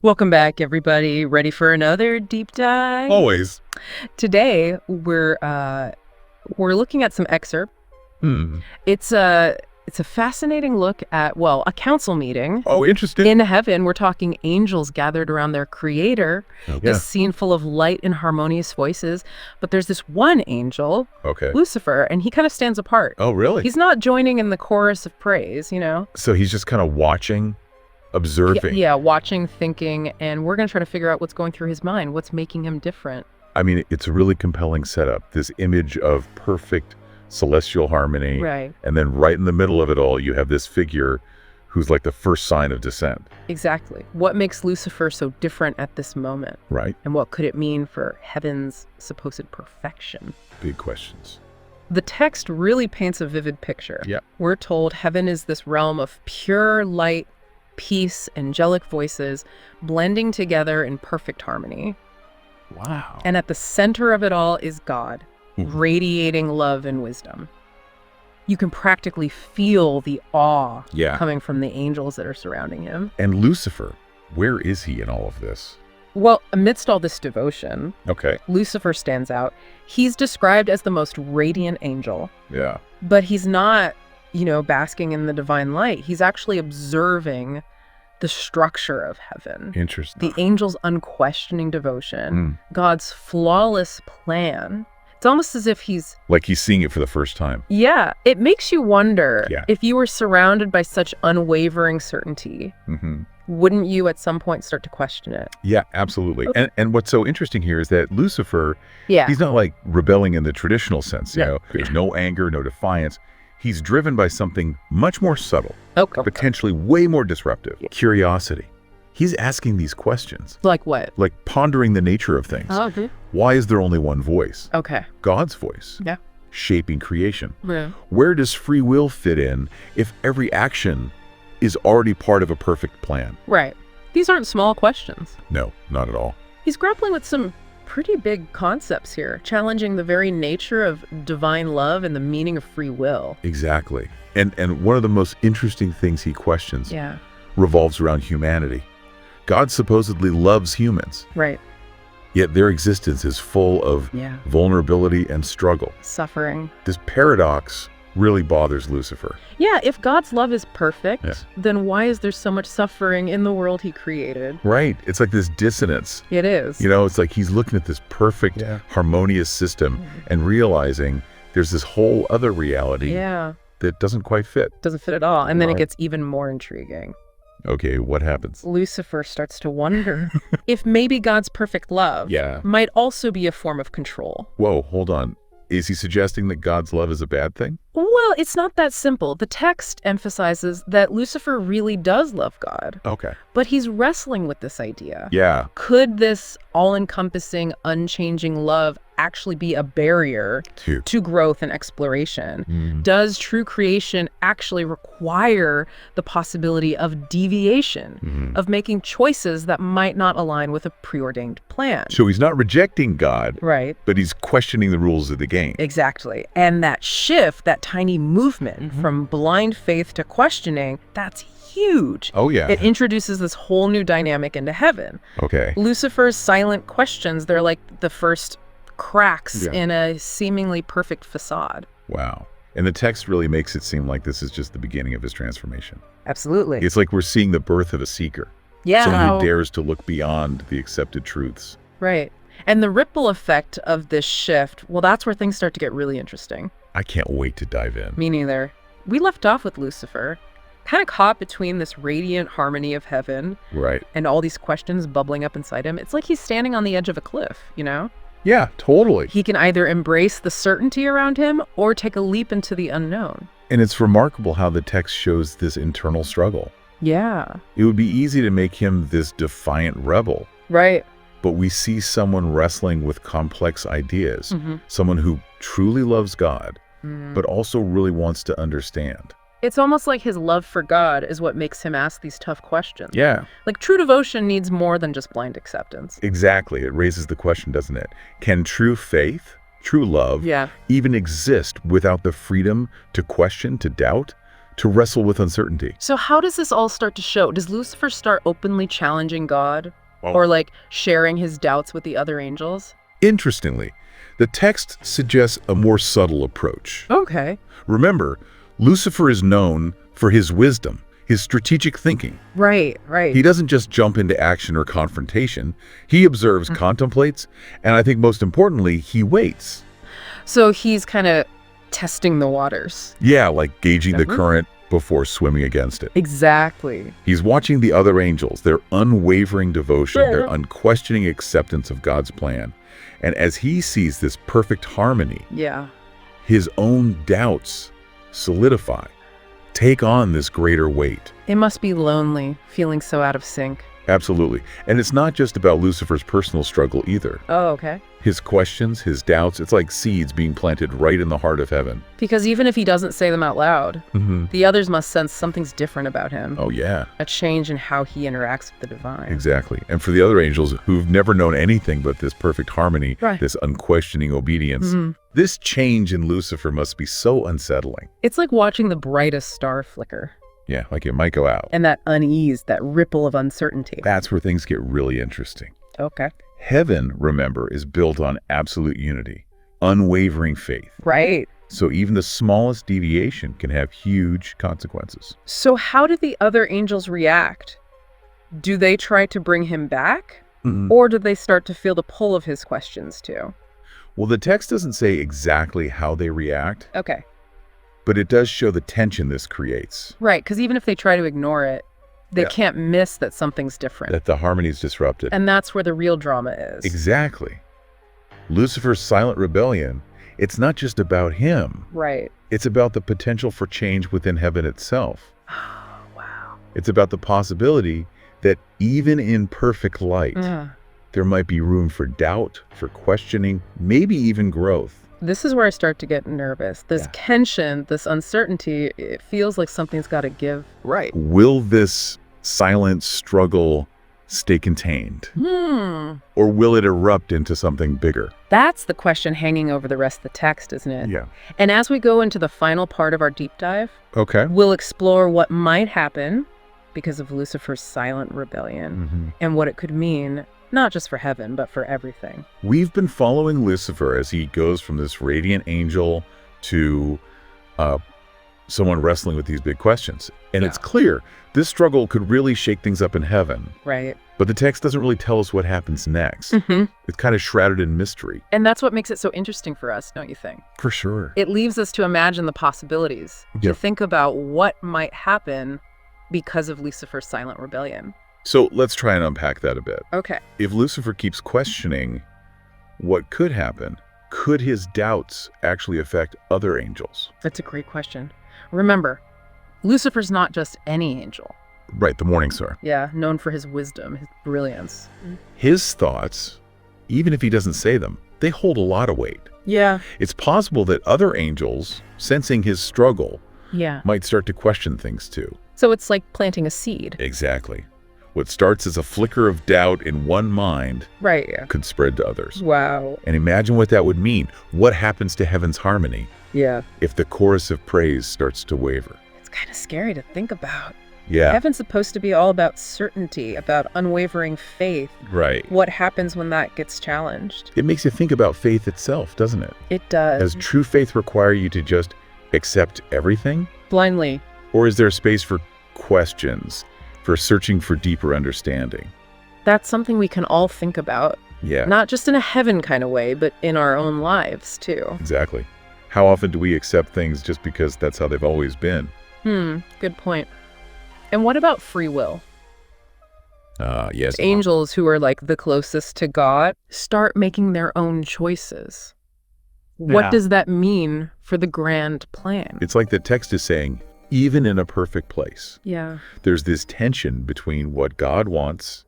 Welcome back, everybody. Ready for another deep dive? Always. Today we're looking at some excerpt. Hmm. It's a fascinating look at, well, a council meeting. Oh, interesting. In heaven, we're talking angels gathered around their creator. Yeah. This scene full of light and harmonious voices. But there's this one angel, Okay. Lucifer, and he kind of stands apart. Oh, really? He's not joining in the chorus of praise, you know? So he's just kind of watching, observing. Yeah, watching, thinking, and we're going to try to figure out what's going through his mind, what's making him different. I mean, it's a really compelling setup. This image of perfect celestial harmony. Right. And then right in the middle of it all, you have this figure who's like the first sign of dissent. Exactly. What makes Lucifer so different at this moment? Right? And what could it mean for heaven's supposed perfection? Big questions. The text really paints a vivid picture. Yeah. We're told heaven is this realm of pure light, peace, angelic voices blending together in perfect harmony. Wow. And at the center of it all is God, radiating love and wisdom. You can practically feel the awe coming from the angels that are surrounding him. And Lucifer, where is he in all of this? Well, amidst all this devotion, Okay. Lucifer stands out. He's described as the most radiant angel, Yeah. but he's not, basking in the divine light. He's actually observing the structure of heaven. Interesting. The angel's unquestioning devotion, God's flawless plan. It's almost as if he's... Like he's seeing it for the first time. Yeah, it makes you wonder, Yeah. if you were surrounded by such unwavering certainty, wouldn't you at some point start to question it? Yeah, absolutely. Okay. And what's so interesting here is that Lucifer, he's not like rebelling in the traditional sense, you know. There's no anger, no defiance. He's driven by something much more subtle, potentially way more disruptive, curiosity. He's asking these questions. Like what? Like pondering the nature of things. Oh, okay. Why is there only one voice? Okay. God's voice. Yeah. Shaping creation. Yeah. Where does free will fit in if every action is already part of a perfect plan? Right. These aren't small questions. No, not at all. He's grappling with some pretty big concepts here, challenging the very nature of divine love and the meaning of free will. Exactly. And one of the most interesting things he questions revolves around humanity. God supposedly loves humans. Right. Yet their existence is full of vulnerability and struggle. Suffering. This paradox really bothers Lucifer. Yeah, if God's love is perfect, then why is there so much suffering in the world he created? Right. It's like this dissonance. It is. You know, it's like he's looking at this perfect, harmonious system and realizing there's this whole other reality that doesn't quite fit. Doesn't fit at all. And then it gets even more intriguing. Okay, what happens? Lucifer starts to wonder if maybe God's perfect love might also be a form of control. Whoa, hold on. Is he suggesting that God's love is a bad thing? Well, it's not that simple. The text emphasizes that Lucifer really does love God. Okay. But he's wrestling with this idea. Yeah. Could this all-encompassing, unchanging love actually be a barrier to growth and exploration? Does true creation actually require the possibility of deviation, of making choices that might not align with a preordained plan? So he's not rejecting God, right? But he's questioning the rules of the game. Exactly. And that shift, that tiny movement from blind faith to questioning, that's huge. Oh, yeah. It introduces this whole new dynamic into heaven. Okay. Lucifer's silent questions, they're like the first cracks in a seemingly perfect facade. Wow. And the text really makes it seem like this is just the beginning of his transformation. Absolutely. It's like we're seeing the birth of a seeker. Yeah. Someone who dares to look beyond the accepted truths. Right. And the ripple effect of this shift, well, that's where things start to get really interesting. I can't wait to dive in. Me neither. We left off with Lucifer, kind of caught between this radiant harmony of heaven and all these questions bubbling up inside him. It's like he's standing on the edge of a cliff, you know? Yeah, totally. He can either embrace the certainty around him or take a leap into the unknown. And it's remarkable how the text shows this internal struggle. Yeah. It would be easy to make him this defiant rebel. Right. But we see someone wrestling with complex ideas, someone who truly loves God, but also really wants to understand. It's almost like his love for God is what makes him ask these tough questions. Yeah. Like true devotion needs more than just blind acceptance. Exactly. It raises the question, doesn't it? Can true faith, true love, even exist without the freedom to question, to doubt, to wrestle with uncertainty. So how does this all start to show? Does Lucifer start openly challenging God? Or like sharing his doubts with the other angels? Interestingly, the text suggests a more subtle approach. Okay. Remember, Lucifer is known for his wisdom, his strategic thinking. Right. He doesn't just jump into action or confrontation. He observes, contemplates, and I think most importantly, he waits. So he's kind of testing the waters. Yeah, like gauging the current before swimming against it. Exactly. He's watching the other angels, their unwavering devotion, their unquestioning acceptance of God's plan. And as he sees this perfect harmony, his own doubts solidify, take on this greater weight. It must be lonely, feeling so out of sync. Absolutely. And it's not just about Lucifer's personal struggle either. Oh, okay. His questions, his doubts, it's like seeds being planted right in the heart of heaven. Because even if he doesn't say them out loud, the others must sense something's different about him. Oh, yeah. A change in how he interacts with the divine. Exactly. And for the other angels who've never known anything but this perfect harmony, this unquestioning obedience, this change in Lucifer must be so unsettling. It's like watching the brightest star flicker. Yeah, like it might go out. And that unease, that ripple of uncertainty. That's where things get really interesting. Okay. Heaven, remember, is built on absolute unity, unwavering faith. Right. So even the smallest deviation can have huge consequences. So how do the other angels react? Do they try to bring him back? Or do they start to feel the pull of his questions too? Well, the text doesn't say exactly how they react. Okay. But it does show the tension this creates. Right, because even if they try to ignore it, they can't miss that something's different. That the harmony is disrupted. And that's where the real drama is. Exactly. Lucifer's silent rebellion, it's not just about him. Right. It's about the potential for change within heaven itself. Oh, wow. It's about the possibility that even in perfect light, there might be room for doubt, for questioning, maybe even growth. This is where I start to get nervous. This tension, this uncertainty, it feels like something's got to give. Right. Will this silent struggle stay contained? Or will it erupt into something bigger? That's the question hanging over the rest of the text, isn't it? Yeah. And as we go into the final part of our deep dive, we'll explore what might happen because of Lucifer's silent rebellion and what it could mean, not just for heaven, but for everything. We've been following Lucifer as he goes from this radiant angel to someone wrestling with these big questions. And it's clear this struggle could really shake things up in heaven. Right. But the text doesn't really tell us what happens next. It's kind of shrouded in mystery. And that's what makes it so interesting for us, don't you think? For sure. It leaves us to imagine the possibilities, to think about what might happen because of Lucifer's silent rebellion. So let's try and unpack that a bit. Okay. If Lucifer keeps questioning what could happen, could his doubts actually affect other angels? That's a great question. Remember, Lucifer's not just any angel. Right, the morning star. Yeah, known for his wisdom, his brilliance. His thoughts, even if he doesn't say them, they hold a lot of weight. Yeah. It's possible that other angels, sensing his struggle, might start to question things too. So it's like planting a seed. Exactly. What starts as a flicker of doubt in one mind could spread to others. Wow. And imagine what that would mean. What happens to heaven's harmony if the chorus of praise starts to waver? It's kind of scary to think about. Yeah. Heaven's supposed to be all about certainty, about unwavering faith. Right. What happens when that gets challenged? It makes you think about faith itself, doesn't it? It does. Does true faith require you to just accept everything? Blindly. Or is there space for questions, for searching for deeper understanding? That's something we can all think about. Yeah. Not just in a heaven kind of way, but in our own lives too. Exactly. How often do we accept things just because that's how they've always been? Good point. And what about free will? Yes. Angels who are like the closest to God start making their own choices. What does that mean for the grand plan? It's like the text is saying, even in a perfect place, there's this tension between what God wants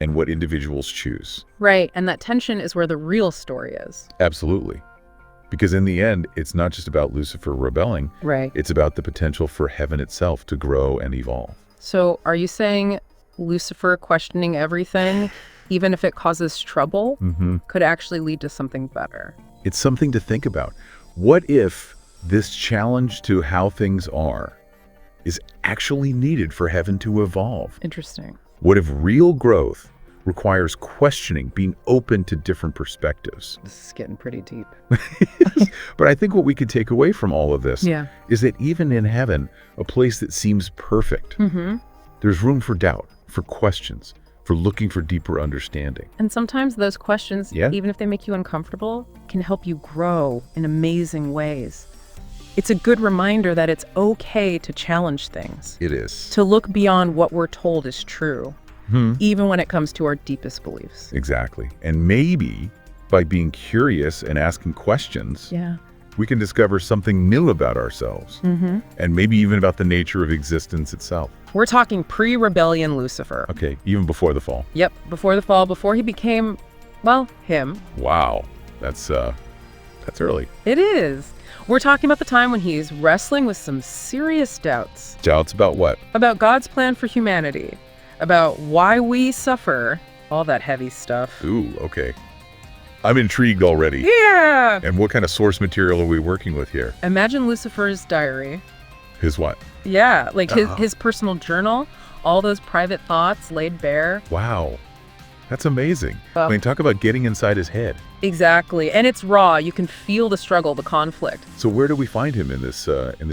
and what individuals choose. Right, and that tension is where the real story is. Absolutely. Because in the end, it's not just about Lucifer rebelling. Right. It's about the potential for heaven itself to grow and evolve. So are you saying Lucifer questioning everything, even if it causes trouble, could actually lead to something better? It's something to think about. What if this challenge to how things are is actually needed for heaven to evolve? Interesting. What if real growth requires questioning, being open to different perspectives? This is getting pretty deep. But I think what we could take away from all of this is that even in heaven, a place that seems perfect, there's room for doubt, for questions, for looking for deeper understanding. And sometimes those questions, even if they make you uncomfortable, can help you grow in amazing ways. It's a good reminder that it's okay to challenge things. It is. To look beyond what we're told is true, even when it comes to our deepest beliefs. Exactly. And maybe by being curious and asking questions, we can discover something new about ourselves, and maybe even about the nature of existence itself. We're talking pre-rebellion Lucifer. Okay, even before the fall. Yep, before the fall, before he became, well, him. Wow, that's early. It is. We're talking about the time when he's wrestling with some serious doubts. Doubts about what? About God's plan for humanity, about why we suffer, all that heavy stuff. Ooh, okay. I'm intrigued already. Yeah! And what kind of source material are we working with here? Imagine Lucifer's diary. His what? Yeah, like his personal journal, all those private thoughts laid bare. Wow. That's amazing. I mean, talk about getting inside his head. Exactly. And it's raw. You can feel the struggle, the conflict. So where do we find him in this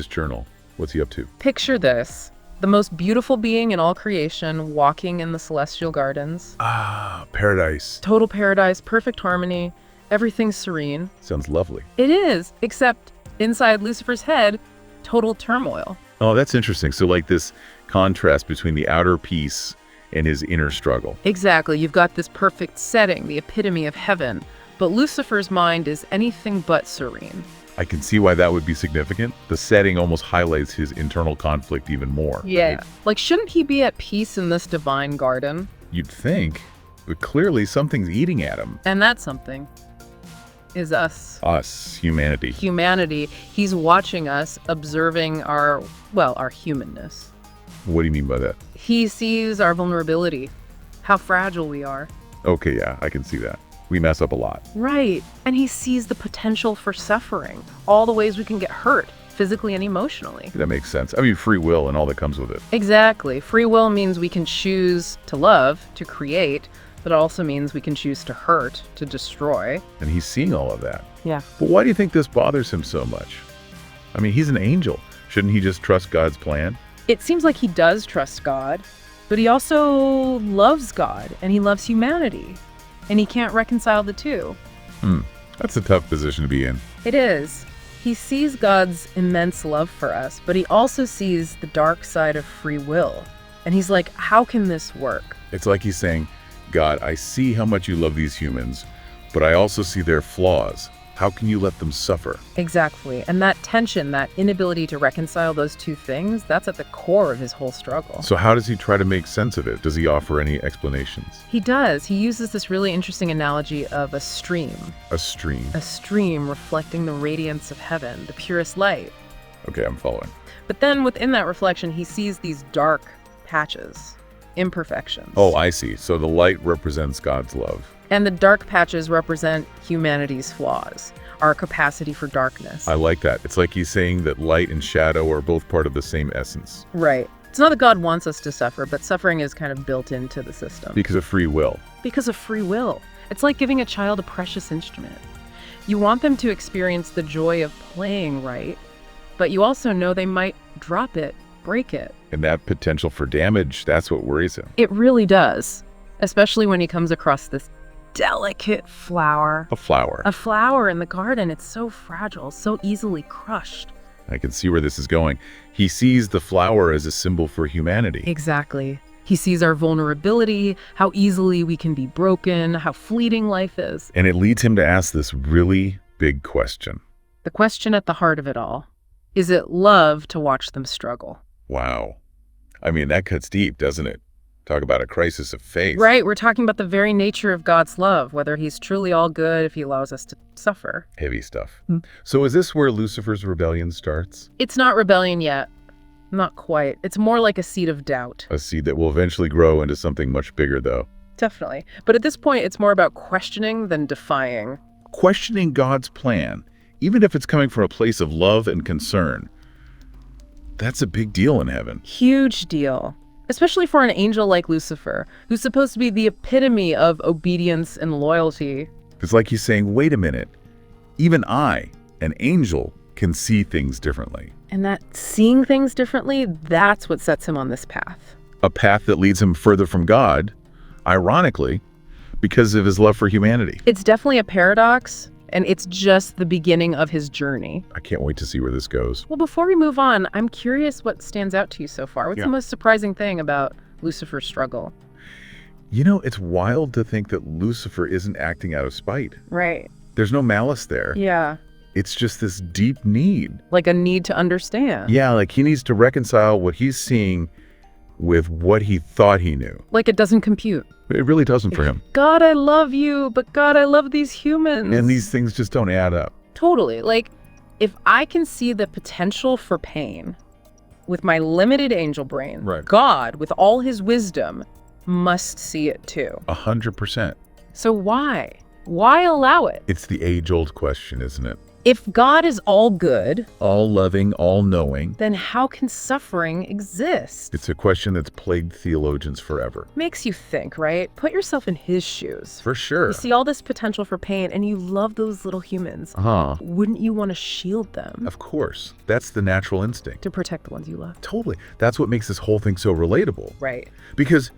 journal? What's he up to? Picture this. The most beautiful being in all creation, walking in the celestial gardens. Ah, paradise. Total paradise, perfect harmony, everything's serene. Sounds lovely. It is, except inside Lucifer's head, total turmoil. Oh, that's interesting. So like this contrast between the outer peace and his inner struggle. Exactly. You've got this perfect setting, the epitome of heaven, but Lucifer's mind is anything but serene. I can see why that would be significant. The setting almost highlights his internal conflict even more. Yeah. Right? Like, shouldn't he be at peace in this divine garden? You'd think, but clearly something's eating at him. And that something is us. Us, humanity. Humanity. He's watching us, observing our humanness. What do you mean by that? He sees our vulnerability, how fragile we are. Okay, yeah, I can see that. We mess up a lot. Right. And he sees the potential for suffering, all the ways we can get hurt, physically and emotionally. That makes sense. I mean, free will and all that comes with it. Exactly. Free will means we can choose to love, to create, but it also means we can choose to hurt, to destroy. And he's seeing all of that. Yeah. But why do you think this bothers him so much? I mean, he's an angel. Shouldn't he just trust God's plan? It seems like he does trust God, but he also loves God, and he loves humanity. And he can't reconcile the two. That's a tough position to be in. It is. He sees God's immense love for us, but he also sees the dark side of free will. And he's like, how can this work? It's like he's saying, God, I see how much you love these humans, but I also see their flaws. How can you let them suffer? Exactly. And that tension, that inability to reconcile those two things, that's at the core of his whole struggle. So how does he try to make sense of it? Does he offer any explanations? He does. He uses this really interesting analogy of a stream. A stream? A stream reflecting the radiance of heaven, the purest light. Okay, I'm following. But then within that reflection, he sees these dark patches, imperfections. Oh, I see. So the light represents God's love. And the dark patches represent humanity's flaws, our capacity for darkness. I like that. It's like he's saying that light and shadow are both part of the same essence. Right. It's not that God wants us to suffer, but suffering is kind of built into the system. Because of free will. Because of free will. It's like giving a child a precious instrument. You want them to experience the joy of playing right, but you also know they might drop it, break it. And that potential for damage, that's what worries him. It really does. Especially when he comes across this delicate flower. A flower. A flower in the garden. It's so fragile, so easily crushed. I can see where this is going. He sees the flower as a symbol for humanity. Exactly. He sees our vulnerability, how easily we can be broken, how fleeting life is. And it leads him to ask this really big question. The question at the heart of it all. Is it love to watch them struggle? Wow. I mean, that cuts deep, doesn't it? Talk about a crisis of faith. Right, we're talking about the very nature of God's love, whether he's truly all good if he allows us to suffer. Heavy stuff. So is this where Lucifer's rebellion starts? It's not rebellion yet. Not quite. It's more like a seed of doubt. A seed that will eventually grow into something much bigger, though. Definitely. But at this point, it's more about questioning than defying. Questioning God's plan, even if it's coming from a place of love and concern. That's a big deal in heaven. Huge deal. Especially for an angel like Lucifer, who's supposed to be the epitome of obedience and loyalty. It's like he's saying, wait a minute, even I, an angel, can see things differently. And that seeing things differently, that's what sets him on this path. A path that leads him further from God, ironically, because of his love for humanity. It's definitely a paradox, and it's just the beginning of his journey. I can't wait to see where this goes. Well, before we move on, I'm curious what stands out to you so far. What's the most surprising thing about Lucifer's struggle? You know, it's wild to think that Lucifer isn't acting out of spite. Right. There's no malice there. Yeah. It's just this deep need. Like a need to understand. Yeah, like he needs to reconcile what he's seeing with what he thought he knew. Like it doesn't compute. It really doesn't for him. God, I love you, but God, I love these humans. And these things just don't add up. Totally. Like, if I can see the potential for pain with my limited angel brain, right, God, with all his wisdom, must see it too. 100%. So why? Why allow it? It's the age-old question, isn't it? If God is all good, all loving, all knowing, then how can suffering exist? It's a question that's plagued theologians forever. Makes you think, right? Put yourself in his shoes. For sure. You see all this potential for pain and you love those little humans. Wouldn't you want to shield them? Of course. That's the natural instinct. To protect the ones you love. Totally. That's what makes this whole thing so relatable. Right. Because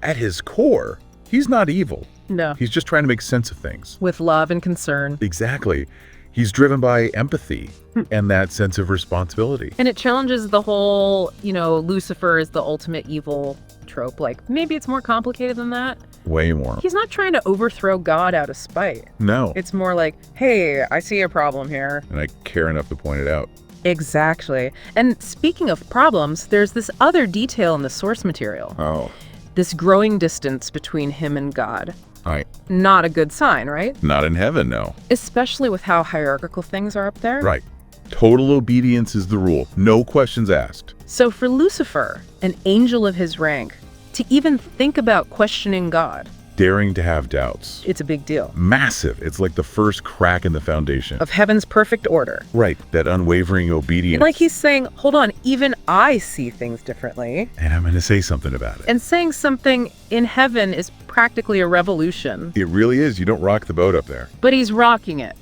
at his core, he's not evil. No. He's just trying to make sense of things. With love and concern. Exactly. He's driven by empathy and that sense of responsibility. And it challenges the whole, Lucifer is the ultimate evil trope. Like, maybe it's more complicated than that. Way more. He's not trying to overthrow God out of spite. No. It's more like, hey, I see a problem here. And I care enough to point it out. Exactly. And speaking of problems, there's this other detail in the source material. Oh. This growing distance between him and God. Right. Not a good sign, right? Not in heaven, no. Especially with how hierarchical things are up there. Right. Total obedience is the rule. No questions asked. So for Lucifer, an angel of his rank, to even think about questioning God, daring to have doubts, it's a big deal. Massive. It's like the first crack in the foundation. Of heaven's perfect order. Right. That unwavering obedience. And like he's saying, hold on, even I see things differently. And I'm going to say something about it. And saying something in heaven is practically a revolution. It really is. You don't rock the boat up there. But he's rocking it.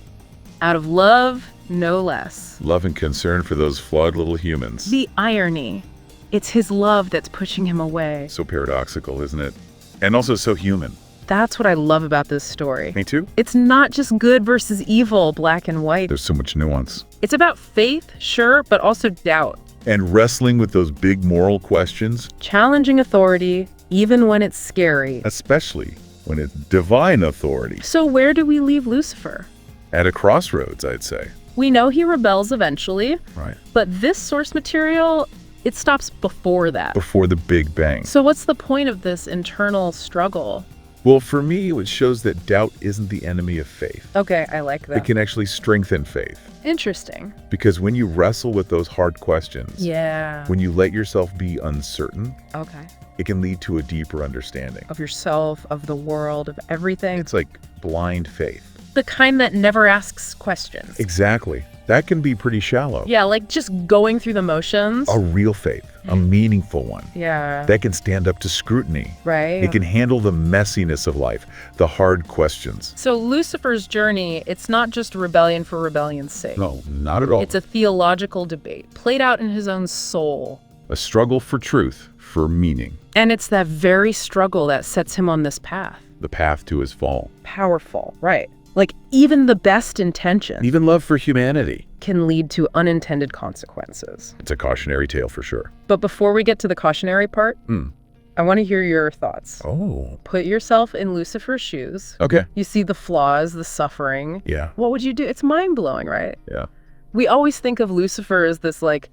Out of love, no less. Love and concern for those flawed little humans. The irony. It's his love that's pushing him away. So paradoxical, isn't it? And also so human. That's what I love about this story. Me too. It's not just good versus evil, black and white. There's so much nuance. It's about faith, sure, but also doubt. And wrestling with those big moral questions. Challenging authority, even when it's scary. Especially when it's divine authority. So where do we leave Lucifer? At a crossroads, I'd say. We know he rebels eventually. Right. But this source material, it stops before that. Before the Big Bang. So what's the point of this internal struggle? Well, for me, it shows that doubt isn't the enemy of faith. Okay, I like that. It can actually strengthen faith. Interesting. Because when you wrestle with those hard questions, when you let yourself be uncertain, it can lead to a deeper understanding. Of yourself, of the world, of everything. It's like blind faith. The kind that never asks questions. Exactly. That can be pretty shallow. Yeah, like just going through the motions. A real faith, a meaningful one. Yeah. That can stand up to scrutiny. Right. It can handle the messiness of life, the hard questions. So Lucifer's journey, it's not just rebellion for rebellion's sake. No, not at all. It's a theological debate, played out in his own soul. A struggle for truth, for meaning. And it's that very struggle that sets him on this path. The path to his fall. Powerful, right. Like, even the best intentions, even love for humanity, can lead to unintended consequences. It's a cautionary tale for sure. But before we get to the cautionary part, I want to hear your thoughts. Oh. Put yourself in Lucifer's shoes. Okay. You see the flaws, the suffering. Yeah. What would you do? It's mind-blowing, right? Yeah. We always think of Lucifer as this, like,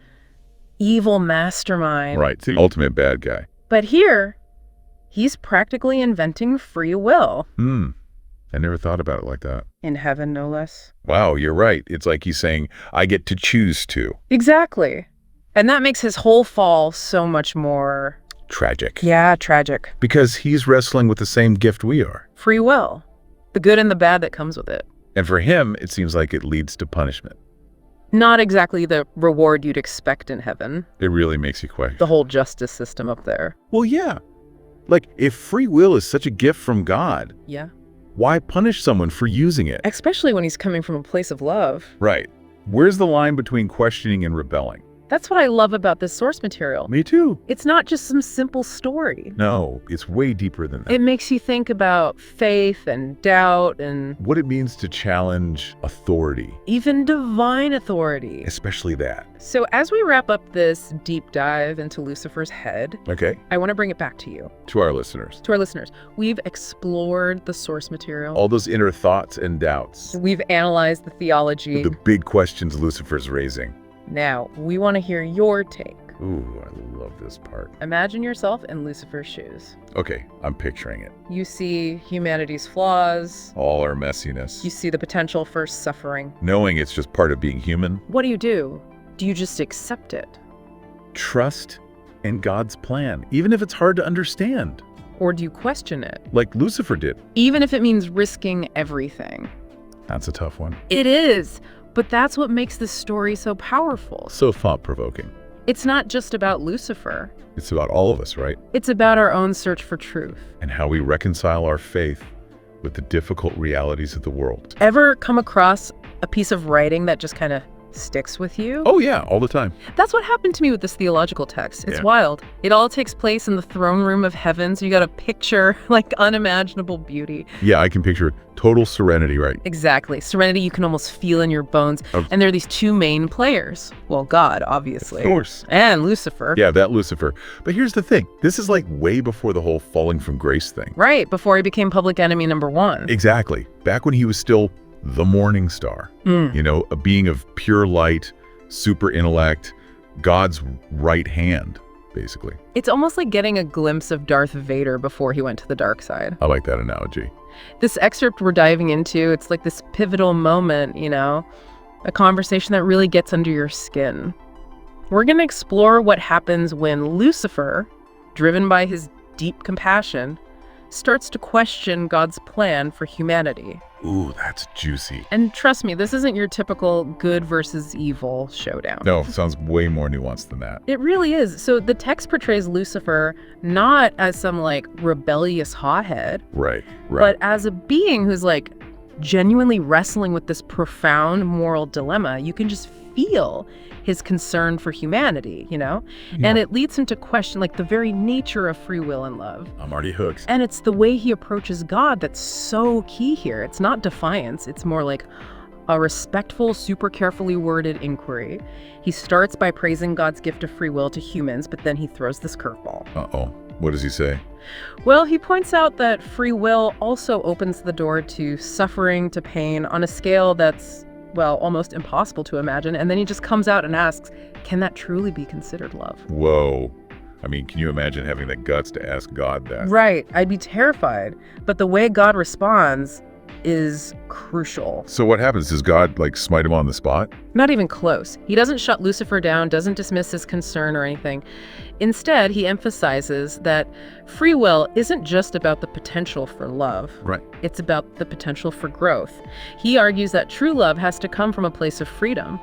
evil mastermind. Right. The ultimate bad guy. But here, he's practically inventing free will. I never thought about it like that. In heaven, no less. Wow, you're right. It's like he's saying, I get to choose to. Exactly. And that makes his whole fall so much more... tragic. Yeah, tragic. Because he's wrestling with the same gift we are. Free will. The good and the bad that comes with it. And for him, it seems like it leads to punishment. Not exactly the reward you'd expect in heaven. It really makes you question the whole justice system up there. Well, yeah. Like, if free will is such a gift from God, yeah, why punish someone for using it? Especially when he's coming from a place of love. Right. Where's the line between questioning and rebelling? That's what I love about this source material. Me too. It's not just some simple story. No, it's way deeper than that. It makes you think about faith and doubt and what it means to challenge authority. Even divine authority. Especially that. So as we wrap up this deep dive into Lucifer's head, okay, I want to bring it back to you. To our listeners. To our listeners. We've explored the source material. All those inner thoughts and doubts. We've analyzed the theology. The big questions Lucifer's raising. Now, we want to hear your take. Ooh, I love this part. Imagine yourself in Lucifer's shoes. Okay, I'm picturing it. You see humanity's flaws. All our messiness. You see the potential for suffering. Knowing it's just part of being human. What do? Do you just accept it? Trust in God's plan, even if it's hard to understand. Or do you question it? Like Lucifer did. Even if it means risking everything. That's a tough one. It is. But that's what makes this story so powerful. So thought-provoking. It's not just about Lucifer. It's about all of us, right? It's about our own search for truth. And how we reconcile our faith with the difficult realities of the world. Ever come across a piece of writing that just kind of sticks with you? Oh yeah, all the time. That's what happened to me with this theological text. It's wild. It all takes place in the throne room of heaven, so you got to picture like unimaginable beauty. Yeah, I can picture total serenity, right? Exactly. Serenity you can almost feel in your bones. And there are these two main players. Well, God, obviously. Of course. And Lucifer. Yeah, that Lucifer. But here's the thing. This is like way before the whole falling from grace thing. Right, before he became public enemy number one. Exactly. Back when he was still the morning star, you know, a being of pure light, super intellect, God's right hand, basically. It's almost like getting a glimpse of Darth Vader before he went to the dark side. I like that analogy. This excerpt we're diving into, it's like this pivotal moment, you know, a conversation that really gets under your skin. We're going to explore what happens when Lucifer, driven by his deep compassion, starts to question God's plan for humanity. Ooh, that's juicy. And trust me, this isn't your typical good versus evil showdown. No, it sounds way more nuanced than that. It really is. So the text portrays Lucifer not as some like rebellious hothead. Right. But as a being who's like genuinely wrestling with this profound moral dilemma. You can just feel his concern for humanity, you know? Yeah. And it leads him to question like the very nature of free will and love. I'm already hooked. And it's the way he approaches God that's so key here. It's not defiance. It's more like a respectful, super carefully worded inquiry. He starts by praising God's gift of free will to humans, but then he throws this curveball. Uh-oh. What does he say? Well, he points out that free will also opens the door to suffering, to pain, on a scale that's, well, almost impossible to imagine. And then he just comes out and asks, can that truly be considered love? Whoa. I mean, can you imagine having the guts to ask God that? Right. I'd be terrified. But the way God responds is crucial. So what happens? Does God, like, smite him on the spot? Not even close. He doesn't shut Lucifer down, doesn't dismiss his concern or anything. Instead, he emphasizes that free will isn't just about the potential for love. Right. It's about the potential for growth. He argues that true love has to come from a place of freedom.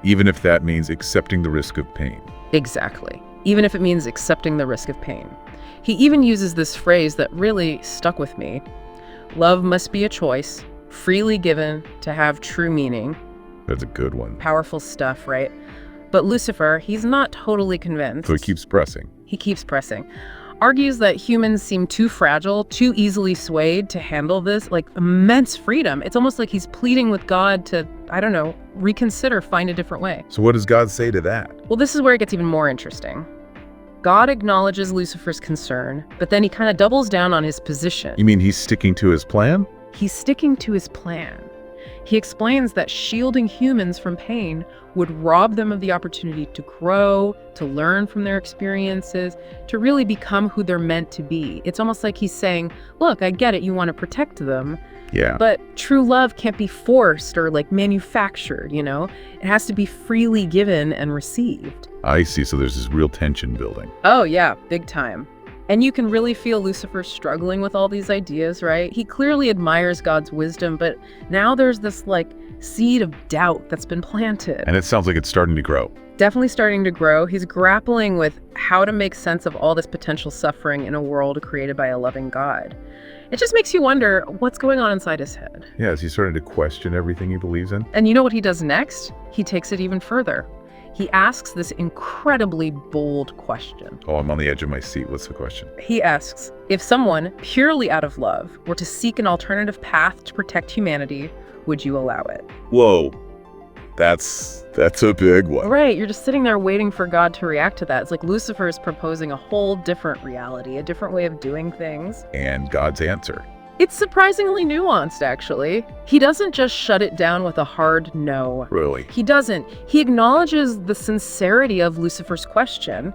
Even if that means accepting the risk of pain. Exactly. Even if it means accepting the risk of pain. He even uses this phrase that really stuck with me. Love must be a choice, freely given to have true meaning. That's a good one. Powerful stuff, right? But Lucifer, he's not totally convinced. So he keeps pressing. He keeps pressing. Argues that humans seem too fragile, too easily swayed to handle this, like, immense freedom. It's almost like he's pleading with God to, I don't know, reconsider, find a different way. So what does God say to that? Well, this is where it gets even more interesting. God acknowledges Lucifer's concern, but then he kind of doubles down on his position. You mean he's sticking to his plan? He's sticking to his plan. He explains that shielding humans from pain would rob them of the opportunity to grow, to learn from their experiences, to really become who they're meant to be. It's almost like he's saying, look, I get it, you want to protect them. Yeah. But true love can't be forced or like manufactured, you know? It has to be freely given and received. I see. So there's this real tension building. Oh, yeah, big time. And you can really feel Lucifer struggling with all these ideas, right? He clearly admires God's wisdom, but now there's this seed of doubt that's been planted. And it sounds like it's starting to grow. Definitely starting to grow. He's grappling with how to make sense of all this potential suffering in a world created by a loving God. It just makes you wonder what's going on inside his head. Yeah, is he starting to question everything he believes in? And you know what he does next? He takes it even further. He asks this incredibly bold question. Oh, I'm on the edge of my seat. What's the question? He asks, if someone, purely out of love, were to seek an alternative path to protect humanity, would you allow it? Whoa. That's a big one. Right, you're just sitting there waiting for God to react to that. It's like Lucifer is proposing a whole different reality, a different way of doing things. And God's answer. It's surprisingly nuanced, actually. He doesn't just shut it down with a hard no. Really? He doesn't. He acknowledges the sincerity of Lucifer's question,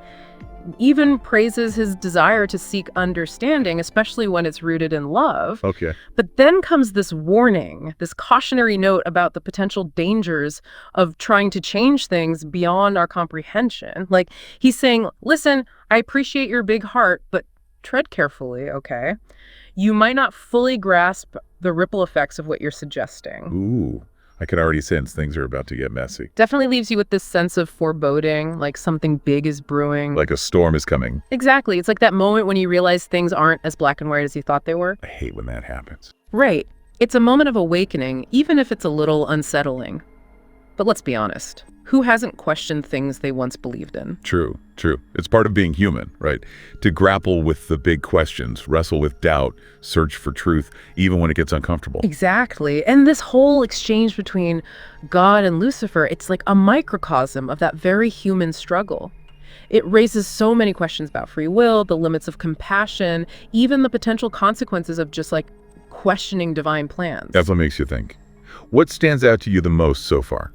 even praises his desire to seek understanding, especially when it's rooted in love. Okay. But then comes this warning, this cautionary note about the potential dangers of trying to change things beyond our comprehension. Like, he's saying, listen, I appreciate your big heart, but tread carefully, okay? You might not fully grasp the ripple effects of what you're suggesting. Ooh, I can already sense things are about to get messy. Definitely leaves you with this sense of foreboding, like something big is brewing. Like a storm is coming. Exactly. It's like that moment when you realize things aren't as black and white as you thought they were. I hate when that happens. Right. It's a moment of awakening, even if it's a little unsettling. But let's be honest. Who hasn't questioned things they once believed in? True. It's part of being human, right? To grapple with the big questions, wrestle with doubt, search for truth, even when it gets uncomfortable. Exactly. And this whole exchange between God and Lucifer, it's like a microcosm of that very human struggle. It raises so many questions about free will, the limits of compassion, even the potential consequences of just questioning divine plans. That's what makes you think. What stands out to you the most so far?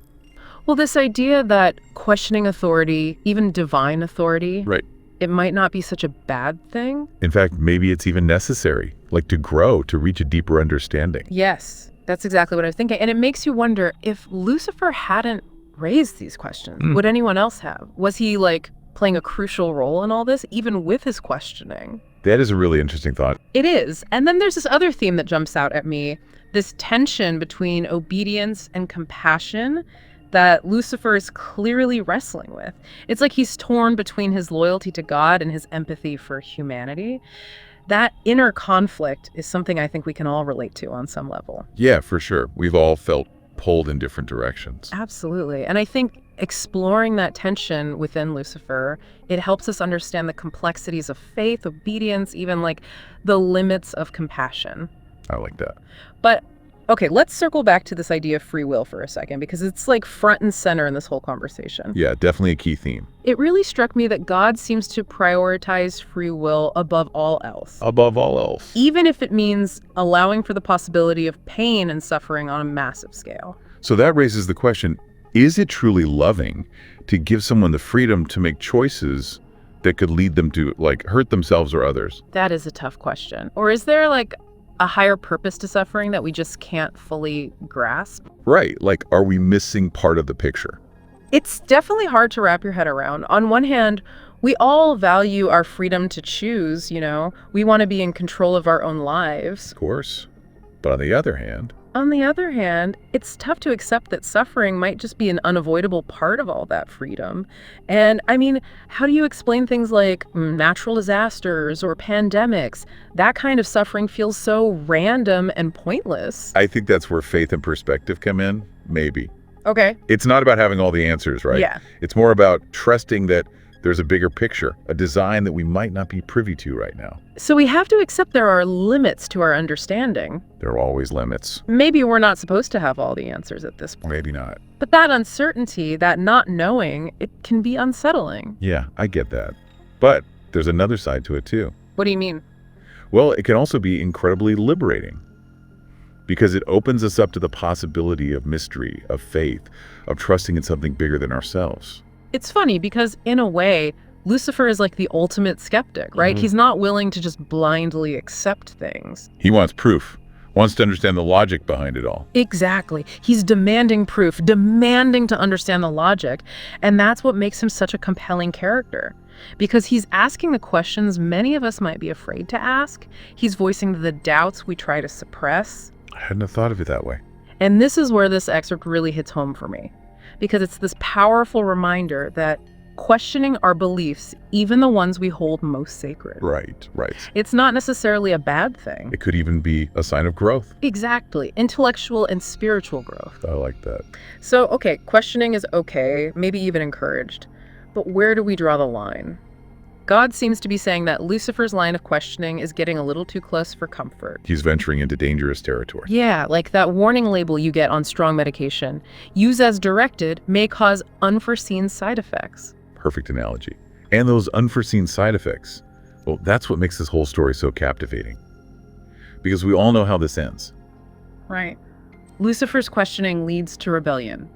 Well, this idea that questioning authority, even divine authority, right, it might not be such a bad thing. In fact, maybe it's even necessary, to grow, to reach a deeper understanding. Yes, that's exactly what I was thinking. And it makes you wonder, if Lucifer hadn't raised these questions, would anyone else have? Was he playing a crucial role in all this, even with his questioning? That is a really interesting thought. It is. And then there's this other theme that jumps out at me, this tension between obedience and compassion that Lucifer is clearly wrestling with. It's like he's torn between his loyalty to God and his empathy for humanity. That inner conflict is something I think we can all relate to on some level. Yeah, for sure. We've all felt pulled in different directions. Absolutely. And I think exploring that tension within Lucifer, it helps us understand the complexities of faith, obedience, even the limits of compassion. I like that. But okay, let's circle back to this idea of free will for a second, because it's front and center in this whole conversation. Yeah, definitely a key theme. It really struck me that God seems to prioritize free will above all else. Above all else. Even if it means allowing for the possibility of pain and suffering on a massive scale. So that raises the question, is it truly loving to give someone the freedom to make choices that could lead them to hurt themselves or others? That is a tough question. Or is there a higher purpose to suffering that we just can't fully grasp? Right. Are we missing part of the picture? It's definitely hard to wrap your head around. On one hand, we all value our freedom to choose, We want to be in control of our own lives. Of course. But on the other hand, it's tough to accept that suffering might just be an unavoidable part of all that freedom. And how do you explain things like natural disasters or pandemics? That kind of suffering feels so random and pointless. I think that's where faith and perspective come in, maybe. Okay. It's not about having all the answers, right? Yeah. It's more about trusting that there's a bigger picture, a design that we might not be privy to right now. So we have to accept there are limits to our understanding. There are always limits. Maybe we're not supposed to have all the answers at this point. Maybe not. But that uncertainty, that not knowing, it can be unsettling. Yeah, I get that. But there's another side to it too. What do you mean? Well, it can also be incredibly liberating, because it opens us up to the possibility of mystery, of faith, of trusting in something bigger than ourselves. It's funny because, in a way, Lucifer is the ultimate skeptic, right? He's not willing to just blindly accept things. He wants proof, wants to understand the logic behind it all. Exactly. He's demanding proof, demanding to understand the logic, and that's what makes him such a compelling character. because he's asking the questions many of us might be afraid to ask. He's voicing the doubts we try to suppress. I hadn't thought of it that way. And this is where this excerpt really hits home for me, because it's this powerful reminder that questioning our beliefs, even the ones we hold most sacred. Right. It's not necessarily a bad thing. It could even be a sign of growth. Exactly. Intellectual and spiritual growth. I like that. So, okay, questioning is okay, maybe even encouraged. But where do we draw the line? God seems to be saying that Lucifer's line of questioning is getting a little too close for comfort. He's venturing into dangerous territory. Yeah, like that warning label you get on strong medication. Use as directed may cause unforeseen side effects. Perfect analogy. And those unforeseen side effects, well, that's what makes this whole story so captivating. Because we all know how this ends. Right. Lucifer's questioning leads to rebellion,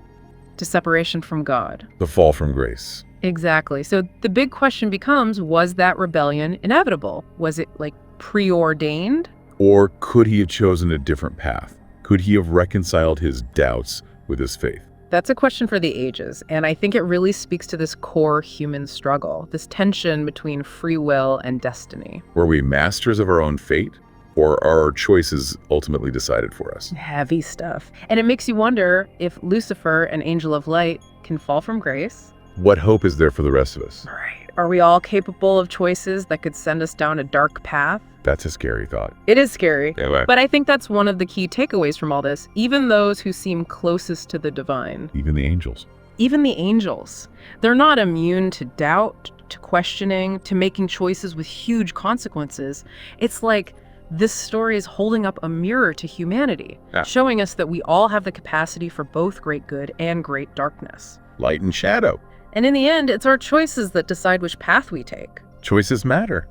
to separation from God. The fall from grace. Exactly. So the big question becomes, was that rebellion inevitable? Was it like preordained? Or could he have chosen a different path? Could he have reconciled his doubts with his faith? That's a question for the ages, and I think it really speaks to this core human struggle, this tension between free will and destiny. Were we masters of our own fate, or are our choices ultimately decided for us? Heavy stuff. And it makes you wonder if Lucifer, an angel of light, can fall from grace. What hope is there for the rest of us? Right. Are we all capable of choices that could send us down a dark path? That's a scary thought. It is scary. Yeah, but I think that's one of the key takeaways from all this. Even those who seem closest to the divine. Even the angels. Even the angels. They're not immune to doubt, to questioning, to making choices with huge consequences. It's like this story is holding up a mirror to humanity, showing us that we all have the capacity for both great good and great darkness. Light and shadow. And in the end, it's our choices that decide which path we take. Choices matter.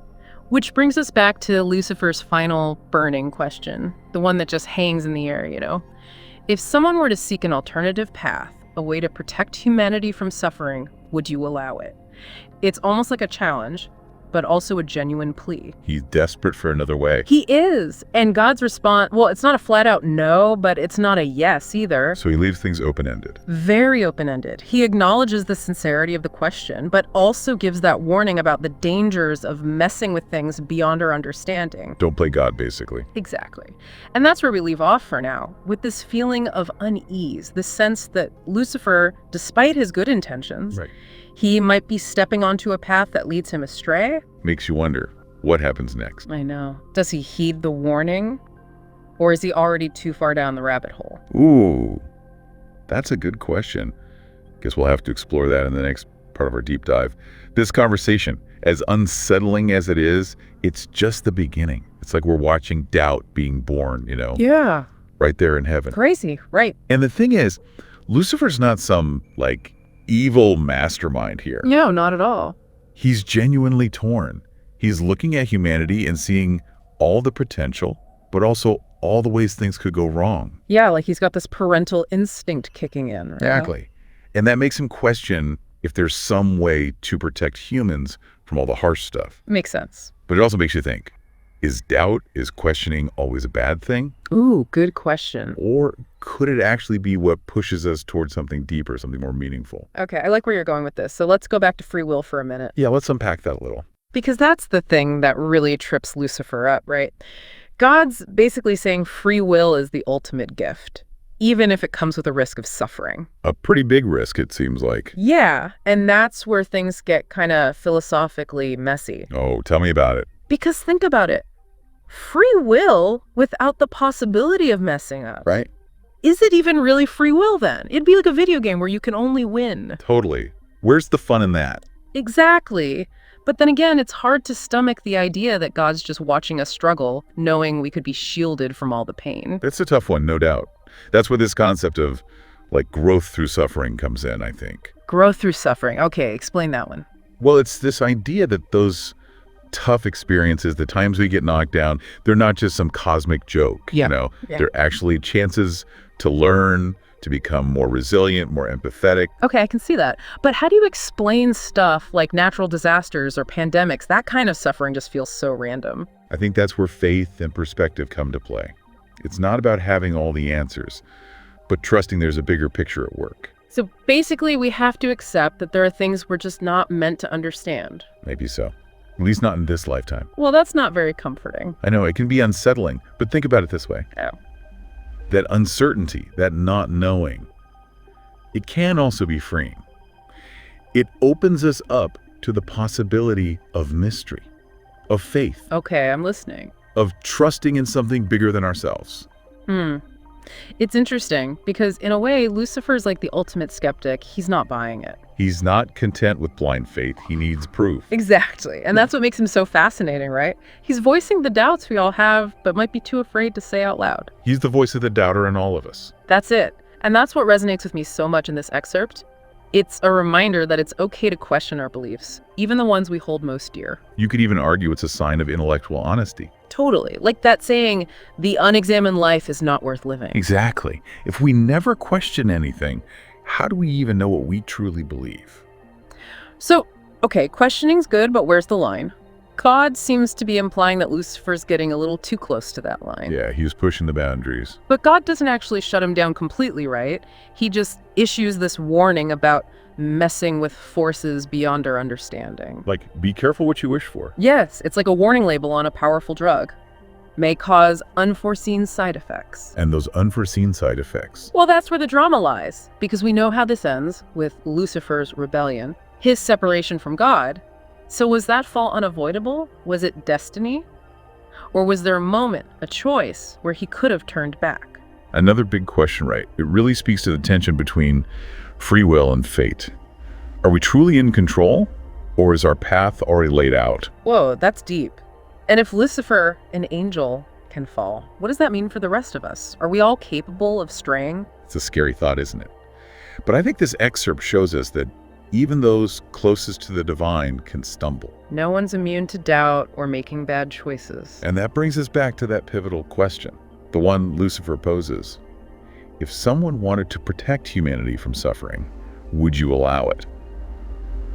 Which brings us back to Lucifer's final burning question, the one that just hangs in the air, you know? If someone were to seek an alternative path, a way to protect humanity from suffering, would you allow it? It's almost like a challenge, but also a genuine plea. He's desperate for another way. He is. And God's response, well, it's not a flat out no, but it's not a yes either. So he leaves things open-ended. Very open-ended. He acknowledges the sincerity of the question, but also gives that warning about the dangers of messing with things beyond our understanding. Don't play God, basically. Exactly. And that's where we leave off for now, with this feeling of unease, the sense that Lucifer, despite his good intentions, he might be stepping onto a path that leads him astray. Makes you wonder, what happens next? I know. Does he heed the warning? Or is he already too far down the rabbit hole? Ooh, that's a good question. Guess we'll have to explore that in the next part of our deep dive. This conversation, as unsettling as it is, it's just the beginning. It's like we're watching doubt being born, you know? Yeah. Right there in heaven. Crazy, right. And the thing is, Lucifer's not some, evil mastermind here. No, not at all. He's genuinely torn. He's looking at humanity and seeing all the potential, but also all the ways things could go wrong. Yeah, like he's got this parental instinct kicking in. Right? Exactly. And that makes him question if there's some way to protect humans from all the harsh stuff. Makes sense. But it also makes you think, is doubt, is questioning always a bad thing? Ooh, good question. Or could it actually be what pushes us towards something deeper, something more meaningful? Okay, I like where you're going with this. So let's go back to free will for a minute. Yeah, let's unpack that a little. Because that's the thing that really trips Lucifer up, right? God's basically saying free will is the ultimate gift, even if it comes with a risk of suffering. A pretty big risk, it seems like. Yeah, and that's where things get kind of philosophically messy. Oh, tell me about it. Because think about it. Free will without the possibility of messing up. Right. Is it even really free will then? It'd be like a video game where you can only win. Totally. Where's the fun in that? Exactly. But then again, it's hard to stomach the idea that God's just watching us struggle, knowing we could be shielded from all the pain. It's a tough one, no doubt. That's where this concept of, growth through suffering comes in, I think. Growth through suffering. Okay, explain that one. Well, it's this idea that those tough experiences, the times we get knocked down, they're not just some cosmic joke, you know? Yeah. They're actually chances to learn, to become more resilient, more empathetic. Okay, I can see that. But how do you explain stuff like natural disasters or pandemics? That kind of suffering just feels so random. I think that's where faith and perspective come to play. It's not about having all the answers, but trusting there's a bigger picture at work. So basically, we have to accept that there are things we're just not meant to understand. Maybe so. At least not in this lifetime. Well, that's not very comforting. I know, it can be unsettling, but think about it this way. Oh. That uncertainty, that not knowing, it can also be freeing. It opens us up to the possibility of mystery, of faith. Okay, I'm listening. Of trusting in something bigger than ourselves. It's interesting because in a way, Lucifer's like the ultimate skeptic. He's not buying it. He's not content with blind faith. He needs proof. Exactly. And that's what makes him so fascinating, right? He's voicing the doubts we all have, but might be too afraid to say out loud. He's the voice of the doubter in all of us. That's it. And that's what resonates with me so much in this excerpt. It's a reminder that it's okay to question our beliefs, even the ones we hold most dear. You could even argue it's a sign of intellectual honesty. Totally. Like that saying, the unexamined life is not worth living. Exactly. If we never question anything, how do we even know what we truly believe? So, okay, questioning's good, but where's the line? God seems to be implying that Lucifer's getting a little too close to that line. Yeah, he was pushing the boundaries. But God doesn't actually shut him down completely, right? He just issues this warning about messing with forces beyond our understanding. Like, be careful what you wish for. Yes, it's like a warning label on a powerful drug. May cause unforeseen side effects. And those unforeseen side effects. Well, that's where the drama lies, because we know how this ends with Lucifer's rebellion, his separation from God. So was that fall unavoidable? Was it destiny? Or was there a moment, a choice, where he could have turned back? Another big question, right? It really speaks to the tension between free will and fate. Are we truly in control? Or is our path already laid out? Whoa, that's deep. And if Lucifer, an angel, can fall, what does that mean for the rest of us? Are we all capable of straying? It's a scary thought, isn't it? But I think this excerpt shows us that even those closest to the divine can stumble. No one's immune to doubt or making bad choices. And that brings us back to that pivotal question, the one Lucifer poses. If someone wanted to protect humanity from suffering, would you allow it?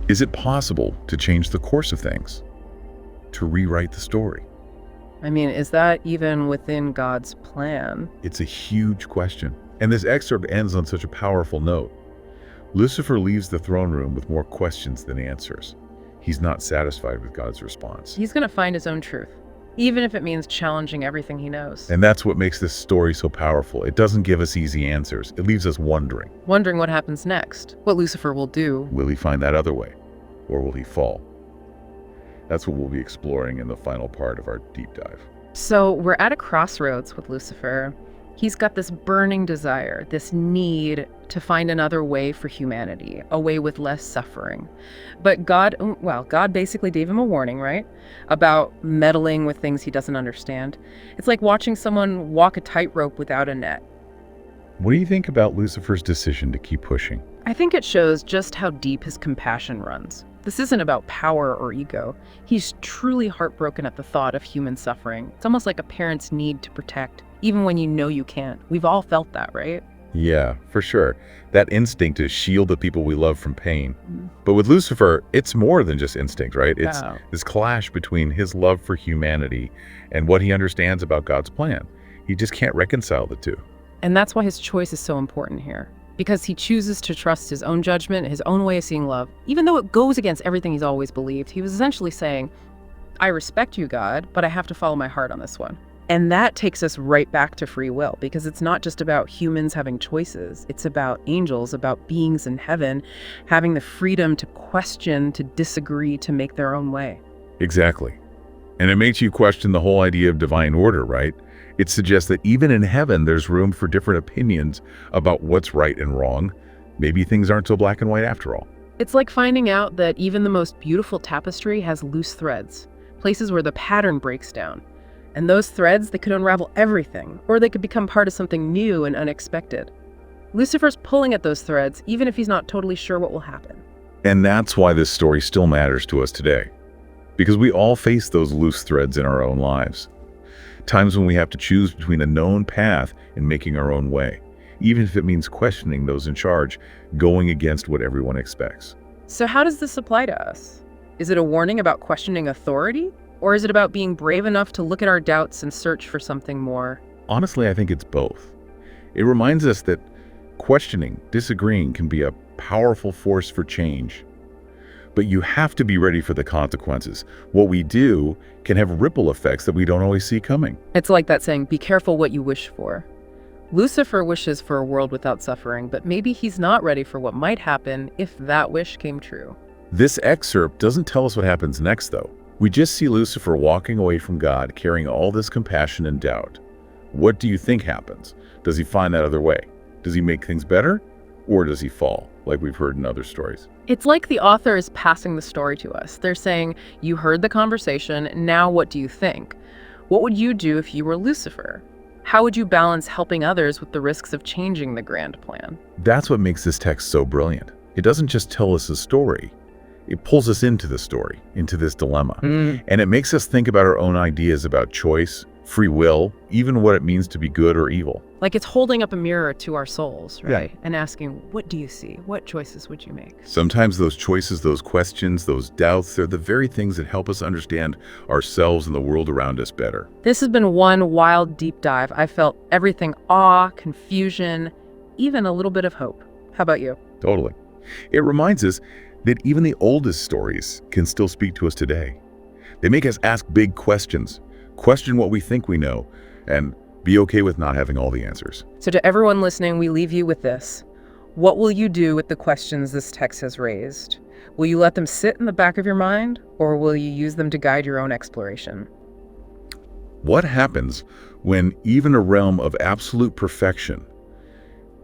Is it possible to change the course of things? To rewrite the story? I mean, is that even within God's plan? It's a huge question. And this excerpt ends on such a powerful note. Lucifer leaves the throne room with more questions than answers. He's not satisfied with God's response. He's going to find his own truth, even if it means challenging everything he knows. And that's what makes this story so powerful. It doesn't give us easy answers. It leaves us wondering. Wondering what happens next, what Lucifer will do. Will he find that other way? Or will he fall? That's what we'll be exploring in the final part of our deep dive. So we're at a crossroads with Lucifer. He's got this burning desire, this need to find another way for humanity, a way with less suffering. But God basically gave him a warning, right? About meddling with things he doesn't understand. It's like watching someone walk a tightrope without a net. What do you think about Lucifer's decision to keep pushing? I think it shows just how deep his compassion runs. This isn't about power or ego. He's truly heartbroken at the thought of human suffering. It's almost like a parent's need to protect, even when you know you can't. We've all felt that, right? Yeah, for sure. That instinct to shield the people we love from pain. But with Lucifer, it's more than just instinct, right? It's this clash between his love for humanity and what he understands about God's plan. He just can't reconcile the two. And that's why his choice is so important here. Because he chooses to trust his own judgment, his own way of seeing love, even though it goes against everything he's always believed. He was essentially saying, I respect you, God, but I have to follow my heart on this one. And that takes us right back to free will, because it's not just about humans having choices. It's about angels, about beings in heaven, having the freedom to question, to disagree, to make their own way. Exactly. And it makes you question the whole idea of divine order, right? It suggests that even in heaven, there's room for different opinions about what's right and wrong. Maybe things aren't so black and white after all. It's like finding out that even the most beautiful tapestry has loose threads, places where the pattern breaks down. And those threads, they could unravel everything, or they could become part of something new and unexpected. Lucifer's pulling at those threads, even if he's not totally sure what will happen. And that's why this story still matters to us today. Because we all face those loose threads in our own lives. Times when we have to choose between a known path and making our own way, even if it means questioning those in charge, going against what everyone expects. So how does this apply to us? Is it a warning about questioning authority? Or is it about being brave enough to look at our doubts and search for something more? Honestly, I think it's both. It reminds us that Questioning, disagreeing can be a powerful force for change. But you have to be ready for the consequences. What we do can have ripple effects that we don't always see coming. It's like that saying, be careful what you wish for. Lucifer wishes for a world without suffering, but maybe he's not ready for what might happen if that wish came true. This excerpt doesn't tell us what happens next, though. We just see Lucifer walking away from God, carrying all this compassion and doubt. What do you think happens? Does he find that other way? Does he make things better? Or does he fall, like we've heard in other stories? It's like the author is passing the story to us. They're saying, you heard the conversation, now what do you think? What would you do if you were Lucifer? How would you balance helping others with the risks of changing the grand plan? That's what makes this text so brilliant. It doesn't just tell us a story. It pulls us into the story, into this dilemma. And it makes us think about our own ideas about choice, free will, even what it means to be good or evil. Like it's holding up a mirror to our souls, right? Yeah. And asking, what do you see? What choices would you make? Sometimes those choices, those questions, those doubts, they're the very things that help us understand ourselves and the world around us better. This has been one wild deep dive. I felt everything: awe, confusion, even a little bit of hope. How about you? Totally. It reminds us that even the oldest stories can still speak to us today. They make us ask big questions, question what we think we know, and be okay with not having all the answers. So to everyone listening, we leave you with this. What will you do with the questions this text has raised? Will you let them sit in the back of your mind, or will you use them to guide your own exploration? What happens when even a realm of absolute perfection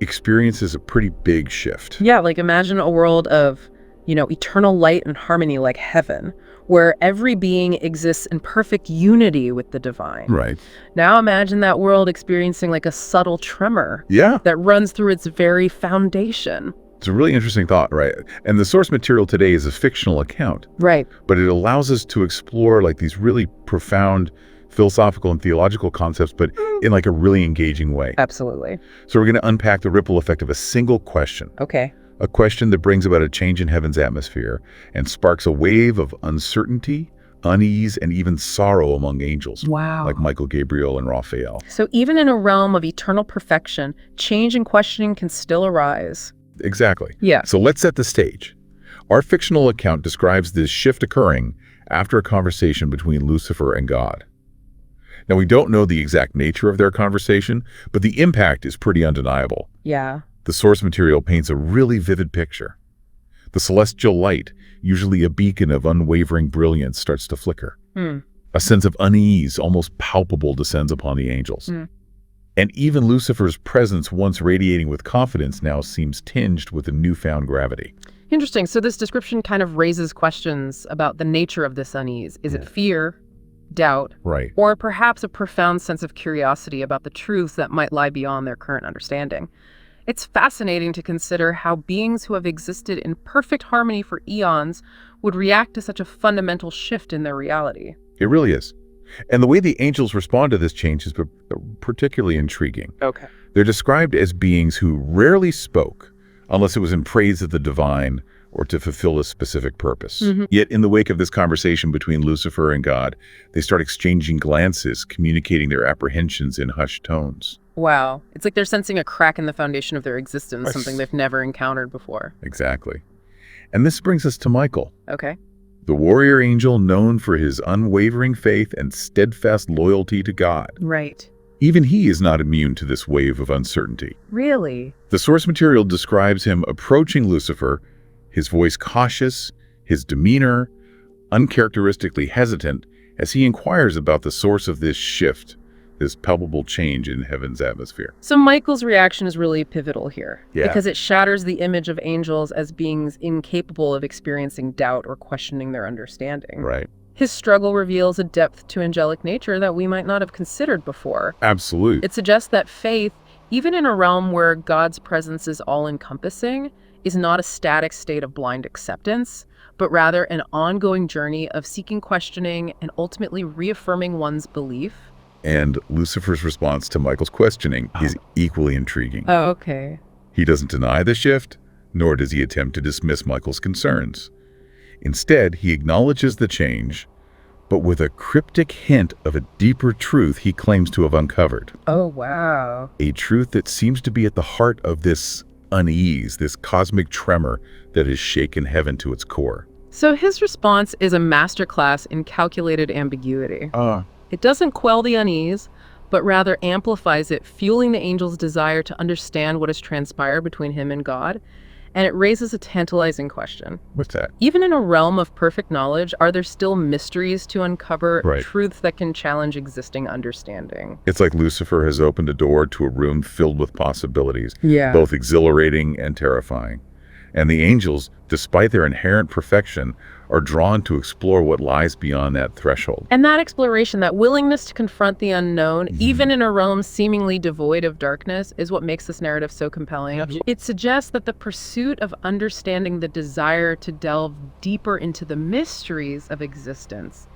experiences a pretty big shift? Yeah, like imagine a world of, eternal light and harmony like heaven, where every being exists in perfect unity with the divine. Right. Now imagine that world experiencing like a subtle tremor that runs through its very foundation. It's a really interesting thought, right? And the source material today is a fictional account. Right. But it allows us to explore like these really profound philosophical and theological concepts, but in like a really engaging way. Absolutely. So we're going to unpack the ripple effect of a single question. Okay. A question that brings about a change in heaven's atmosphere and sparks a wave of uncertainty, unease, and even sorrow among angels. Wow. Like Michael, Gabriel, and Raphael. So even in a realm of eternal perfection, change and questioning can still arise. Exactly. Yeah. So let's set the stage. Our fictional account describes this shift occurring after a conversation between Lucifer and God. Now, we don't know the exact nature of their conversation, but the impact is pretty undeniable. Yeah. The source material paints a really vivid picture. The celestial light, usually a beacon of unwavering brilliance, starts to flicker. A sense of unease, almost palpable, descends upon the angels. And even Lucifer's presence, once radiating with confidence, now seems tinged with a newfound gravity. Interesting. So this description kind of raises questions about the nature of this unease. Is it fear, doubt, right, or perhaps a profound sense of curiosity about the truths that might lie beyond their current understanding? It's fascinating to consider how beings who have existed in perfect harmony for eons would react to such a fundamental shift in their reality. It really is. And the way the angels respond to this change is particularly intriguing. Okay. They're described as beings who rarely spoke unless it was in praise of the divine or to fulfill a specific purpose. Yet in the wake of this conversation between Lucifer and God, they start exchanging glances, communicating their apprehensions in hushed tones. Wow. It's like they're sensing a crack in the foundation of their existence, something they've never encountered before. Exactly. And this brings us to Michael. Okay. The warrior angel known for his unwavering faith and steadfast loyalty to God. Right. Even he is not immune to this wave of uncertainty. Really? The source material describes him approaching Lucifer, his voice cautious, his demeanor uncharacteristically hesitant, as he inquires about the source of this shift, this palpable change in heaven's atmosphere. So Michael's reaction is really pivotal here, Yeah. because it shatters the image of angels as beings incapable of experiencing doubt or questioning their understanding. Right. His struggle reveals a depth to angelic nature that we might not have considered before. Absolutely. It suggests that faith, even in a realm where God's presence is all-encompassing, is not a static state of blind acceptance, but rather an ongoing journey of seeking questioning and ultimately reaffirming one's belief. And Lucifer's response to Michael's questioning is equally intriguing. Oh, okay. He doesn't deny the shift, nor does he attempt to dismiss Michael's concerns. Instead, he acknowledges the change, but with a cryptic hint of a deeper truth he claims to have uncovered. Oh, wow. A truth that seems to be at the heart of this unease, this cosmic tremor that has shaken heaven to its core. So his response is a masterclass in calculated ambiguity. It doesn't quell the unease, but rather amplifies it, fueling the angel's desire to understand what has transpired between him and God. And it raises a tantalizing question. What's that? Even in a realm of perfect knowledge, are there still mysteries to uncover, truths that can challenge existing understanding? It's like Lucifer has opened a door to a room filled with possibilities, Yeah. both exhilarating and terrifying. And the angels, despite their inherent perfection, are drawn to explore what lies beyond that threshold. And that exploration, that willingness to confront the unknown, even in a realm seemingly devoid of darkness, is what makes this narrative so compelling. Absolutely. It suggests that the pursuit of understanding, the desire to delve deeper into the mysteries of existence,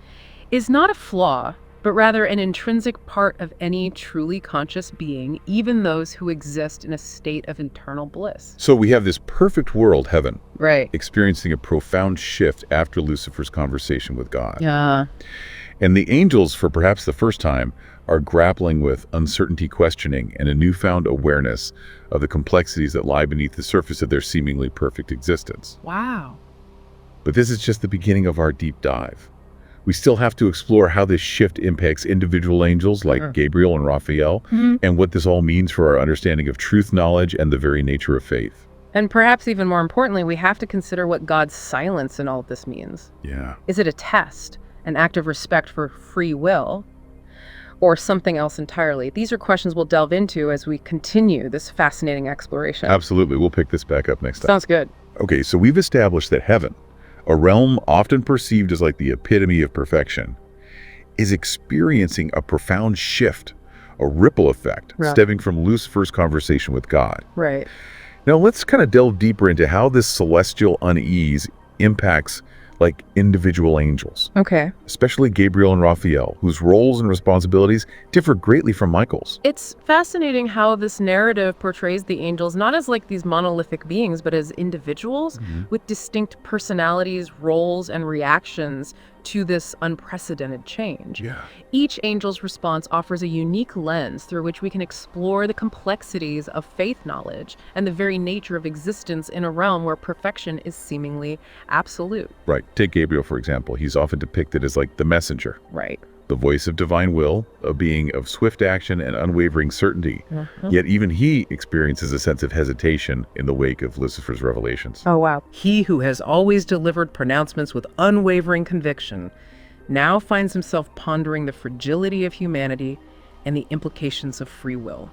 is not a flaw, but rather an intrinsic part of any truly conscious being, even those who exist in a state of eternal bliss. So we have this perfect world, heaven, Right. experiencing a profound shift after Lucifer's conversation with God. Yeah. And the angels, for perhaps the first time, are grappling with uncertainty questioning and a newfound awareness of the complexities that lie beneath the surface of their seemingly perfect existence. Wow. But this is just the beginning of our deep dive. We still have to explore how this shift impacts individual angels like Gabriel and Raphael, and what this all means for our understanding of truth, knowledge, and the very nature of faith. And perhaps even more importantly, we have to consider what God's silence in all of this means. Yeah. Is it a test, an act of respect for free will, or something else entirely? These are questions we'll delve into as we continue this fascinating exploration. Absolutely. We'll pick this back up next time. Sounds good. Okay, so we've established that heaven, a realm often perceived as like the epitome of perfection, is experiencing a profound shift, a ripple effect, stemming from Lucifer's conversation with God. Right. Now let's kind of delve deeper into how this celestial unease impacts like individual angels. Okay. Especially Gabriel and Raphael, whose roles and responsibilities differ greatly from Michael's. It's fascinating how this narrative portrays the angels not as like these monolithic beings, but as individuals with distinct personalities, roles, and reactions to this unprecedented change. Yeah. Each angel's response offers a unique lens through which we can explore the complexities of faith knowledge and the very nature of existence in a realm where perfection is seemingly absolute. Right. Take Gabriel, for example. He's often depicted as like the messenger. Right. The voice of divine will, a being of swift action and unwavering certainty. Yet even he experiences a sense of hesitation in the wake of Lucifer's revelations. Oh, wow. He who has always delivered pronouncements with unwavering conviction now finds himself pondering the fragility of humanity and the implications of free will.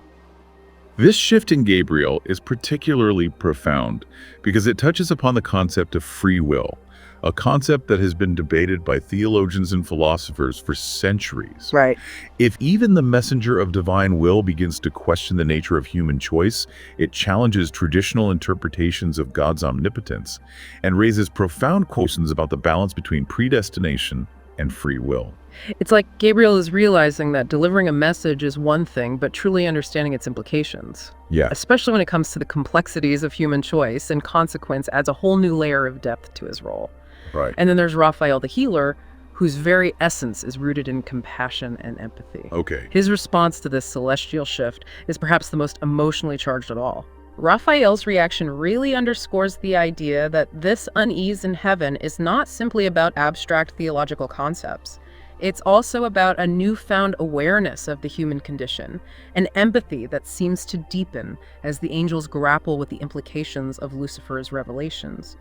This shift in Gabriel is particularly profound because it touches upon the concept of free will, a concept that has been debated by theologians and philosophers for centuries. Right. If even the messenger of divine will begins to question the nature of human choice, it challenges traditional interpretations of God's omnipotence and raises profound questions about the balance between predestination and free will. It's like Gabriel is realizing that delivering a message is one thing, but truly understanding its implications. Yeah. Especially when it comes to the complexities of human choice and consequence adds a whole new layer of depth to his role. Right. And then there's Raphael the healer, whose very essence is rooted in compassion and empathy. Okay. His response to this celestial shift is perhaps the most emotionally charged at all. Raphael's reaction really underscores the idea that this unease in heaven is not simply about abstract theological concepts. It's also about a newfound awareness of the human condition, an empathy that seems to deepen as the angels grapple with the implications of Lucifer's revelations.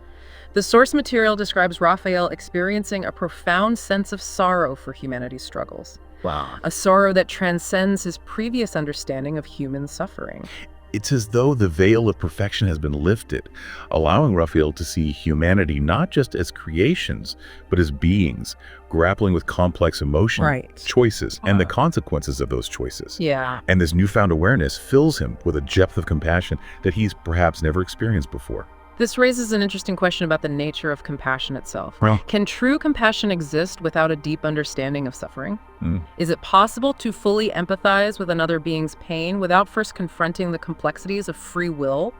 The source material describes Raphael experiencing a profound sense of sorrow for humanity's struggles. Wow. A sorrow that transcends his previous understanding of human suffering. It's as though the veil of perfection has been lifted, allowing Raphael to see humanity not just as creations, but as beings, grappling with complex emotions, choices, and the consequences of those choices. Yeah. And this newfound awareness fills him with a depth of compassion that he's perhaps never experienced before. This raises an interesting question about the nature of compassion itself. Well, can true compassion exist without a deep understanding of suffering? Is it possible to fully empathize with another being's pain without first confronting the complexities of free will,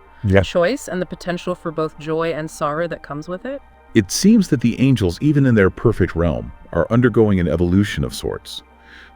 choice, and the potential for both joy and sorrow that comes with it? It seems that the angels, even in their perfect realm, are undergoing an evolution of sorts.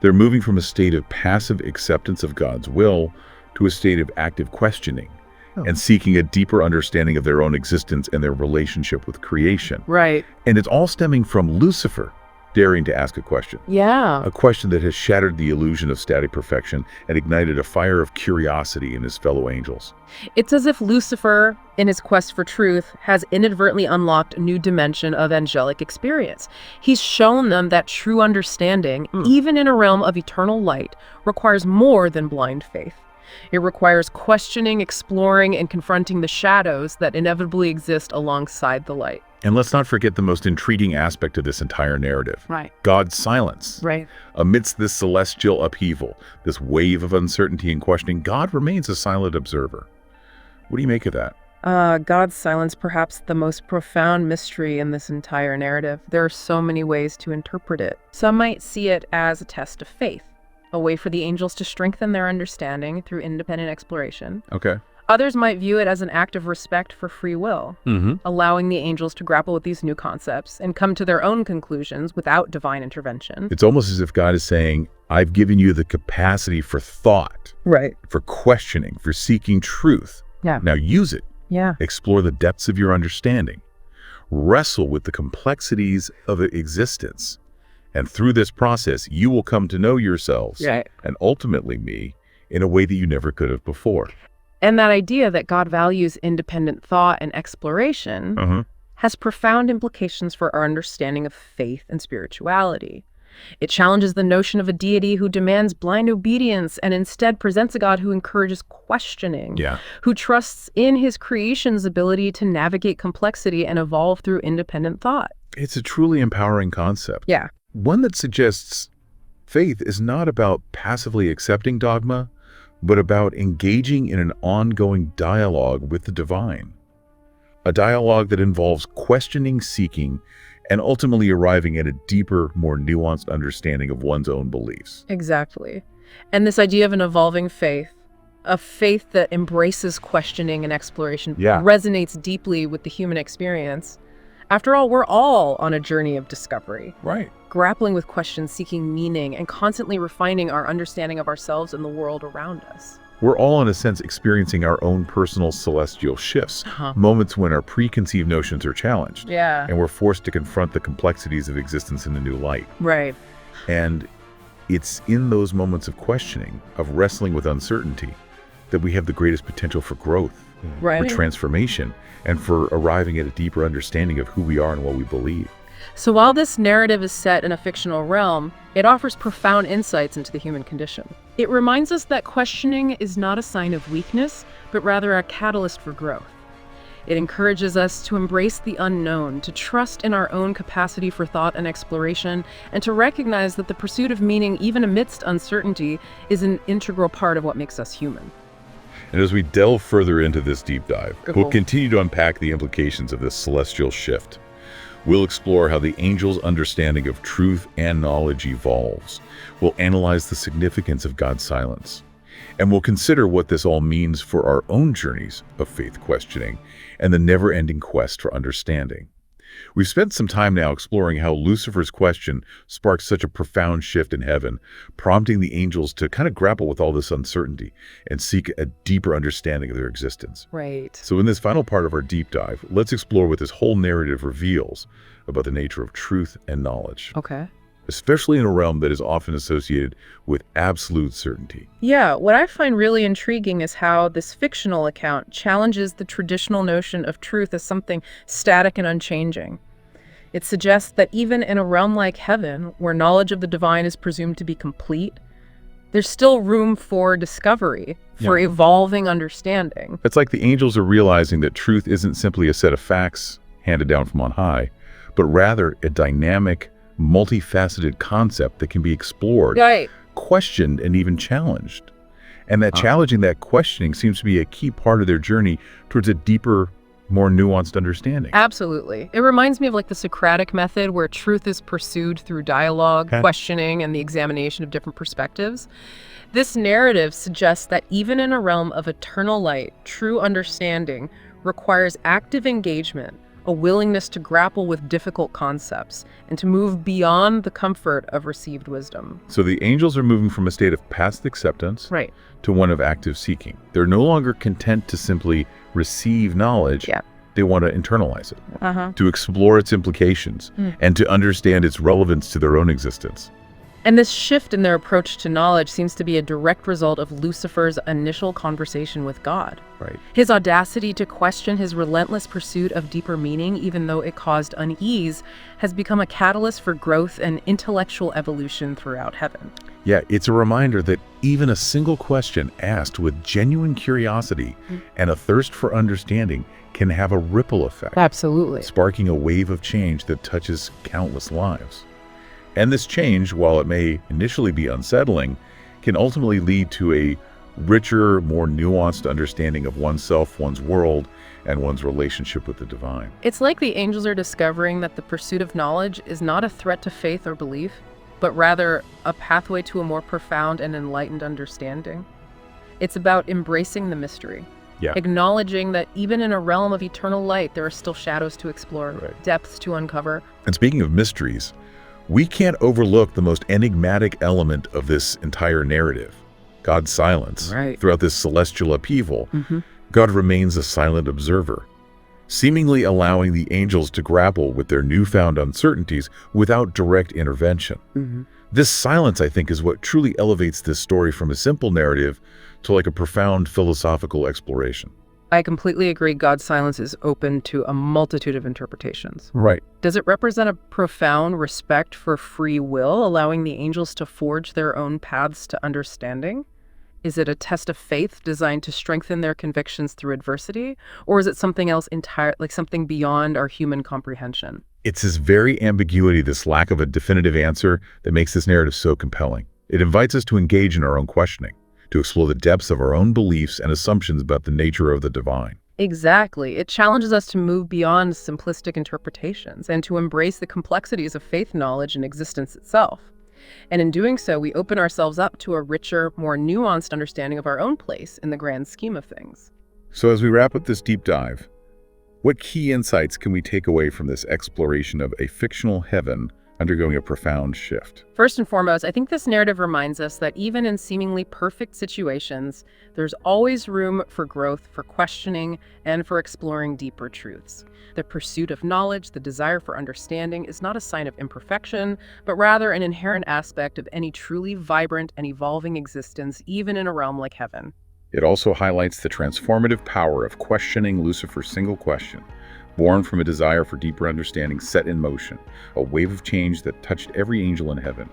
They're moving from a state of passive acceptance of God's will to a state of active questioning and seeking a deeper understanding of their own existence and their relationship with creation. Right. And it's all stemming from Lucifer daring to ask a question. Yeah. A question that has shattered the illusion of static perfection and ignited a fire of curiosity in his fellow angels. It's as if Lucifer, in his quest for truth, has inadvertently unlocked a new dimension of angelic experience. He's shown them that true understanding, even in a realm of eternal light, requires more than blind faith. It requires questioning, exploring, and confronting the shadows that inevitably exist alongside the light. And let's not forget the most intriguing aspect of this entire narrative. Right. God's silence. Right. Amidst this celestial upheaval, this wave of uncertainty and questioning, God remains a silent observer. What do you make of that? God's silence, perhaps the most profound mystery in this entire narrative. There are so many ways to interpret it. Some might see it as a test of faith, a way for the angels to strengthen their understanding through independent exploration. Okay. Others might view it as an act of respect for free will, allowing the angels to grapple with these new concepts and come to their own conclusions without divine intervention. It's almost as if God is saying, I've given you the capacity for thought, right, for questioning, for seeking truth. Yeah. Now use it. Yeah. Explore the depths of your understanding. Wrestle with the complexities of existence. And through this process, you will come to know yourselves and ultimately me in a way that you never could have before. And that idea that God values independent thought and exploration has profound implications for our understanding of faith and spirituality. It challenges the notion of a deity who demands blind obedience and instead presents a God who encourages questioning, who trusts in his creation's ability to navigate complexity and evolve through independent thought. It's a truly empowering concept. Yeah. One that suggests faith is not about passively accepting dogma, but about engaging in an ongoing dialogue with the divine. A dialogue that involves questioning, seeking, and ultimately arriving at a deeper, more nuanced understanding of one's own beliefs. Exactly. And this idea of an evolving faith, a faith that embraces questioning and exploration, resonates deeply with the human experience. After all, we're all on a journey of discovery. Right. Grappling with questions, seeking meaning, and constantly refining our understanding of ourselves and the world around us. We're all, in a sense, experiencing our own personal celestial shifts, moments when our preconceived notions are challenged. Yeah. And we're forced to confront the complexities of existence in a new light. Right. And it's in those moments of questioning, of wrestling with uncertainty, that we have the greatest potential for growth, for transformation, and for arriving at a deeper understanding of who we are and what we believe. So while this narrative is set in a fictional realm, it offers profound insights into the human condition. It reminds us that questioning is not a sign of weakness, but rather a catalyst for growth. It encourages us to embrace the unknown, to trust in our own capacity for thought and exploration, and to recognize that the pursuit of meaning, even amidst uncertainty, is an integral part of what makes us human. And as we delve further into this deep dive, we'll continue to unpack the implications of this celestial shift. We'll explore how the angels' understanding of truth and knowledge evolves. We'll analyze the significance of God's silence. And we'll consider what this all means for our own journeys of faith questioning and the never-ending quest for understanding. We've spent some time now exploring how Lucifer's question sparked such a profound shift in heaven, prompting the angels to kind of grapple with all this uncertainty and seek a deeper understanding of their existence. Right. So in this final part of our deep dive, let's explore what this whole narrative reveals about the nature of truth and knowledge. Okay. Especially in a realm that is often associated with absolute certainty. Yeah, what I find really intriguing is how this fictional account challenges the traditional notion of truth as something static and unchanging. It suggests that even in a realm like heaven, where knowledge of the divine is presumed to be complete, there's still room for discovery, for evolving understanding. It's like the angels are realizing that truth isn't simply a set of facts handed down from on high, but rather a dynamic, multifaceted concept that can be explored, questioned, and even challenged. And that challenging, that questioning seems to be a key part of their journey towards a deeper, more nuanced understanding. Absolutely. It reminds me of like the Socratic method, where truth is pursued through dialogue, questioning, and the examination of different perspectives. This narrative suggests that even in a realm of eternal light, true understanding requires active engagement a willingness to grapple with difficult concepts and to move beyond the comfort of received wisdom. So the angels are moving from a state of passive acceptance to one of active seeking. They're no longer content to simply receive knowledge. They want to internalize it, to explore its implications, and to understand its relevance to their own existence. And this shift in their approach to knowledge seems to be a direct result of Lucifer's initial conversation with God. His audacity to question his relentless pursuit of deeper meaning, even though it caused unease, has become a catalyst for growth and intellectual evolution throughout heaven. Yeah, it's a reminder that even a single question asked with genuine curiosity and a thirst for understanding can have a ripple effect. Absolutely. Sparking a wave of change that touches countless lives. And this change, while it may initially be unsettling, can ultimately lead to a richer, more nuanced understanding of oneself, one's world, and one's relationship with the divine. It's like the angels are discovering that the pursuit of knowledge is not a threat to faith or belief, but rather a pathway to a more profound and enlightened understanding. It's about embracing the mystery, acknowledging that even in a realm of eternal light, there are still shadows to explore, depths to uncover. And speaking of mysteries, we can't overlook the most enigmatic element of this entire narrative, God's silence. Throughout this celestial upheaval, God remains a silent observer, seemingly allowing the angels to grapple with their newfound uncertainties without direct intervention. This silence, I think, is what truly elevates this story from a simple narrative to like a profound philosophical exploration. I completely agree. God's silence is open to a multitude of interpretations. Does it represent a profound respect for free will, allowing the angels to forge their own paths to understanding? Is it a test of faith designed to strengthen their convictions through adversity? Or is it something else entirely, like something beyond our human comprehension? It's this very ambiguity, this lack of a definitive answer, that makes this narrative so compelling. It invites us to engage in our own questioning, to explore the depths of our own beliefs and assumptions about the nature of the divine. Exactly. It challenges us to move beyond simplistic interpretations and to embrace the complexities of faith knowledge and existence itself. And in doing so, we open ourselves up to a richer, more nuanced understanding of our own place in the grand scheme of things. So as we wrap up this deep dive, what key insights can we take away from this exploration of a fictional heaven undergoing a profound shift? First and foremost, I think this narrative reminds us that even in seemingly perfect situations, there's always room for growth, for questioning, and for exploring deeper truths. The pursuit of knowledge, the desire for understanding, is not a sign of imperfection, but rather an inherent aspect of any truly vibrant and evolving existence, even in a realm like heaven. It also highlights the transformative power of questioning Lucifer's single question, born from a desire for deeper understanding set in motion, a wave of change that touched every angel in heaven.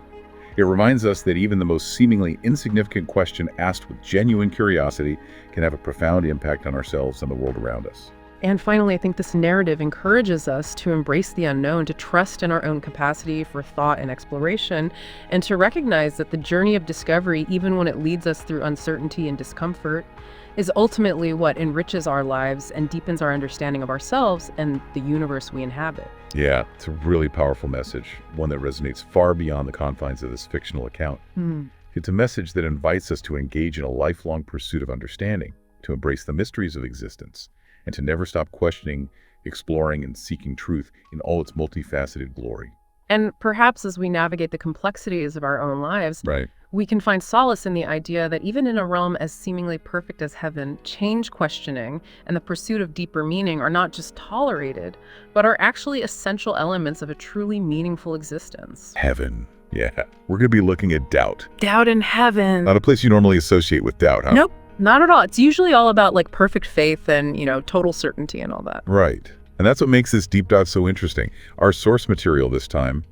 It reminds us that even the most seemingly insignificant question asked with genuine curiosity can have a profound impact on ourselves and the world around us. And finally, I think this narrative encourages us to embrace the unknown, to trust in our own capacity for thought and exploration, and to recognize that the journey of discovery, even when it leads us through uncertainty and discomfort, is ultimately what enriches our lives and deepens our understanding of ourselves and the universe we inhabit. Yeah, it's a really powerful message, one that resonates far beyond the confines of this fictional account. It's a message that invites us to engage in a lifelong pursuit of understanding, to embrace the mysteries of existence, and to never stop questioning, exploring, and seeking truth in all its multifaceted glory. And perhaps as we navigate the complexities of our own lives, we can find solace in the idea that even in a realm as seemingly perfect as heaven, change questioning and the pursuit of deeper meaning are not just tolerated, but are actually essential elements of a truly meaningful existence. Heaven. Yeah. We're going to be looking at doubt. Doubt in heaven. Not a place you normally associate with doubt, huh? Nope. Not at all. It's usually all about like perfect faith and, total certainty and all that. Right. And that's what makes this deep dive so interesting. Our source material this time,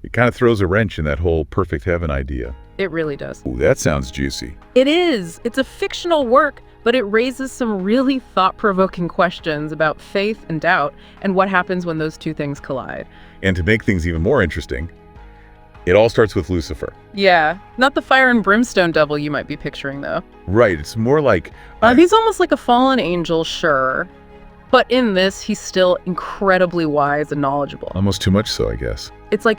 it kind of throws a wrench in that whole perfect heaven idea. It really does. Ooh, that sounds juicy. It is. It's a fictional work, but it raises some really thought-provoking questions about faith and doubt and what happens when those two things collide. And to make things even more interesting, it all starts with Lucifer. Yeah, not the fire and brimstone devil you might be picturing, though. Right, it's more like... he's almost like a fallen angel, sure. But in this, he's still incredibly wise and knowledgeable. Almost too much so, I guess. It's like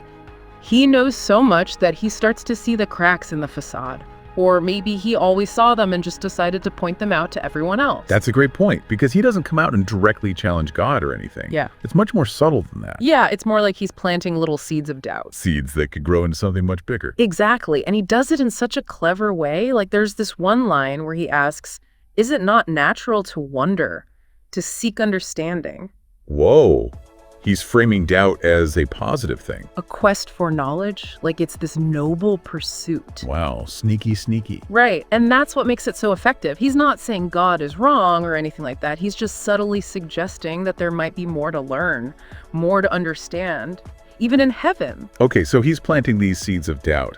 he knows so much that he starts to see the cracks in the facade. Or maybe he always saw them and just decided to point them out to everyone else. That's a great point, because he doesn't come out and directly challenge God or anything. Yeah. It's much more subtle than that. Yeah, it's more like he's planting little seeds of doubt. Seeds that could grow into something much bigger. Exactly. And he does it in such a clever way. Like there's this one line where he asks, is it not natural to wonder, to seek understanding? Whoa. He's framing doubt as a positive thing. A quest for knowledge, like it's this noble pursuit. Wow, sneaky, sneaky. Right, and that's what makes it so effective. He's not saying God is wrong or anything like that. He's just subtly suggesting that there might be more to learn, more to understand, even in heaven. Okay, so he's planting these seeds of doubt.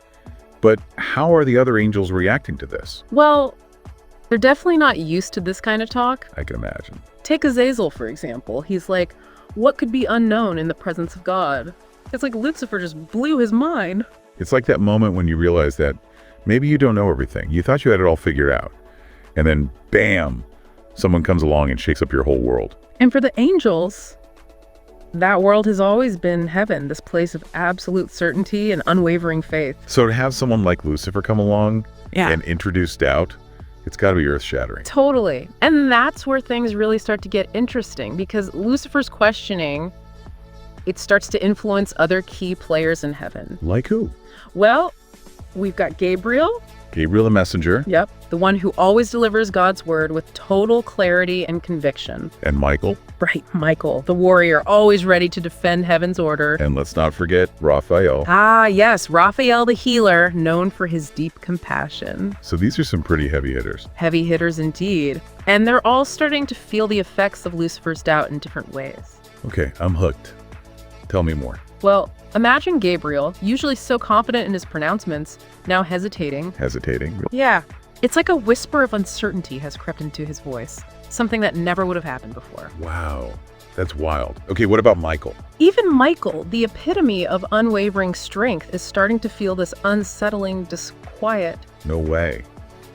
But how are the other angels reacting to this? Well, they're definitely not used to this kind of talk. I can imagine. Take Azazel, for example. He's like, what could be unknown in the presence of God? It's like Lucifer just blew his mind. It's like that moment when you realize that maybe you don't know everything. You thought you had it all figured out. And then, bam, someone comes along and shakes up your whole world. And for the angels, that world has always been heaven, this place of absolute certainty and unwavering faith. So to have someone like Lucifer come along and introduce doubt, it's got to be earth-shattering. Totally. And that's where things really start to get interesting, because Lucifer's questioning, it starts to influence other key players in heaven. Like who? Well, we've got Gabriel. Gabriel the messenger. Yep. The one who always delivers God's word with total clarity and conviction. And Michael. Right, Michael, the warrior, always ready to defend heaven's order. And let's not forget Raphael. Ah, yes, Raphael the healer, known for his deep compassion. So these are some pretty heavy hitters. Heavy hitters indeed. And they're all starting to feel the effects of Lucifer's doubt in different ways. Okay, I'm hooked. Tell me more. Well, imagine Gabriel, usually so confident in his pronouncements, now hesitating. Hesitating? Yeah. It's like a whisper of uncertainty has crept into his voice, something that never would have happened before. Wow, that's wild. Okay, what about Michael? Even Michael, the epitome of unwavering strength, is starting to feel this unsettling disquiet. No way.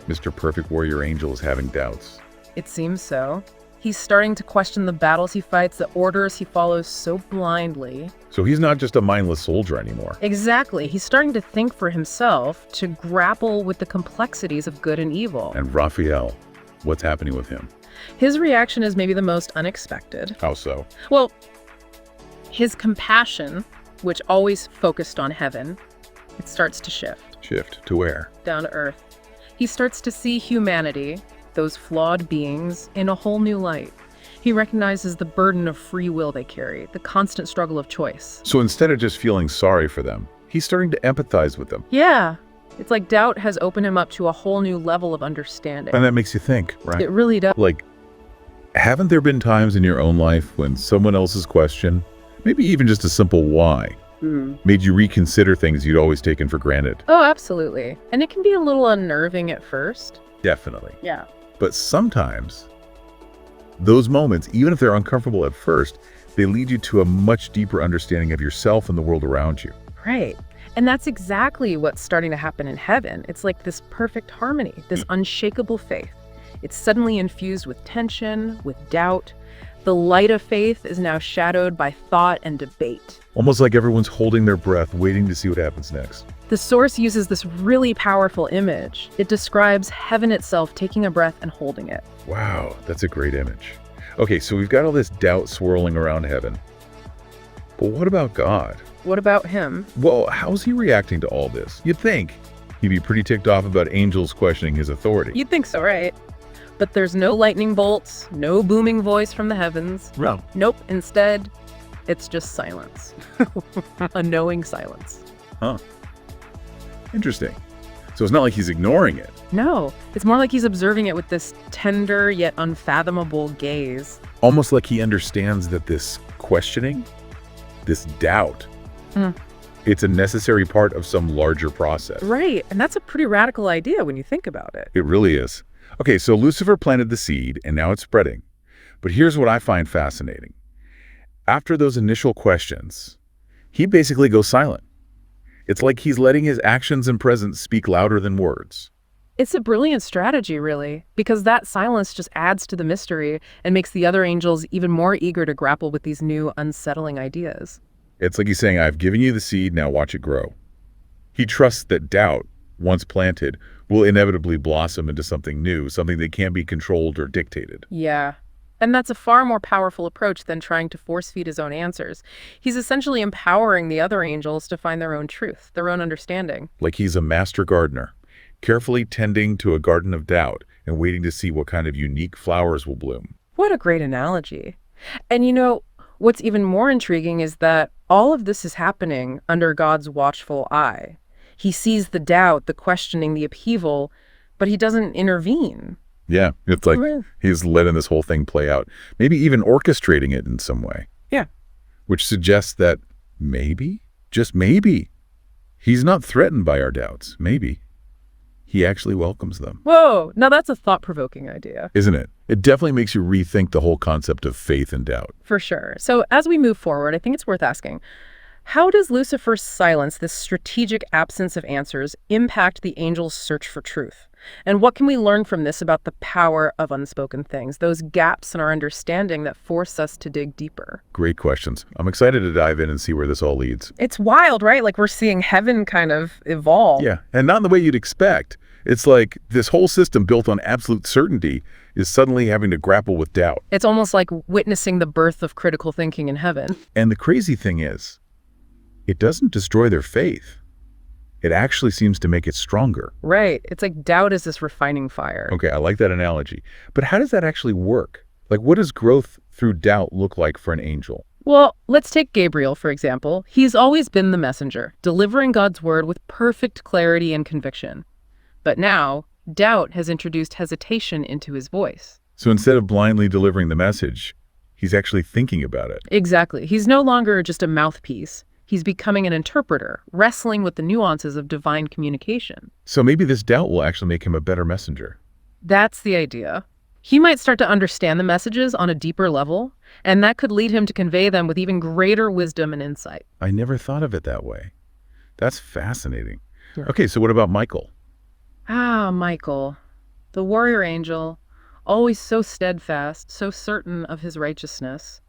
Mr. Perfect Warrior Angel is having doubts. It seems so. He's starting to question the battles he fights, the orders he follows so blindly. So he's not just a mindless soldier anymore. Exactly. He's starting to think for himself, to grapple with the complexities of good and evil. And Raphael, what's happening with him? His reaction is maybe the most unexpected. How so? Well, his compassion, which always focused on heaven, it starts to shift. Shift to where? Down to earth. He starts to see humanity, those flawed beings, in a whole new light. He recognizes the burden of free will they carry, the constant struggle of choice. So instead of just feeling sorry for them, he's starting to empathize with them. Yeah. It's like doubt has opened him up to a whole new level of understanding. And that makes you think, right? It really does. Like, haven't there been times in your own life when someone else's question, maybe even just a simple why, made you reconsider things you'd always taken for granted? Oh, absolutely. And it can be a little unnerving at first. Definitely. Yeah. But sometimes, those moments, even if they're uncomfortable at first, they lead you to a much deeper understanding of yourself and the world around you. Right. And that's exactly what's starting to happen in heaven. It's like this perfect harmony, this unshakable faith. It's suddenly infused with tension, with doubt. The light of faith is now shadowed by thought and debate. Almost like everyone's holding their breath, waiting to see what happens next. The source uses this really powerful image. It describes heaven itself taking a breath and holding it. Wow, that's a great image. Okay, so we've got all this doubt swirling around heaven. But what about God? What about him? Well, how's he reacting to all this? You'd think he'd be pretty ticked off about angels questioning his authority. You'd think so, right? But there's no lightning bolts, no booming voice from the heavens. No. Nope. Instead, it's just silence. A knowing silence. Huh. Interesting. So it's not like he's ignoring it. No, it's more like he's observing it with this tender yet unfathomable gaze. Almost like he understands that this questioning, this doubt, it's a necessary part of some larger process. Right, and that's a pretty radical idea when you think about it. It really is. Okay, so Lucifer planted the seed, and now it's spreading. But here's what I find fascinating. After those initial questions, he basically goes silent. It's like he's letting his actions and presence speak louder than words. It's a brilliant strategy, really, because that silence just adds to the mystery and makes the other angels even more eager to grapple with these new, unsettling ideas. It's like he's saying, I've given you the seed, now watch it grow. He trusts that doubt once planted, will inevitably blossom into something new, something that can't be controlled or dictated. Yeah. And that's a far more powerful approach than trying to force-feed his own answers. He's essentially empowering the other angels to find their own truth, their own understanding. Like he's a master gardener, carefully tending to a garden of doubt and waiting to see what kind of unique flowers will bloom. What a great analogy. And you know, what's even more intriguing is that all of this is happening under God's watchful eye. He sees the doubt, the questioning, the upheaval, but he doesn't intervene. Yeah, it's like he's letting this whole thing play out, maybe even orchestrating it in some way. Yeah. Which suggests that maybe, just maybe, he's not threatened by our doubts. Maybe he actually welcomes them. Whoa, now that's a thought-provoking idea. Isn't it? It definitely makes you rethink the whole concept of faith and doubt. For sure. So as we move forward, I think it's worth asking, how does Lucifer's silence, this strategic absence of answers, impact the angels' search for truth? And what can we learn from this about the power of unspoken things, those gaps in our understanding that force us to dig deeper? Great questions. I'm excited to dive in and see where this all leads. It's wild, right? Like we're seeing heaven kind of evolve. Yeah, and not in the way you'd expect. It's like this whole system built on absolute certainty is suddenly having to grapple with doubt. It's almost like witnessing the birth of critical thinking in heaven. And the crazy thing is, it doesn't destroy their faith. It actually seems to make it stronger. Right. It's like doubt is this refining fire. Okay, I like that analogy. But how does that actually work? Like, what does growth through doubt look like for an angel? Well, let's take Gabriel, for example. He's always been the messenger, delivering God's word with perfect clarity and conviction. But now, doubt has introduced hesitation into his voice. So instead of blindly delivering the message, he's actually thinking about it. Exactly. He's no longer just a mouthpiece. He's becoming an interpreter, wrestling with the nuances of divine communication. So maybe this doubt will actually make him a better messenger. That's the idea. He might start to understand the messages on a deeper level, and that could lead him to convey them with even greater wisdom and insight. I never thought of it that way. That's fascinating. Yeah. Okay, so what about Michael? Michael, the warrior angel, always so steadfast, so certain of his righteousness.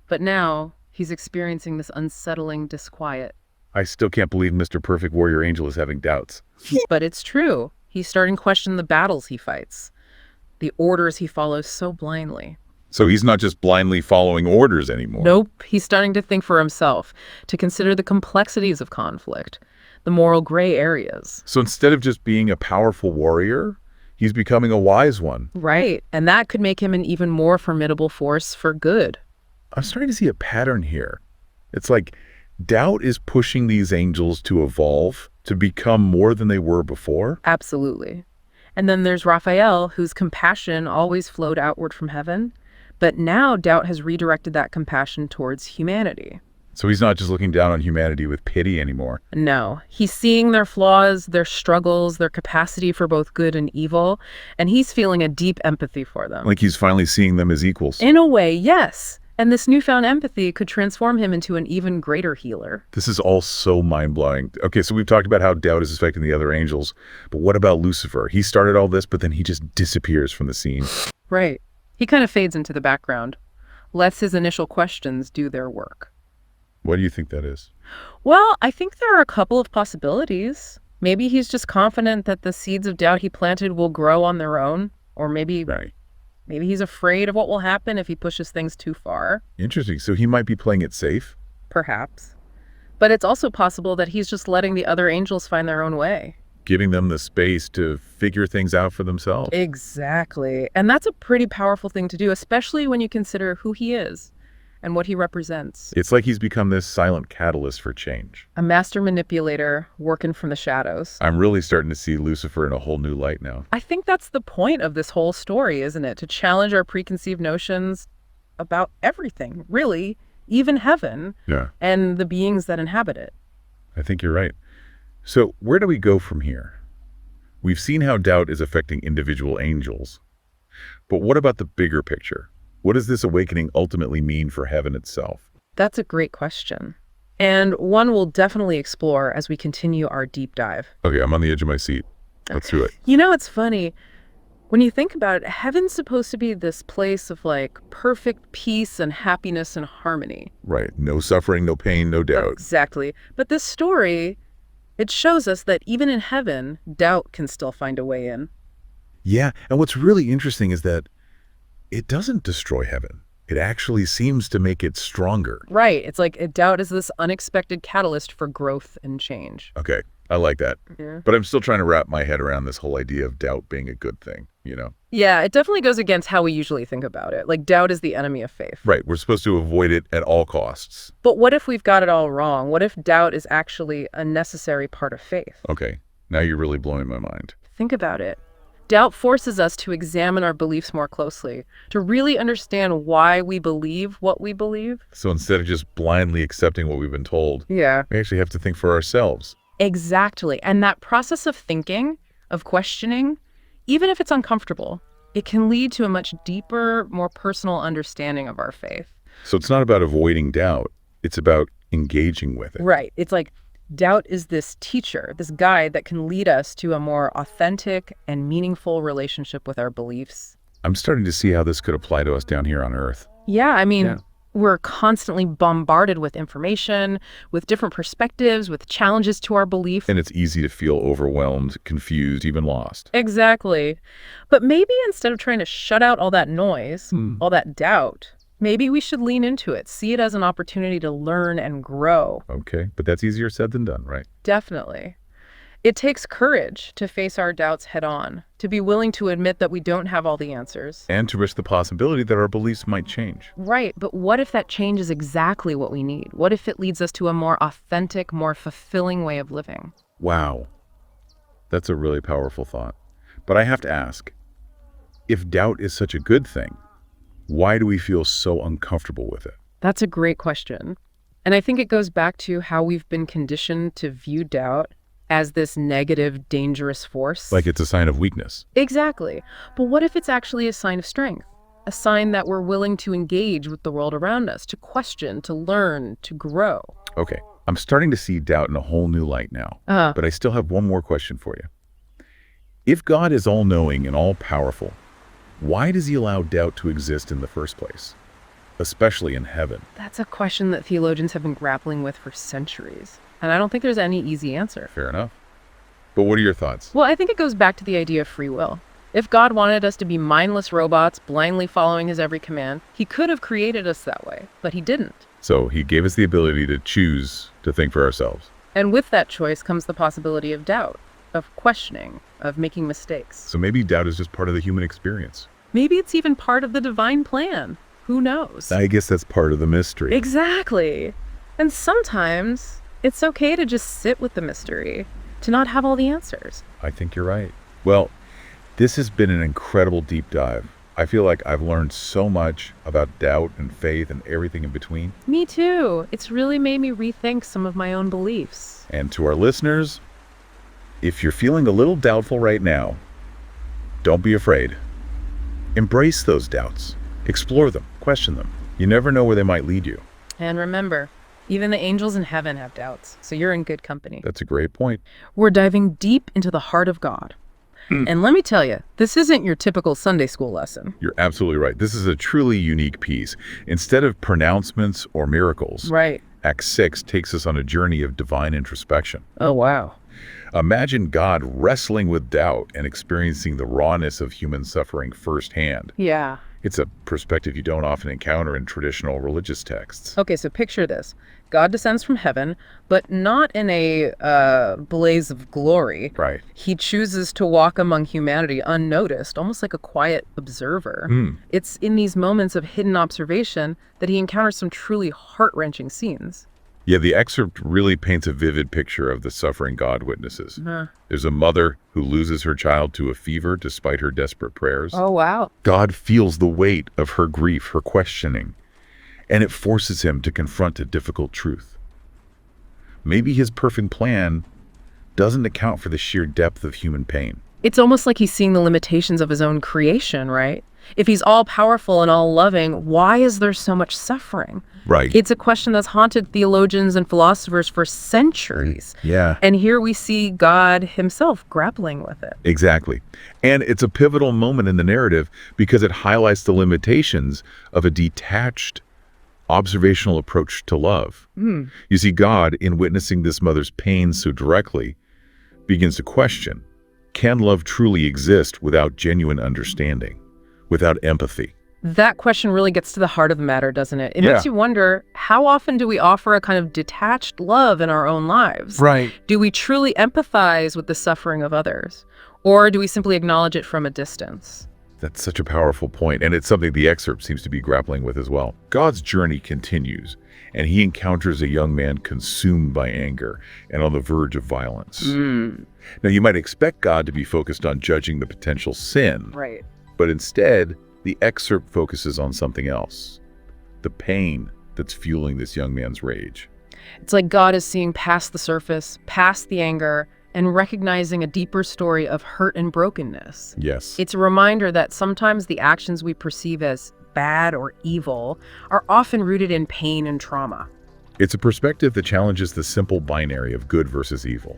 But now he's experiencing this unsettling disquiet. I still can't believe Mr. Perfect Warrior Angel is having doubts. But it's true. He's starting to question the battles he fights, the orders he follows so blindly. So he's not just blindly following orders anymore. Nope. He's starting to think for himself, to consider the complexities of conflict, the moral gray areas. So instead of just being a powerful warrior, he's becoming a wise one. Right. And that could make him an even more formidable force for good. I'm starting to see a pattern here. It's like doubt is pushing these angels to evolve, to become more than they were before. Absolutely. And then there's Raphael, whose compassion always flowed outward from heaven. But now doubt has redirected that compassion towards humanity. So he's not just looking down on humanity with pity anymore. No. He's seeing their flaws, their struggles, their capacity for both good and evil, and he's feeling a deep empathy for them. Like he's finally seeing them as equals. In a way, yes. And this newfound empathy could transform him into an even greater healer. This is all so mind-blowing. Okay, so we've talked about how doubt is affecting the other angels, but what about Lucifer? He started all this, but then he just disappears from the scene. Right. He kind of fades into the background, lets his initial questions do their work. What do you think that is? Well, I think there are a couple of possibilities. Maybe he's just confident that the seeds of doubt he planted will grow on their own, or maybe... Right. Maybe he's afraid of what will happen if he pushes things too far. Interesting. So he might be playing it safe? Perhaps. But it's also possible that he's just letting the other angels find their own way. Giving them the space to figure things out for themselves. Exactly. And that's a pretty powerful thing to do, especially when you consider who he is and what he represents. It's like he's become this silent catalyst for change. A master manipulator working from the shadows. I'm really starting to see Lucifer in a whole new light now. I think that's the point of this whole story, isn't it? To challenge our preconceived notions about everything, really, even heaven, and the beings that inhabit it. I think you're right. So where do we go from here? We've seen how doubt is affecting individual angels. But what about the bigger picture? What does this awakening ultimately mean for heaven itself? That's a great question. And one we'll definitely explore as we continue our deep dive. Okay, I'm on the edge of my seat. Let's do it. You know, it's funny. When you think about it, heaven's supposed to be this place of like perfect peace and happiness and harmony. Right. No suffering, no pain, no doubt. Exactly. But this story, It shows us that even in heaven, doubt can still find a way in. Yeah, and what's really interesting is that it doesn't destroy heaven. It actually seems to make it stronger. Right. It's like doubt is this unexpected catalyst for growth and change. Okay, I like that. Yeah. But I'm still trying to wrap my head around this whole idea of doubt being a good thing, you know? Yeah, it definitely goes against how we usually think about it. Like, doubt is the enemy of faith. Right. We're supposed to avoid it at all costs. But what if we've got it all wrong? What if doubt is actually a necessary part of faith? Okay, now you're really blowing my mind. Think about it. Doubt forces us to examine our beliefs more closely, to really understand why we believe what we believe. So instead of just blindly accepting what we've been told, we actually have to think for ourselves. Exactly. And that process of thinking, of questioning, even if it's uncomfortable, it can lead to a much deeper, more personal understanding of our faith. So it's not about avoiding doubt. It's about engaging with it. Right. It's like doubt is this teacher, this guide that can lead us to a more authentic and meaningful relationship with our beliefs. I'm starting to see how this could apply to us down here on Earth. Yeah, I mean, we're constantly bombarded with information, with different perspectives, with challenges to our belief. And it's easy to feel overwhelmed, confused, even lost. Exactly. But maybe instead of trying to shut out all that noise, all that doubt, maybe we should lean into it, see it as an opportunity to learn and grow. Okay, but that's easier said than done, right? Definitely. It takes courage to face our doubts head on, to be willing to admit that we don't have all the answers. And to risk the possibility that our beliefs might change. Right, but what if that change is exactly what we need? What if it leads us to a more authentic, more fulfilling way of living? Wow. That's a really powerful thought. But I have to ask, if doubt is such a good thing, why do we feel so uncomfortable with it? That's a great question. And I think it goes back to how we've been conditioned to view doubt as this negative, dangerous force. Like it's a sign of weakness. Exactly. But what if it's actually a sign of strength? A sign that we're willing to engage with the world around us, to question, to learn, to grow. Okay, I'm starting to see doubt in a whole new light now. But I still have one more question for you. If God is all-knowing and all-powerful, why does he allow doubt to exist in the first place, especially in heaven? That's a question that theologians have been grappling with for centuries. And I don't think there's any easy answer. Fair enough. But what are your thoughts? Well, I think it goes back to the idea of free will. If God wanted us to be mindless robots, blindly following his every command, he could have created us that way, but he didn't. So he gave us the ability to choose to think for ourselves. And with that choice comes the possibility of doubt, of questioning, of making mistakes. So maybe doubt is just part of the human experience. Maybe it's even part of the divine plan. Who knows? I guess that's part of the mystery. Exactly. And sometimes it's okay to just sit with the mystery, to not have all the answers. I think you're right. Well, this has been an incredible deep dive. I feel like I've learned so much about doubt and faith and everything in between. Me too. It's really made me rethink some of my own beliefs. And to our listeners, if you're feeling a little doubtful right now, don't be afraid. Embrace those doubts. Explore them. Question them. You never know where they might lead you. And remember, even the angels in heaven have doubts, so you're in good company. That's a great point. We're diving deep into the heart of God. And let me tell you, this isn't your typical Sunday school lesson. You're absolutely right. This is a truly unique piece. Instead of pronouncements or miracles, Act 6 takes us on a journey of divine introspection. Oh, wow. Imagine God wrestling with doubt and experiencing the rawness of human suffering firsthand. Yeah. It's a perspective you don't often encounter in traditional religious texts. Okay, so picture this. God descends from heaven, but not in a blaze of glory. Right. He chooses to walk among humanity unnoticed, almost like a quiet observer. It's in these moments of hidden observation that he encounters some truly heart-wrenching scenes. Yeah, the excerpt really paints a vivid picture of the suffering God witnesses. There's a mother who loses her child to a fever despite her desperate prayers. Oh, wow. God feels the weight of her grief, her questioning, and it forces him to confront a difficult truth. Maybe his perfect plan doesn't account for the sheer depth of human pain. It's almost like he's seeing the limitations of his own creation, right? If he's all-powerful and all-loving, why is there so much suffering? Right. It's a question that's haunted theologians and philosophers for centuries. Yeah. And here we see God himself grappling with it. Exactly. And it's a pivotal moment in the narrative because it highlights the limitations of a detached, observational approach to love. You see, God, in witnessing this mother's pain so directly, begins to question, can love truly exist without genuine understanding, without empathy? That question really gets to the heart of the matter, doesn't it? It makes you wonder, how often do we offer a kind of detached love in our own lives? Right. Do we truly empathize with the suffering of others? Or do we simply acknowledge it from a distance? That's such a powerful point, and it's something the excerpt seems to be grappling with as well. God's journey continues, and he encounters a young man consumed by anger and on the verge of violence. Now, you might expect God to be focused on judging the potential sin, right? But instead, the excerpt focuses on something else, the pain that's fueling this young man's rage. It's like God is seeing past the surface, past the anger, and recognizing a deeper story of hurt and brokenness. Yes. It's a reminder that sometimes the actions we perceive as bad or evil are often rooted in pain and trauma. It's a perspective that challenges the simple binary of good versus evil.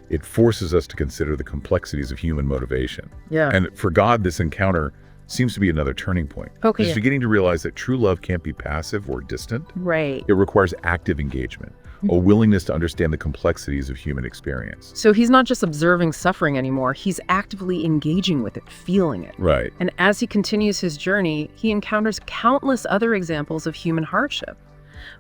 It forces us to consider the complexities of human motivation. Yeah. And for God, this encounter seems to be another turning point. Okay. He's beginning to realize that true love can't be passive or distant. Right. It requires active engagement, a willingness to understand the complexities of human experience. So he's not just observing suffering anymore, he's actively engaging with it, feeling it. Right. And as he continues his journey, he encounters countless other examples of human hardship.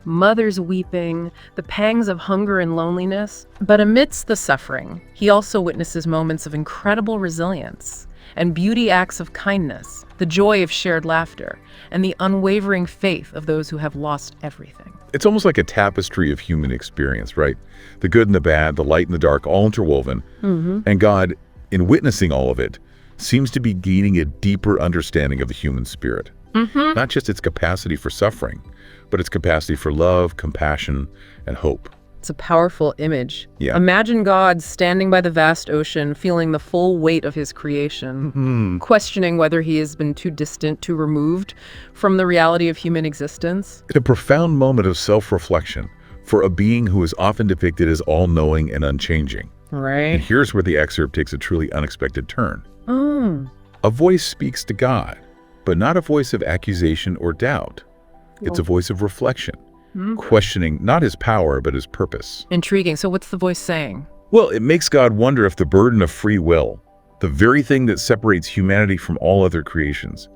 Mothers weeping, the pangs of hunger and loneliness. But amidst the suffering, he also witnesses moments of incredible resilience and beauty acts of kindness, the joy of shared laughter, and the unwavering faith of those who have lost everything. It's almost like a tapestry of human experience, right? The good and the bad, the light and the dark, all interwoven. And God, in witnessing all of it, seems to be gaining a deeper understanding of the human spirit. Not just its capacity for suffering, but its capacity for love, compassion, and hope. It's a powerful image. Yeah. Imagine God standing by the vast ocean, feeling the full weight of his creation, questioning whether he has been too distant, too removed from the reality of human existence. It's a profound moment of self-reflection for a being who is often depicted as all-knowing and unchanging. Right. And here's where the excerpt takes a truly unexpected turn. A voice speaks to God, but not a voice of accusation or doubt. It's a voice of reflection. Questioning not his power, but his purpose. Intriguing. So what's the voice saying? Well, it makes God wonder if the burden of free will, the very thing that separates humanity from all other creations,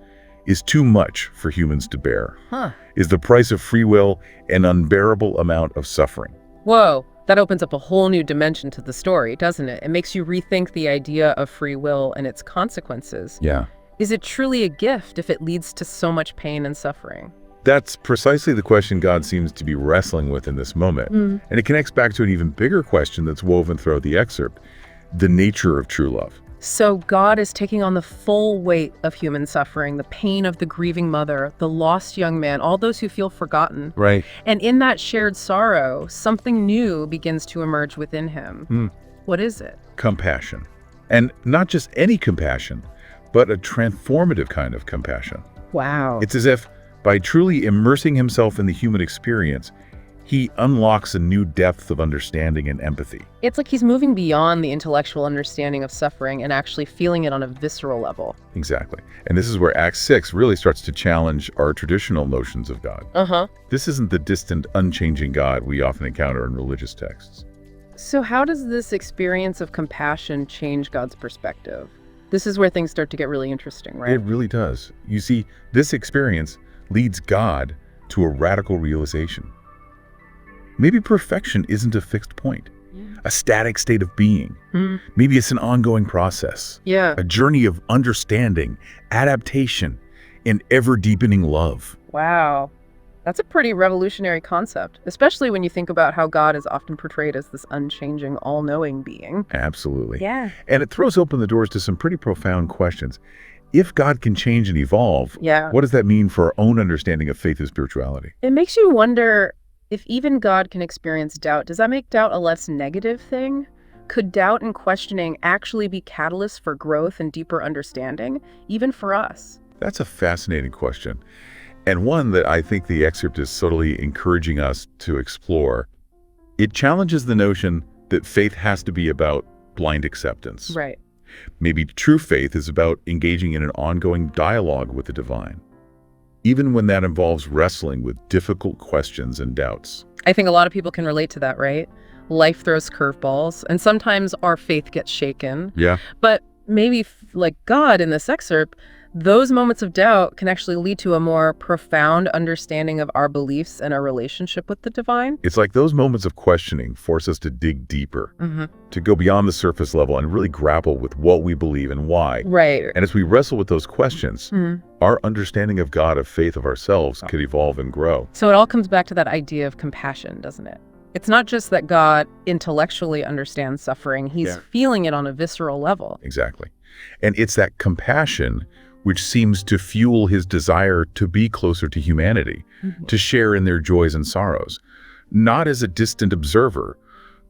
is too much for humans to bear. Is the price of free will an unbearable amount of suffering? Whoa, that opens up a whole new dimension to the story, doesn't it? It makes you rethink the idea of free will and its consequences. Yeah. Is it truly a gift if it leads to so much pain and suffering? That's precisely the question God seems to be wrestling with in this moment. And it connects back to an even bigger question that's woven throughout the excerpt, the nature of true love. So God is taking on the full weight of human suffering, the pain of the grieving mother, the lost young man, all those who feel forgotten. Right. And in that shared sorrow, something new begins to emerge within him. What is it? Compassion. And not just any compassion, but a transformative kind of compassion. Wow. It's as if by truly immersing himself in the human experience, he unlocks a new depth of understanding and empathy. It's like he's moving beyond the intellectual understanding of suffering and actually feeling it on a visceral level. Exactly. And this is where Act 6 really starts to challenge our traditional notions of God. This isn't the distant, unchanging God we often encounter in religious texts. So how does this experience of compassion change God's perspective? This is where things start to get really interesting, right? It really does. You see, this experience leads God to a radical realization. Maybe perfection isn't a fixed point, a static state of being. Maybe it's an ongoing process, a journey of understanding, adaptation, and ever-deepening love. Wow. That's a pretty revolutionary concept, especially when you think about how God is often portrayed as this unchanging, all-knowing being. Absolutely. Yeah. And it throws open the doors to some pretty profound questions. If God can change and evolve, what does that mean for our own understanding of faith and spirituality? It makes you wonder, if even God can experience doubt, does that make doubt a less negative thing? Could doubt and questioning actually be catalysts for growth and deeper understanding, even for us? That's a fascinating question, and one that I think the excerpt is subtly encouraging us to explore. It challenges the notion that faith has to be about blind acceptance. Right. Maybe true faith is about engaging in an ongoing dialogue with the divine. even when that involves wrestling with difficult questions and doubts. I think a lot of people can relate to that, right? Life throws curveballs, and sometimes our faith gets shaken. Yeah. But maybe like God in this excerpt, those moments of doubt can actually lead to a more profound understanding of our beliefs and our relationship with the divine. It's like those moments of questioning force us to dig deeper, to go beyond the surface level and really grapple with what we believe and why. Right. And as we wrestle with those questions, our understanding of God, of faith, of ourselves could evolve and grow. So it all comes back to that idea of compassion, doesn't it? It's not just that God intellectually understands suffering. He's feeling it on a visceral level. Exactly. And it's that compassion which seems to fuel his desire to be closer to humanity, to share in their joys and sorrows, not as a distant observer,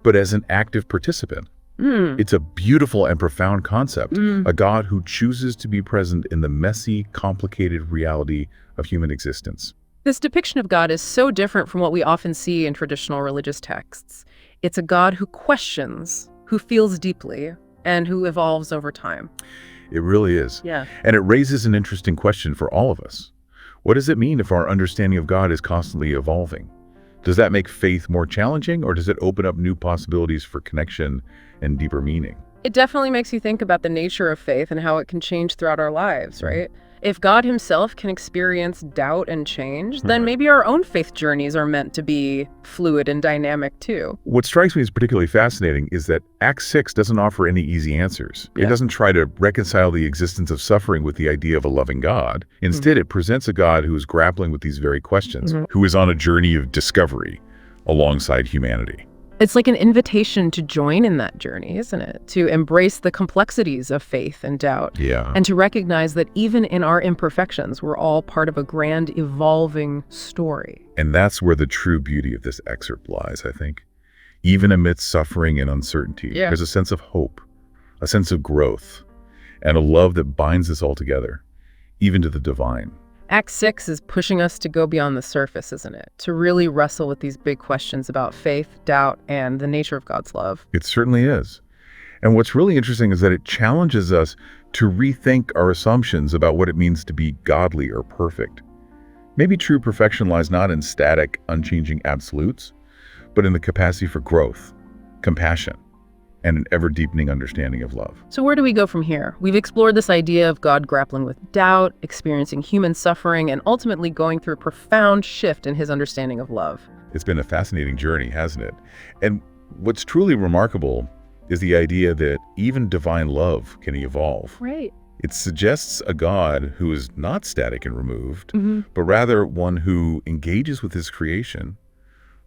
but as an active participant. It's a beautiful and profound concept, a God who chooses to be present in the messy, complicated reality of human existence. This depiction of God is so different from what we often see in traditional religious texts. It's a God who questions, who feels deeply, and who evolves over time. It really is. Yeah. And it raises an interesting question for all of us. What does it mean if our understanding of God is constantly evolving? Does that make faith more challenging, or does it open up new possibilities for connection and deeper meaning? It definitely makes you think about the nature of faith and how it can change throughout our lives, right? If God himself can experience doubt and change, then maybe our own faith journeys are meant to be fluid and dynamic too. What strikes me as particularly fascinating is that Act 6 doesn't offer any easy answers. It doesn't try to reconcile the existence of suffering with the idea of a loving God. Instead, it presents a God who is grappling with these very questions, who is on a journey of discovery alongside humanity. It's like an invitation to join in that journey, isn't it? To embrace the complexities of faith and doubt. And to recognize that even in our imperfections, we're all part of a grand evolving story. And that's where the true beauty of this excerpt lies, I think. Even amidst suffering and uncertainty, there's a sense of hope, a sense of growth, and a love that binds us all together, even to the divine. Act 6 is pushing us to go beyond the surface, isn't it? To really wrestle with these big questions about faith, doubt, and the nature of God's love. It certainly is. And what's really interesting is that it challenges us to rethink our assumptions about what it means to be godly or perfect. Maybe true perfection lies not in static, unchanging absolutes, but in the capacity for growth, compassion, and an ever-deepening understanding of love. So where do we go from here? We've explored this idea of God grappling with doubt, experiencing human suffering, and ultimately going through a profound shift in his understanding of love. It's been a fascinating journey, hasn't it? And what's truly remarkable is the idea that even divine love can evolve. Right. It suggests a God who is not static and removed, but rather one who engages with his creation,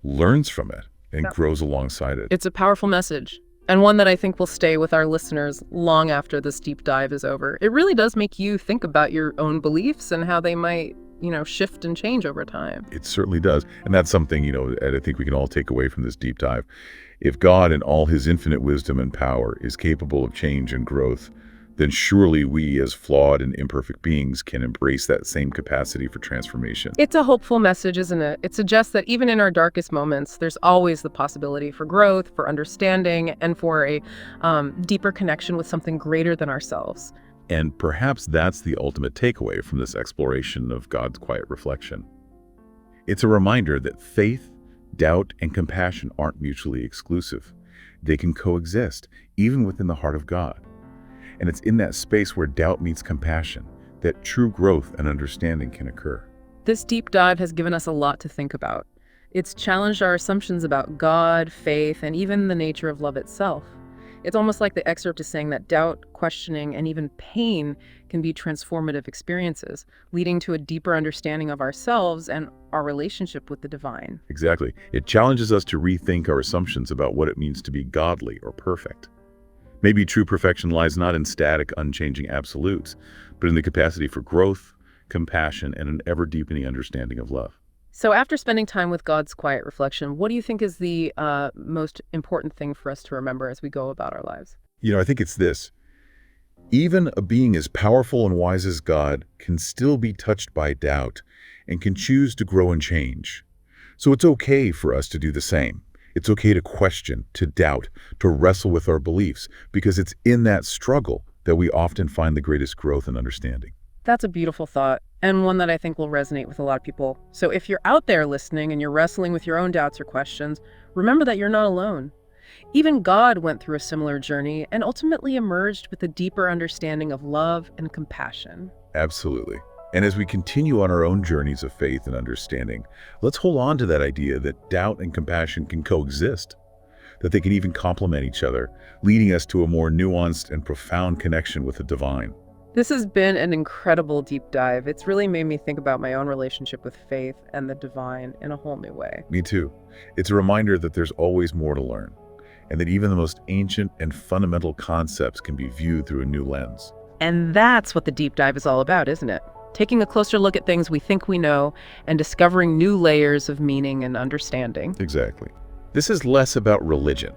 learns from it, and grows alongside it. It's a powerful message. And one that I think will stay with our listeners long after this deep dive is over. It really does make you think about your own beliefs and how they might, shift and change over time. It certainly does. And that's something, Ed, I think we can all take away from this deep dive. If God in all his infinite wisdom and power is capable of change and growth, then surely we as flawed and imperfect beings can embrace that same capacity for transformation. It's a hopeful message, isn't it? It suggests that even in our darkest moments, there's always the possibility for growth, for understanding, and for a deeper connection with something greater than ourselves. And perhaps that's the ultimate takeaway from this exploration of God's quiet reflection. It's a reminder that faith, doubt, and compassion aren't mutually exclusive. They can coexist, even within the heart of God. And it's in that space where doubt meets compassion that true growth and understanding can occur. This deep dive has given us a lot to think about. It's challenged our assumptions about God, faith, and even the nature of love itself. It's almost like the excerpt is saying that doubt, questioning, and even pain can be transformative experiences, leading to a deeper understanding of ourselves and our relationship with the divine. Exactly. It challenges us to rethink our assumptions about what it means to be godly or perfect. Maybe true perfection lies not in static, unchanging absolutes, but in the capacity for growth, compassion, and an ever-deepening understanding of love. So after spending time with God's quiet reflection, what do you think is the most important thing for us to remember as we go about our lives? I think it's this. Even a being as powerful and wise as God can still be touched by doubt and can choose to grow and change. So it's okay for us to do the same. It's okay to question, to doubt, to wrestle with our beliefs, because it's in that struggle that we often find the greatest growth and understanding. That's a beautiful thought. And one that I think will resonate with a lot of people. So if you're out there listening and you're wrestling with your own doubts or questions, remember that you're not alone. Even God went through a similar journey and ultimately emerged with a deeper understanding of love and compassion. Absolutely. And as we continue on our own journeys of faith and understanding, let's hold on to that idea that doubt and compassion can coexist, that they can even complement each other, leading us to a more nuanced and profound connection with the divine. This has been an incredible deep dive. It's really made me think about my own relationship with faith and the divine in a whole new way. Me too. It's a reminder that there's always more to learn, and that even the most ancient and fundamental concepts can be viewed through a new lens. And that's what the deep dive is all about, isn't it? Taking a closer look at things we think we know and discovering new layers of meaning and understanding. Exactly. This is less about religion.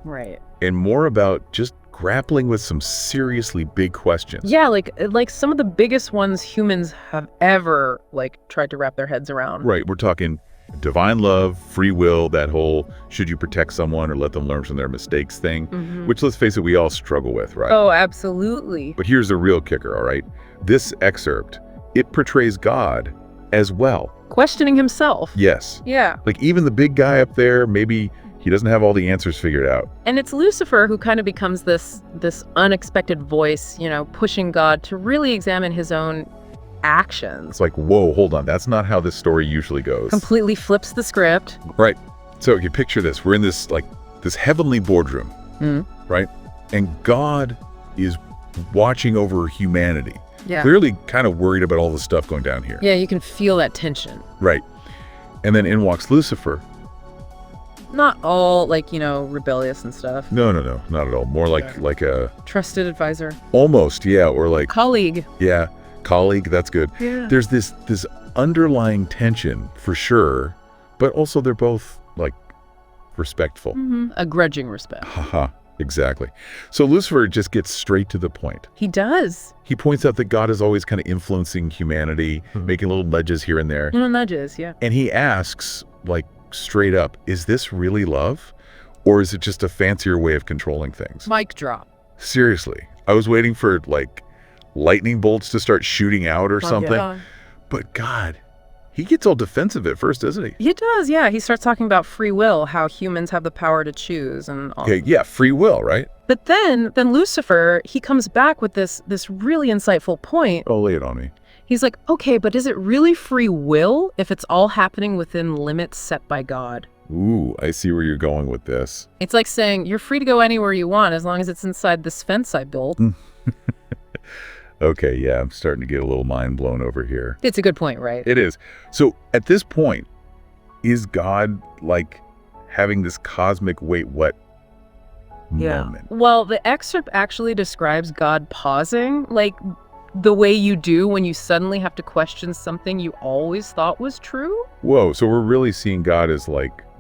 Right. And more about just grappling with some seriously big questions. Yeah, like some of the biggest ones humans have ever tried to wrap their heads around. Right. We're talking divine love, free will, that whole should you protect someone or let them learn from their mistakes thing, which, let's face it, we all struggle with, right? Oh, absolutely. But here's the real kicker, all right? This excerpt, it portrays God as well. Questioning himself. Yes. Yeah. Like even the big guy up there, maybe he doesn't have all the answers figured out. And it's Lucifer who kind of becomes this unexpected voice, pushing God to really examine his own actions. It's like, whoa, hold on. That's not how this story usually goes. Completely flips the script. Right. So you picture this. We're in this heavenly boardroom, right? And God is watching over humanity. Yeah. Clearly kind of worried about all the stuff going down here. Yeah, you can feel that tension. Right. And then in walks Lucifer. Not all rebellious and stuff. No, not at all. More like a trusted advisor. Almost, yeah, or like colleague. Yeah, colleague, that's good. Yeah. There's this underlying tension for sure, but also they're both respectful. A grudging respect. Haha, exactly. So Lucifer just gets straight to the point. He does. He points out that God is always kind of influencing humanity, making little nudges here and there. Nudges, yeah. And he asks, straight up, is this really love? Or is it just a fancier way of controlling things? Mic drop. Seriously. I was waiting for lightning bolts to start shooting out or something. Yeah. But God, he gets all defensive at first, doesn't he? He does, yeah. He starts talking about free will, how humans have the power to choose and all. Okay, yeah, free will, right? But then Lucifer, he comes back with this really insightful point. Oh, lay it on me. He's like, okay, but is it really free will if it's all happening within limits set by God? Ooh, I see where you're going with this. It's like saying you're free to go anywhere you want as long as it's inside this fence I built. Okay, yeah, I'm starting to get a little mind blown over here. It's a good point, right? It is. So at this point, is God having this cosmic wait what moment? Well, the excerpt actually describes God pausing, the way you do when you suddenly have to question something you always thought was true. Whoa, so we're really seeing God as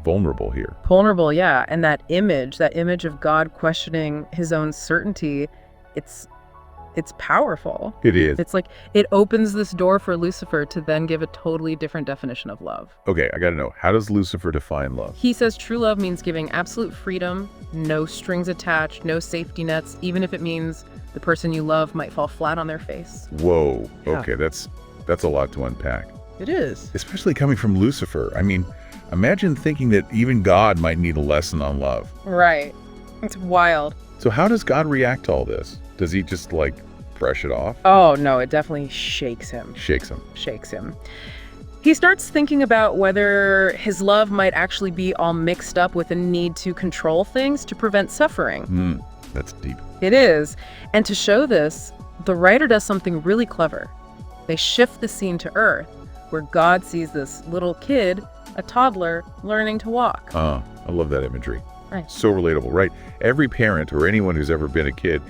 vulnerable here. Vulnerable, yeah. And that image of God questioning his own certainty, it's powerful. It is. It's it opens this door for Lucifer to then give a totally different definition of love. Okay, I gotta know, how does Lucifer define love? He says true love means giving absolute freedom, no strings attached, no safety nets, even if it means the person you love might fall flat on their face. Whoa, Yeah. Okay, that's a lot to unpack. It is. Especially coming from Lucifer. I mean, imagine thinking that even God might need a lesson on love. Right. It's wild. So how does God react to all this? Does he just brush it off? Oh, no, it definitely shakes him. Shakes him. He starts thinking about whether his love might actually be all mixed up with a need to control things to prevent suffering. That's deep. It is. And to show this, the writer does something really clever. They shift the scene to Earth, where God sees this little kid, a toddler, learning to walk. I love that imagery. Right. So relatable, right? Every parent or anyone who's ever been a kid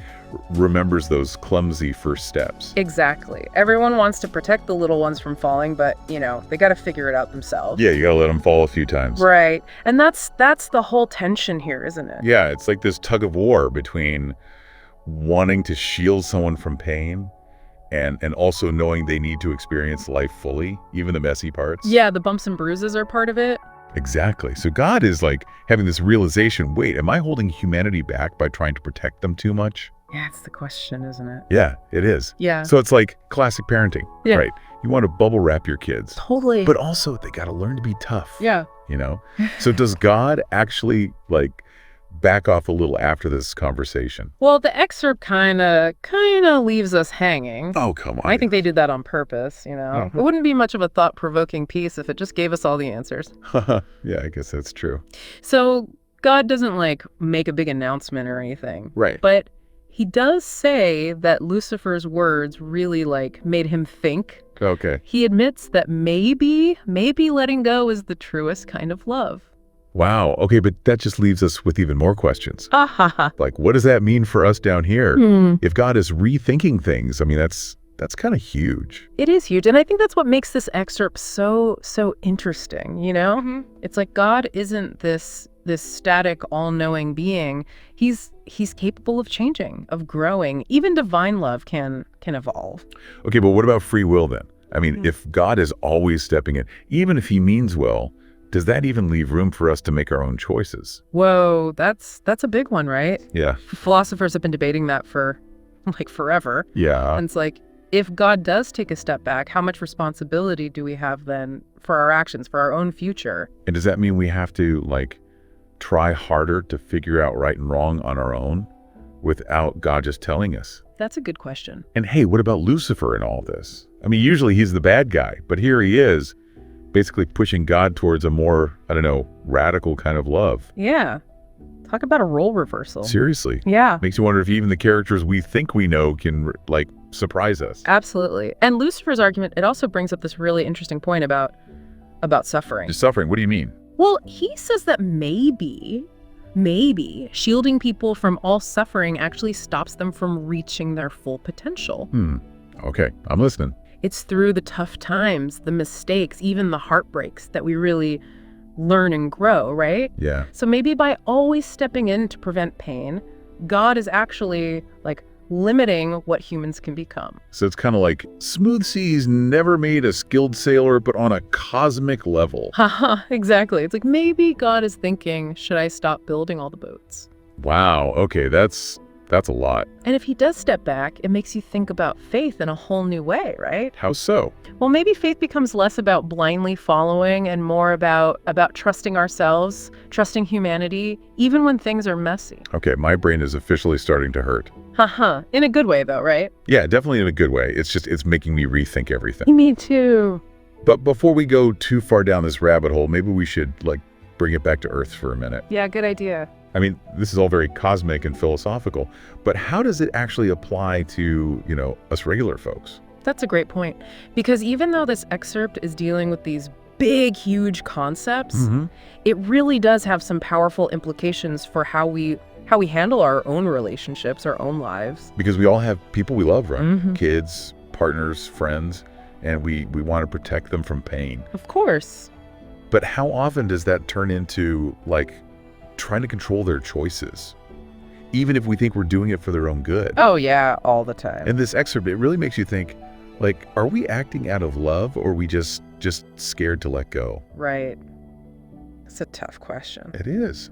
remembers those clumsy first steps. Exactly. Everyone wants to protect the little ones from falling, but, they got to figure it out themselves. Yeah, you got to let them fall a few times. Right. And that's the whole tension here, isn't it? Yeah, it's like this tug of war between wanting to shield someone from pain and also knowing they need to experience life fully, even the messy parts. Yeah, the bumps and bruises are part of it. Exactly. So God is having this realization, wait, am I holding humanity back by trying to protect them too much? Yeah, it's the question, isn't it? Yeah, it is. Yeah. So it's like classic parenting, right? You want to bubble wrap your kids. Totally. But also they got to learn to be tough. Yeah. So does God actually back off a little after this conversation? Well, the excerpt kind of leaves us hanging. Oh, come on. I think they did that on purpose, It wouldn't be much of a thought-provoking piece if it just gave us all the answers. Yeah, I guess that's true. So God doesn't make a big announcement or anything. Right. But he does say that Lucifer's words really made him think. Okay. He admits that maybe letting go is the truest kind of love. Wow. Okay, but that just leaves us with even more questions. Like, what does that mean for us down here? If God is rethinking things, I mean, that's kind of huge. It is huge. And I think that's what makes this excerpt so interesting, It's like God isn't this static, all-knowing being. He's capable of changing, of growing. Even divine love can evolve. Okay, but what about free will then? I mean, if God is always stepping in, even if he means well, does that even leave room for us to make our own choices? Whoa, that's a big one, right? Yeah. Philosophers have been debating that for forever. Yeah. And it's if God does take a step back, how much responsibility do we have then for our actions, for our own future? And does that mean we have to try harder to figure out right and wrong on our own without God just telling us? That's a good question. And hey, what about Lucifer in all this? I mean, usually he's the bad guy, but here he is basically pushing God towards a more, radical kind of love. Yeah. Talk about a role reversal. Seriously. Yeah. Makes you wonder if even the characters we think we know can surprise us. Absolutely. And Lucifer's argument, it also brings up this really interesting point about suffering. Just suffering, what do you mean? Well, he says that maybe shielding people from all suffering actually stops them from reaching their full potential. Okay, I'm listening. It's through the tough times, the mistakes, even the heartbreaks that we really learn and grow, right? Yeah. So maybe by always stepping in to prevent pain, God is actually limiting what humans can become. So it's kind of like smooth seas never made a skilled sailor, but on a cosmic level. Haha, exactly. It's maybe God is thinking, should I stop building all the boats? Wow. Okay, that's a lot. And if he does step back, it makes you think about faith in a whole new way, right? How so? Well, maybe faith becomes less about blindly following and more about trusting ourselves, trusting humanity, even when things are messy. Okay, my brain is officially starting to hurt. In a good way, though, right? Yeah, definitely in a good way. It's making me rethink everything. Me too. But before we go too far down this rabbit hole, maybe we should bring it back to Earth for a minute. Yeah, good idea. I mean, this is all very cosmic and philosophical, but how does it actually apply to, us regular folks? That's a great point. Because even though this excerpt is dealing with these big, huge concepts, it really does have some powerful implications for how we handle our own relationships, our own lives. Because we all have people we love, right? Kids, partners, friends, and we want to protect them from pain. Of course. But how often does that turn into trying to control their choices, even if we think we're doing it for their own good? Oh yeah, all the time. In this excerpt, it really makes you think, are we acting out of love, or are we just scared to let go? Right. It's a tough question. It is.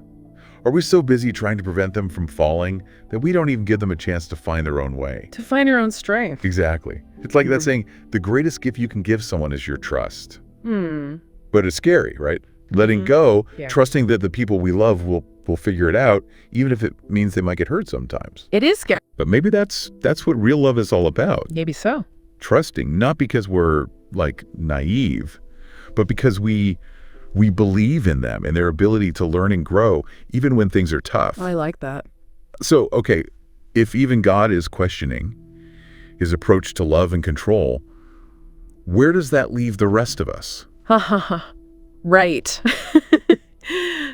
Are we so busy trying to prevent them from falling that we don't even give them a chance to find their own way? To find your own strength. Exactly. It's like that saying, the greatest gift you can give someone is your trust. But it's scary, right? Letting go, trusting that the people we love will figure it out, even if it means they might get hurt sometimes. It is scary. But maybe that's what real love is all about. Maybe so. Trusting, not because we're naive, but because we believe in them and their ability to learn and grow, even when things are tough. I like that. So, okay, if even God is questioning his approach to love and control, where does that leave the rest of us? Right.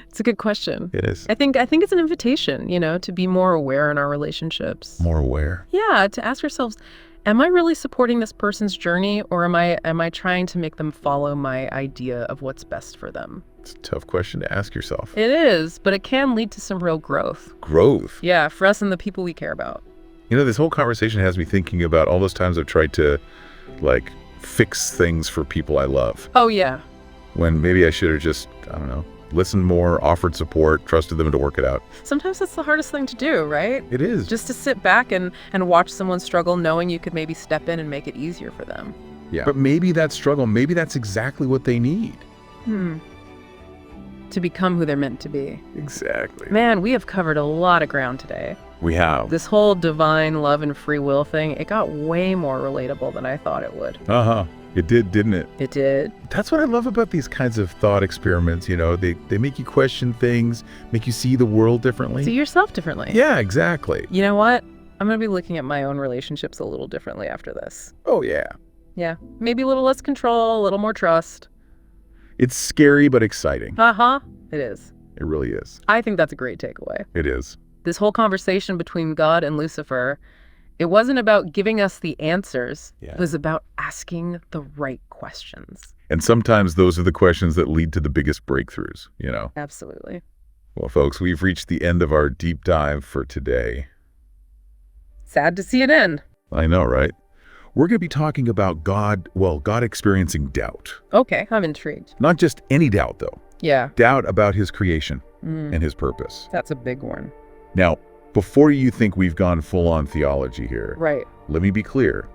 It's a good question. It is. I think it's an invitation, to be more aware in our relationships. More aware? Yeah, to ask ourselves, am I really supporting this person's journey, or am I trying to make them follow my idea of what's best for them? It's a tough question to ask yourself. It is, but it can lead to some real growth. Growth? Yeah, for us and the people we care about. This whole conversation has me thinking about all those times I've tried to, fix things for people I love. Oh, yeah. When maybe I should have just, listened more, offered support, trusted them to work it out. Sometimes that's the hardest thing to do, right? It is. Just to sit back and watch someone struggle, knowing you could maybe step in and make it easier for them. Yeah. But maybe that struggle, maybe that's exactly what they need. To become who they're meant to be. Exactly. Man, we have covered a lot of ground today. We have. This whole divine love and free will thing, it got way more relatable than I thought it would. It did, didn't it? It did. That's what I love about these kinds of thought experiments, you know. They make you question things, make you see the world differently. See yourself differently. Yeah, exactly. You know what? I'm going to be looking at my own relationships a little differently after this. Oh, yeah. Yeah. Maybe a little less control, a little more trust. It's scary but exciting. It is. It really is. I think that's a great takeaway. It is. This whole conversation between God and Lucifer, it wasn't about giving us the answers. Yeah. It was about asking the right questions. And sometimes those are the questions that lead to the biggest breakthroughs, you know? Absolutely. Well, folks, we've reached the end of our deep dive for today. Sad to see it end. I know, right? We're going to be talking about God experiencing doubt. Okay, I'm intrigued. Not just any doubt, though. Yeah. Doubt about his creation and his purpose. That's a big one. Now, before you think we've gone full-on theology here, right, let me be clear.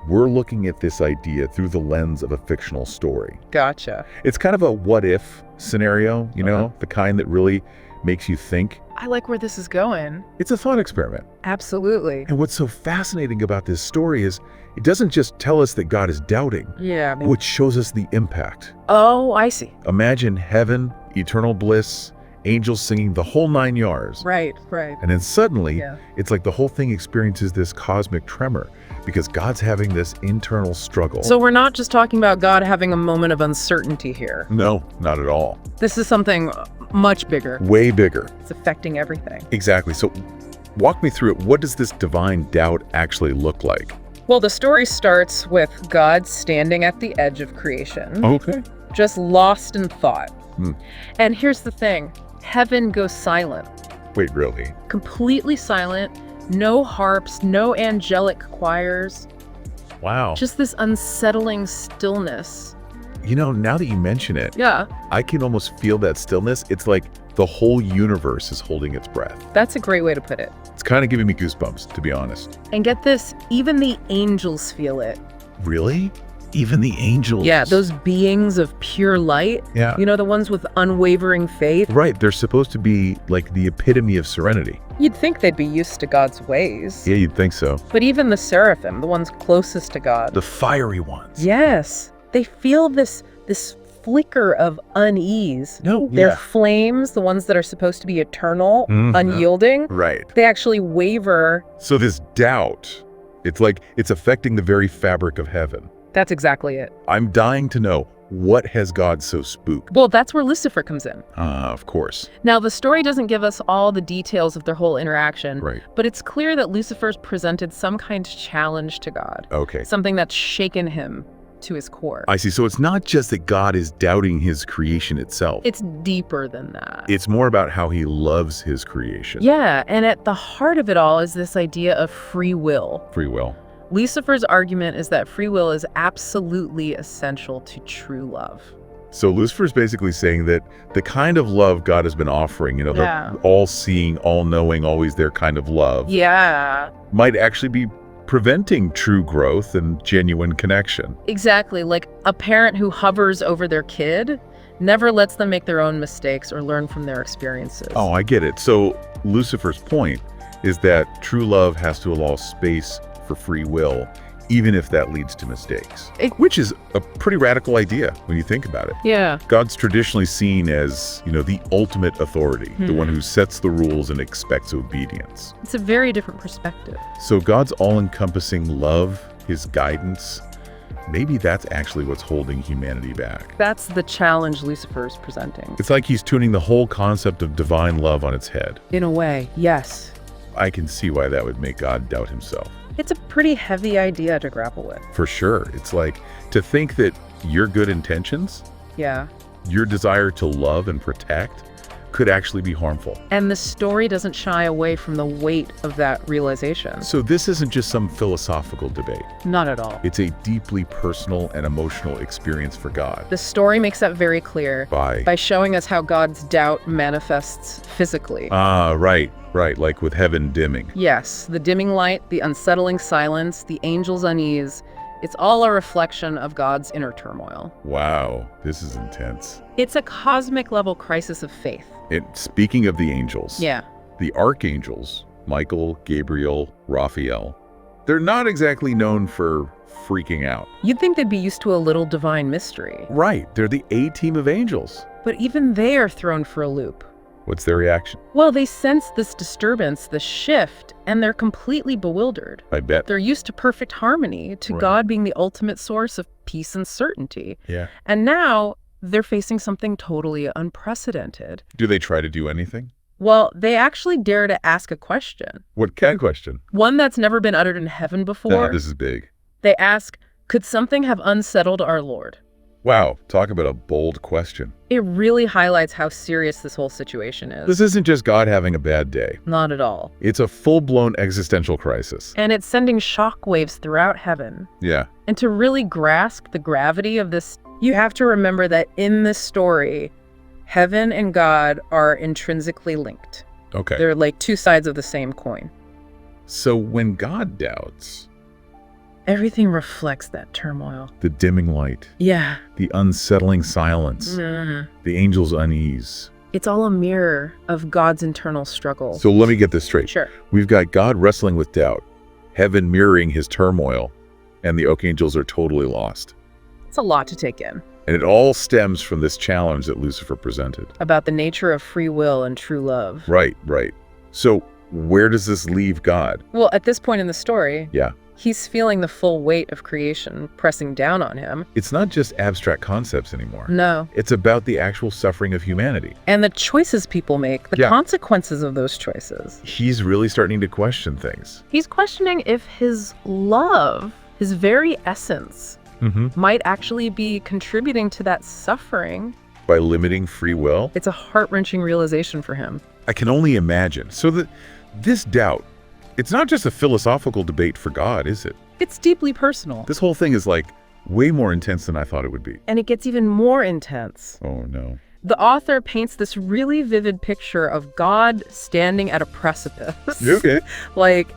We're looking at this idea through the lens of a fictional story. Gotcha. It's kind of a what-if scenario, you know, the kind that really makes you think. I like where this is going. It's a thought experiment. Absolutely. And what's so fascinating about this story is it doesn't just tell us that God is doubting, which shows us the impact. Oh, I see. Imagine heaven, eternal bliss, angels singing, the whole 9 yards. Right. And then suddenly, it's like the whole thing experiences this cosmic tremor because God's having this internal struggle. So we're not just talking about God having a moment of uncertainty here. No, not at all. This is something much bigger. Way bigger. It's affecting everything. Exactly. So walk me through it. What does this divine doubt actually look like? Well, the story starts with God standing at the edge of creation. Okay. Just lost in thought. And here's the thing. Heaven goes silent. Wait, really? Completely silent. No harps, no angelic choirs. Wow. Just this unsettling stillness. You know, now that you mention it, yeah, I can almost feel that stillness. It's like the whole universe is holding its breath. That's a great way to put it. It's kind of giving me goosebumps, to be honest. And get this, even the angels feel it. Really? Even the angels? Yeah, those beings of pure light. Yeah. You know, the ones with unwavering faith. Right, they're supposed to be like the epitome of serenity. You'd think they'd be used to God's ways. Yeah, you'd think so. But even the seraphim, the ones closest to God. The fiery ones. Yes. They feel this flicker of unease. No, They're flames, the ones that are supposed to be eternal, unyielding. Right. They actually waver. So this doubt, it's like it's affecting the very fabric of heaven. That's exactly it. I'm dying to know, what has God so spooked? Well, that's where Lucifer comes in. Of course. Now, the story doesn't give us all the details of their whole interaction. Right. But it's clear that Lucifer's presented some kind of challenge to God. Okay. Something that's shaken him to his core. I see. So it's not just that God is doubting his creation itself. It's deeper than that. It's more about how he loves his creation. Yeah, and at the heart of it all is this idea of free will. Free will. Lucifer's argument is that free will is absolutely essential to true love. So Lucifer's basically saying that the kind of love God has been offering, the all-seeing, all-knowing, always there kind of love, might actually be preventing true growth and genuine connection. Exactly. Like a parent who hovers over their kid never lets them make their own mistakes or learn from their experiences. Oh, I get it. So Lucifer's point is that true love has to allow space for free will, even if that leads to mistakes. Which is a pretty radical idea when you think about it. Yeah. God's traditionally seen as, the ultimate authority, the one who sets the rules and expects obedience. It's a very different perspective. So God's all-encompassing love, his guidance, maybe that's actually what's holding humanity back. That's the challenge Lucifer's presenting. It's like he's tuning the whole concept of divine love on its head. In a way, yes. I can see why that would make God doubt himself. It's a pretty heavy idea to grapple with. For sure. It's like to think that your good intentions, your desire to love and protect, could actually be harmful. And the story doesn't shy away from the weight of that realization. So this isn't just some philosophical debate. Not at all. It's a deeply personal and emotional experience for God. The story makes that very clear by showing us how God's doubt manifests physically. Right, like with heaven dimming. Yes, the dimming light, the unsettling silence, the angel's unease. It's all a reflection of God's inner turmoil. Wow, this is intense. It's a cosmic level crisis of faith. Speaking of the angels, the archangels, Michael, Gabriel, Raphael, they're not exactly known for freaking out. You'd think they'd be used to a little divine mystery. Right, they're the A-team of angels. But even they are thrown for a loop. What's their reaction? Well, they sense this disturbance, this shift, and they're completely bewildered. I bet. They're used to perfect harmony, to God being the ultimate source of peace and certainty. Yeah. And now they're facing something totally unprecedented. Do they try to do anything? Well, they actually dare to ask a question. What kind of question? One that's never been uttered in heaven before. This is big. They ask, could something have unsettled our Lord? Wow, talk about a bold question. It really highlights how serious this whole situation is. This isn't just God having a bad day. Not at all. It's a full-blown existential crisis. And it's sending shockwaves throughout heaven. Yeah. And to really grasp the gravity of this, you have to remember that in this story, heaven and God are intrinsically linked. Okay. They're like two sides of the same coin. So when God doubts, everything reflects that turmoil. The dimming light. Yeah. The unsettling silence. Mm-hmm. The angel's unease. It's all a mirror of God's internal struggle. So let me get this straight. Sure. We've got God wrestling with doubt, heaven mirroring his turmoil, and the archangels are totally lost. It's a lot to take in. And it all stems from this challenge that Lucifer presented. About the nature of free will and true love. Right. So where does this leave God? Well, at this point in the story, yeah, he's feeling the full weight of creation pressing down on him. It's not just abstract concepts anymore. No. It's about the actual suffering of humanity. And the choices people make, the consequences of those choices. He's really starting to question things. He's questioning if his love, his very essence, might actually be contributing to that suffering. By limiting free will? It's a heart-wrenching realization for him. I can only imagine. So this doubt, it's not just a philosophical debate for God, is it? It's deeply personal. This whole thing is like way more intense than I thought it would be. And it gets even more intense. Oh, no. The author paints this really vivid picture of God standing at a precipice. Okay. Like,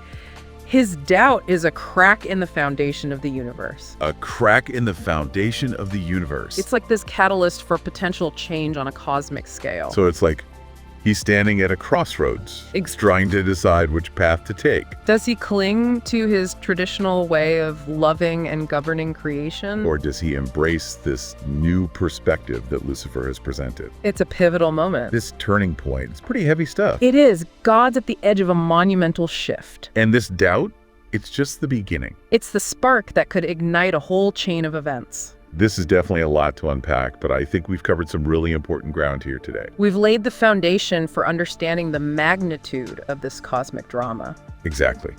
his doubt is a crack in the foundation of the universe. A crack in the foundation of the universe. It's like this catalyst for potential change on a cosmic scale. So it's like he's standing at a crossroads, trying to decide which path to take. Does he cling to his traditional way of loving and governing creation? Or does he embrace this new perspective that Lucifer has presented? It's a pivotal moment. This turning point, it's pretty heavy stuff. It is. God's at the edge of a monumental shift. And this doubt, it's just the beginning. It's the spark that could ignite a whole chain of events. This is definitely a lot to unpack, but I think we've covered some really important ground here today. We've laid the foundation for understanding the magnitude of this cosmic drama. Exactly.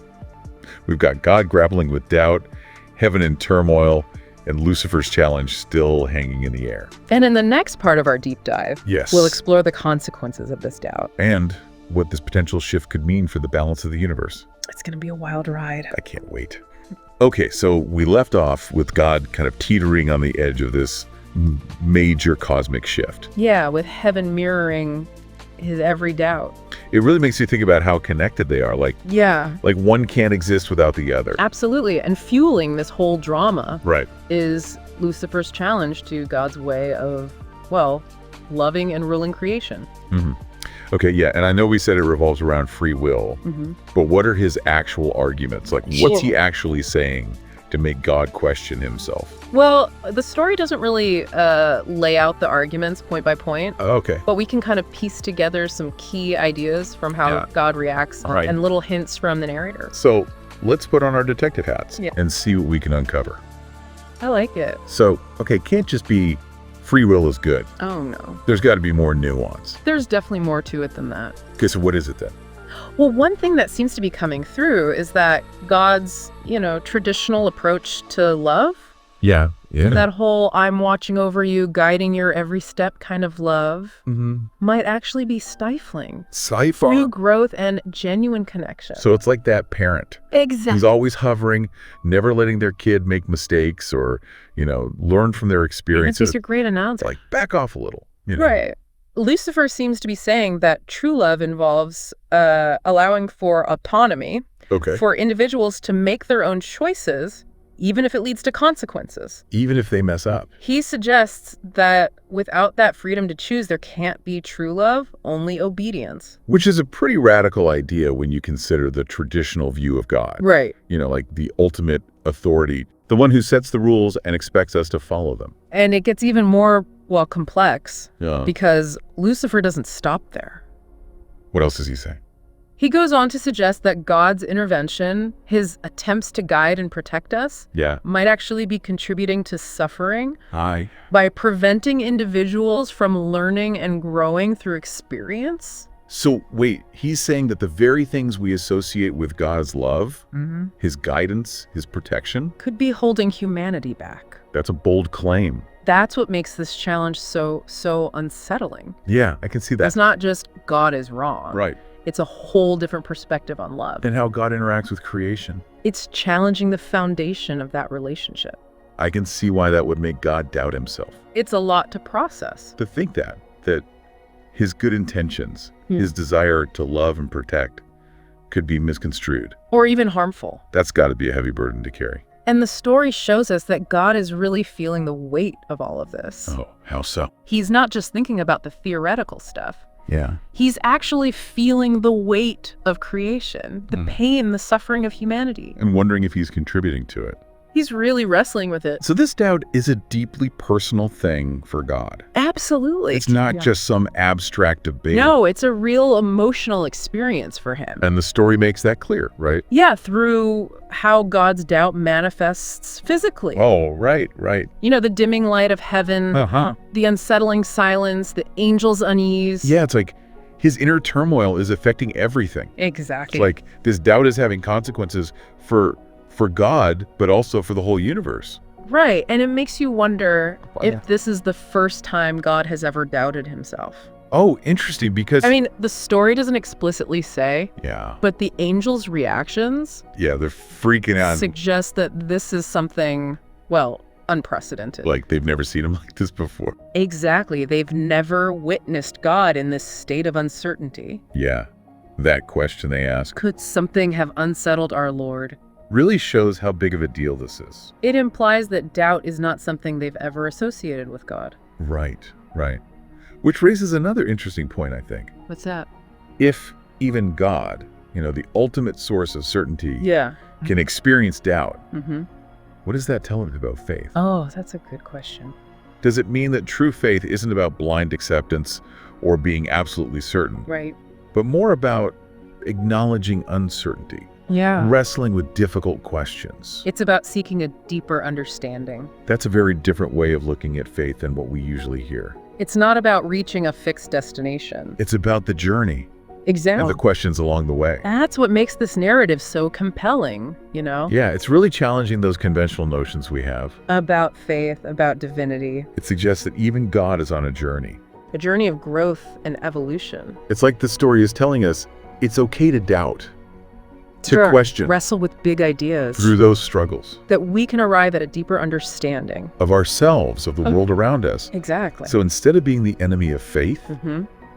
We've got God grappling with doubt, heaven in turmoil, and Lucifer's challenge still hanging in the air. And in the next part of our deep dive, yes, we'll explore the consequences of this doubt. And what this potential shift could mean for the balance of the universe. It's going to be a wild ride. I can't wait. Okay, so we left off with God kind of teetering on the edge of this major cosmic shift. Yeah, with heaven mirroring his every doubt. It really makes you think about how connected they are. Like one can't exist without the other. Absolutely. And fueling this whole drama is Lucifer's challenge to God's way of, well, loving and ruling creation. Okay, yeah, and I know we said it revolves around free will, but what are his actual arguments? Like, what's he actually saying to make God question himself? Well, the story doesn't really lay out the arguments point by point. Okay. But we can kind of piece together some key ideas from how God reacts and little hints from the narrator. So let's put on our detective hats and see what we can uncover. I like it. So, okay, can't just be free will is good. Oh, no. There's got to be more nuance. There's definitely more to it than that. Okay, so what is it then? Well, one thing that seems to be coming through is that God's, traditional approach to love Yeah. That whole I'm watching over you, guiding your every step kind of love might actually be stifling. Through growth and genuine connection. So it's like that parent. Exactly. Who's always hovering, never letting their kid make mistakes or, learn from their experiences. These are great announcements. Like, back off a little. Right. Lucifer seems to be saying that true love involves allowing for autonomy for individuals to make their own choices, even if it leads to consequences. Even if they mess up. He suggests that without that freedom to choose, there can't be true love, only obedience. Which is a pretty radical idea when you consider the traditional view of God. Right. Like the ultimate authority, the one who sets the rules and expects us to follow them. And it gets even more, complex because Lucifer doesn't stop there. What else does he say? He goes on to suggest that God's intervention, his attempts to guide and protect us, might actually be contributing to suffering by preventing individuals from learning and growing through experience. So wait, he's saying that the very things we associate with God's love, his guidance, his protection, could be holding humanity back. That's a bold claim. That's what makes this challenge so unsettling. Yeah, I can see that. It's not just God is wrong. Right. It's a whole different perspective on love. And how God interacts with creation. It's challenging the foundation of that relationship. I can see why that would make God doubt himself. It's a lot to process. To think that his good intentions, his desire to love and protect could be misconstrued. Or even harmful. That's got to be a heavy burden to carry. And the story shows us that God is really feeling the weight of all of this. Oh, how so? He's not just thinking about the theoretical stuff. Yeah. He's actually feeling the weight of creation, the pain, the suffering of humanity. And wondering if he's contributing to it. He's really wrestling with it. So this doubt is a deeply personal thing for God. Absolutely. It's not just some abstract debate. No, it's a real emotional experience for him. And the story makes that clear, right? Yeah, through how God's doubt manifests physically. Oh, right. The dimming light of heaven, the unsettling silence, the angel's unease. Yeah, it's like his inner turmoil is affecting everything. Exactly. It's like this doubt is having consequences for God, but also for the whole universe. Right, and it makes you wonder if this is the first time God has ever doubted himself. Oh, interesting, because... the story doesn't explicitly say, but the angels' reactions... Yeah, they're freaking out. ...suggest that this is something, unprecedented. Like they've never seen him like this before. Exactly, they've never witnessed God in this state of uncertainty. Yeah, that question they ask. Could something have unsettled our Lord? Really shows how big of a deal this is. It implies that doubt is not something they've ever associated with God. Right. Which raises another interesting point, I think. What's that? If even God, the ultimate source of certainty, can experience doubt, what does that tell us about faith? Oh, that's a good question. Does it mean that true faith isn't about blind acceptance or being absolutely certain? Right. But more about acknowledging uncertainty. Yeah. Wrestling with difficult questions. It's about seeking a deeper understanding. That's a very different way of looking at faith than what we usually hear. It's not about reaching a fixed destination. It's about the journey. Exactly. And the questions along the way. That's what makes this narrative so compelling, Yeah, it's really challenging those conventional notions we have. About faith, about divinity. It suggests that even God is on a journey. A journey of growth and evolution. It's like the story is telling us it's okay to doubt. To question. Wrestle with big ideas. Through those struggles. That we can arrive at a deeper understanding. Of ourselves, of the world around us. Exactly. So instead of being the enemy of faith,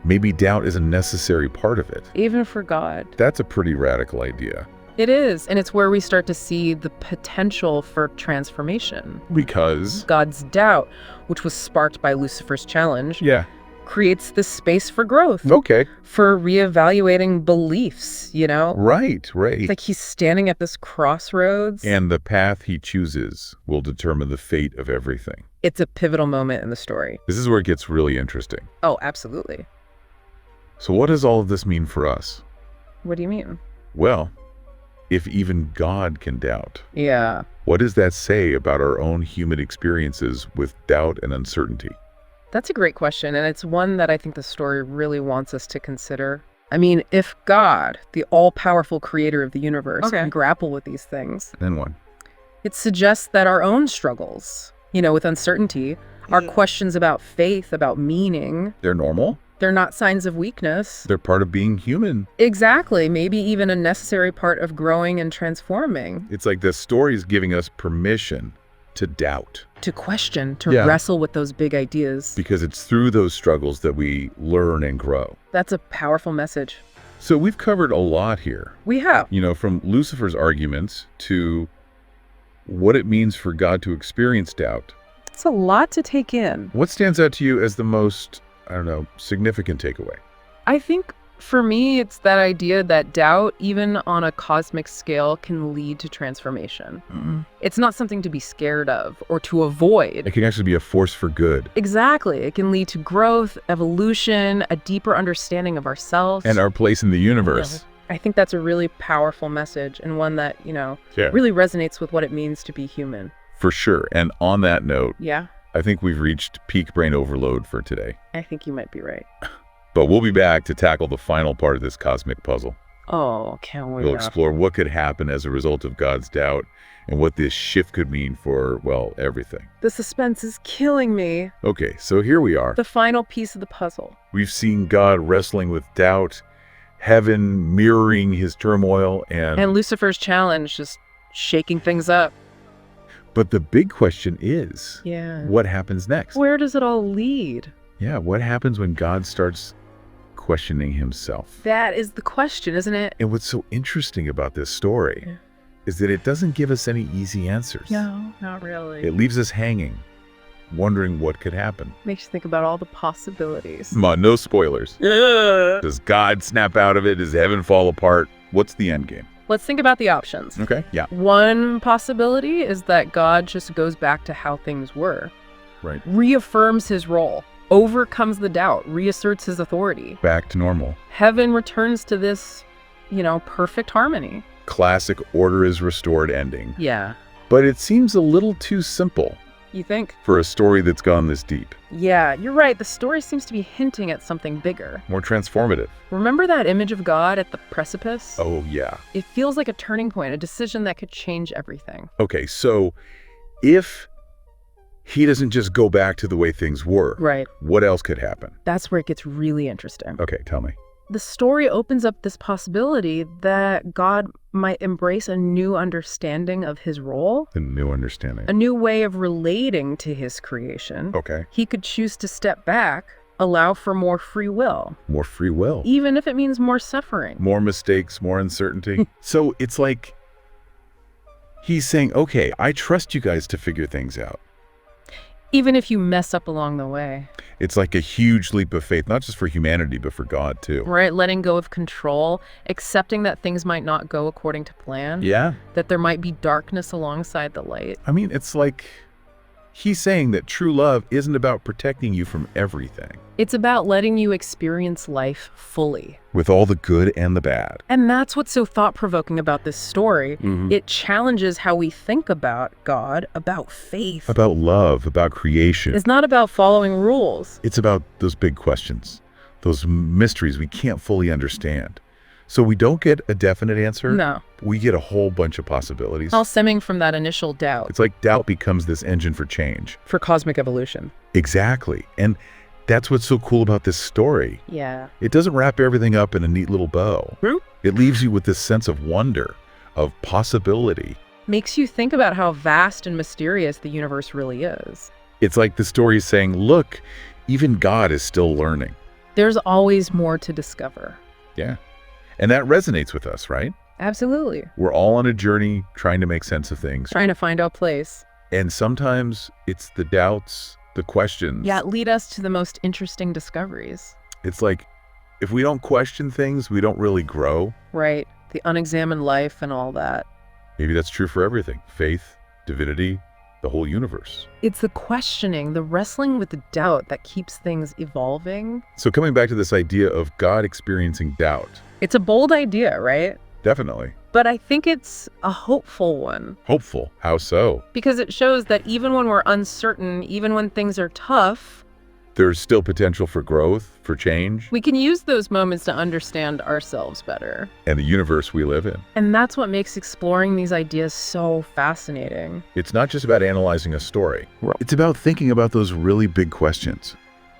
maybe doubt is a necessary part of it. Even for God. That's a pretty radical idea. It is, and it's where we start to see the potential for transformation. Because? God's doubt, which was sparked by Lucifer's challenge. Yeah. Creates this space for growth. Okay. For reevaluating beliefs, Right. It's like he's standing at this crossroads. And the path he chooses will determine the fate of everything. It's a pivotal moment in the story. This is where it gets really interesting. Oh, absolutely. So what does all of this mean for us? What do you mean? Well, if even God can doubt. Yeah. What does that say about our own human experiences with doubt and uncertainty? That's a great question, and it's one that I think the story really wants us to consider. If God, the all-powerful creator of the universe, can grapple with these things, then what? It suggests that our own struggles, with uncertainty, are questions about faith, about meaning. They're normal. They're not signs of weakness. They're part of being human. Exactly. Maybe even a necessary part of growing and transforming. It's like the story is giving us permission to doubt. To question, to wrestle with those big ideas. Because it's through those struggles that we learn and grow. That's a powerful message. So we've covered a lot here. We have. From Lucifer's arguments to what it means for God to experience doubt. It's a lot to take in. What stands out to you as the most, significant takeaway? I think for me, it's that idea that doubt, even on a cosmic scale, can lead to transformation. It's not something to be scared of or to avoid. It can actually be a force for good. Exactly. It can lead to growth, evolution, a deeper understanding of ourselves. And our place in the universe. I think that's a really powerful message and one that, really resonates with what it means to be human. For sure. And on that note, yeah, I think we've reached peak brain overload for today. I think you might be right. But we'll be back to tackle the final part of this cosmic puzzle. Oh, can't wait. We'll explore what could happen as a result of God's doubt and what this shift could mean for, everything. The suspense is killing me. Okay, so here we are. The final piece of the puzzle. We've seen God wrestling with doubt, heaven mirroring his turmoil, and Lucifer's challenge, just shaking things up. But the big question is, what happens next? Where does it all lead? Yeah, what happens when God starts questioning himself? That is the question, isn't it? And what's so interesting about this story is that it doesn't give us any easy answers. No, not really. It leaves us hanging, wondering what could happen. Makes you think about all the possibilities. Come on, no spoilers. Does God snap out of it? Does heaven fall apart? What's the end game? Let's think about the options. Okay, yeah. One possibility is that God just goes back to how things were. Right. Reaffirms his role. Overcomes the doubt, reasserts his authority. Back to normal. Heaven returns to this, perfect harmony. Classic order is restored ending. Yeah. But it seems a little too simple. You think? For a story that's gone this deep. Yeah, you're right. The story seems to be hinting at something bigger. More transformative. Remember that image of God at the precipice? Oh, yeah. It feels like a turning point, a decision that could change everything. Okay, so if he doesn't just go back to the way things were. Right. What else could happen? That's where it gets really interesting. Okay, tell me. The story opens up this possibility that God might embrace a new understanding of his role. A new understanding. A new way of relating to his creation. Okay. He could choose to step back, allow for more free will. More free will. Even if it means more suffering. More mistakes, more uncertainty. So it's like he's saying, okay, I trust you guys to figure things out. Even if you mess up along the way. It's like a huge leap of faith, not just for humanity, but for God too. Right, letting go of control, accepting that things might not go according to plan. Yeah. That there might be darkness alongside the light. I mean, it's like he's saying that true love isn't about protecting you from everything. It's about letting you experience life fully. With all the good and the bad. And that's what's so thought-provoking about this story. It challenges how we think about God, about faith. About love, about creation. It's not about following rules. It's about those big questions, those mysteries we can't fully understand. So we don't get a definite answer. No. We get a whole bunch of possibilities. All stemming from that initial doubt. It's like doubt becomes this engine for change. For cosmic evolution. Exactly. And that's what's so cool about this story. Yeah. It doesn't wrap everything up in a neat little bow. It leaves you with this sense of wonder, of possibility. Makes you think about how vast and mysterious the universe really is. It's like the story is saying, look, even God is still learning. There's always more to discover. Yeah. And that resonates with us, right? Absolutely. We're all on a journey trying to make sense of things. Trying to find our place. And sometimes it's the doubts, the questions. Yeah, lead us to the most interesting discoveries. It's like, if we don't question things, we don't really grow. Right. The unexamined life and all that. Maybe that's true for everything. Faith, divinity, the whole universe. It's the questioning, the wrestling with the doubt that keeps things evolving. So coming back to this idea of God experiencing doubt. It's a bold idea, right? Definitely. But I think it's a hopeful one. Hopeful? How so? Because it shows that even when we're uncertain, even when things are tough, there's still potential for growth, for change. We can use those moments to understand ourselves better. And the universe we live in. And that's what makes exploring these ideas so fascinating. It's not just about analyzing a story. It's about thinking about those really big questions.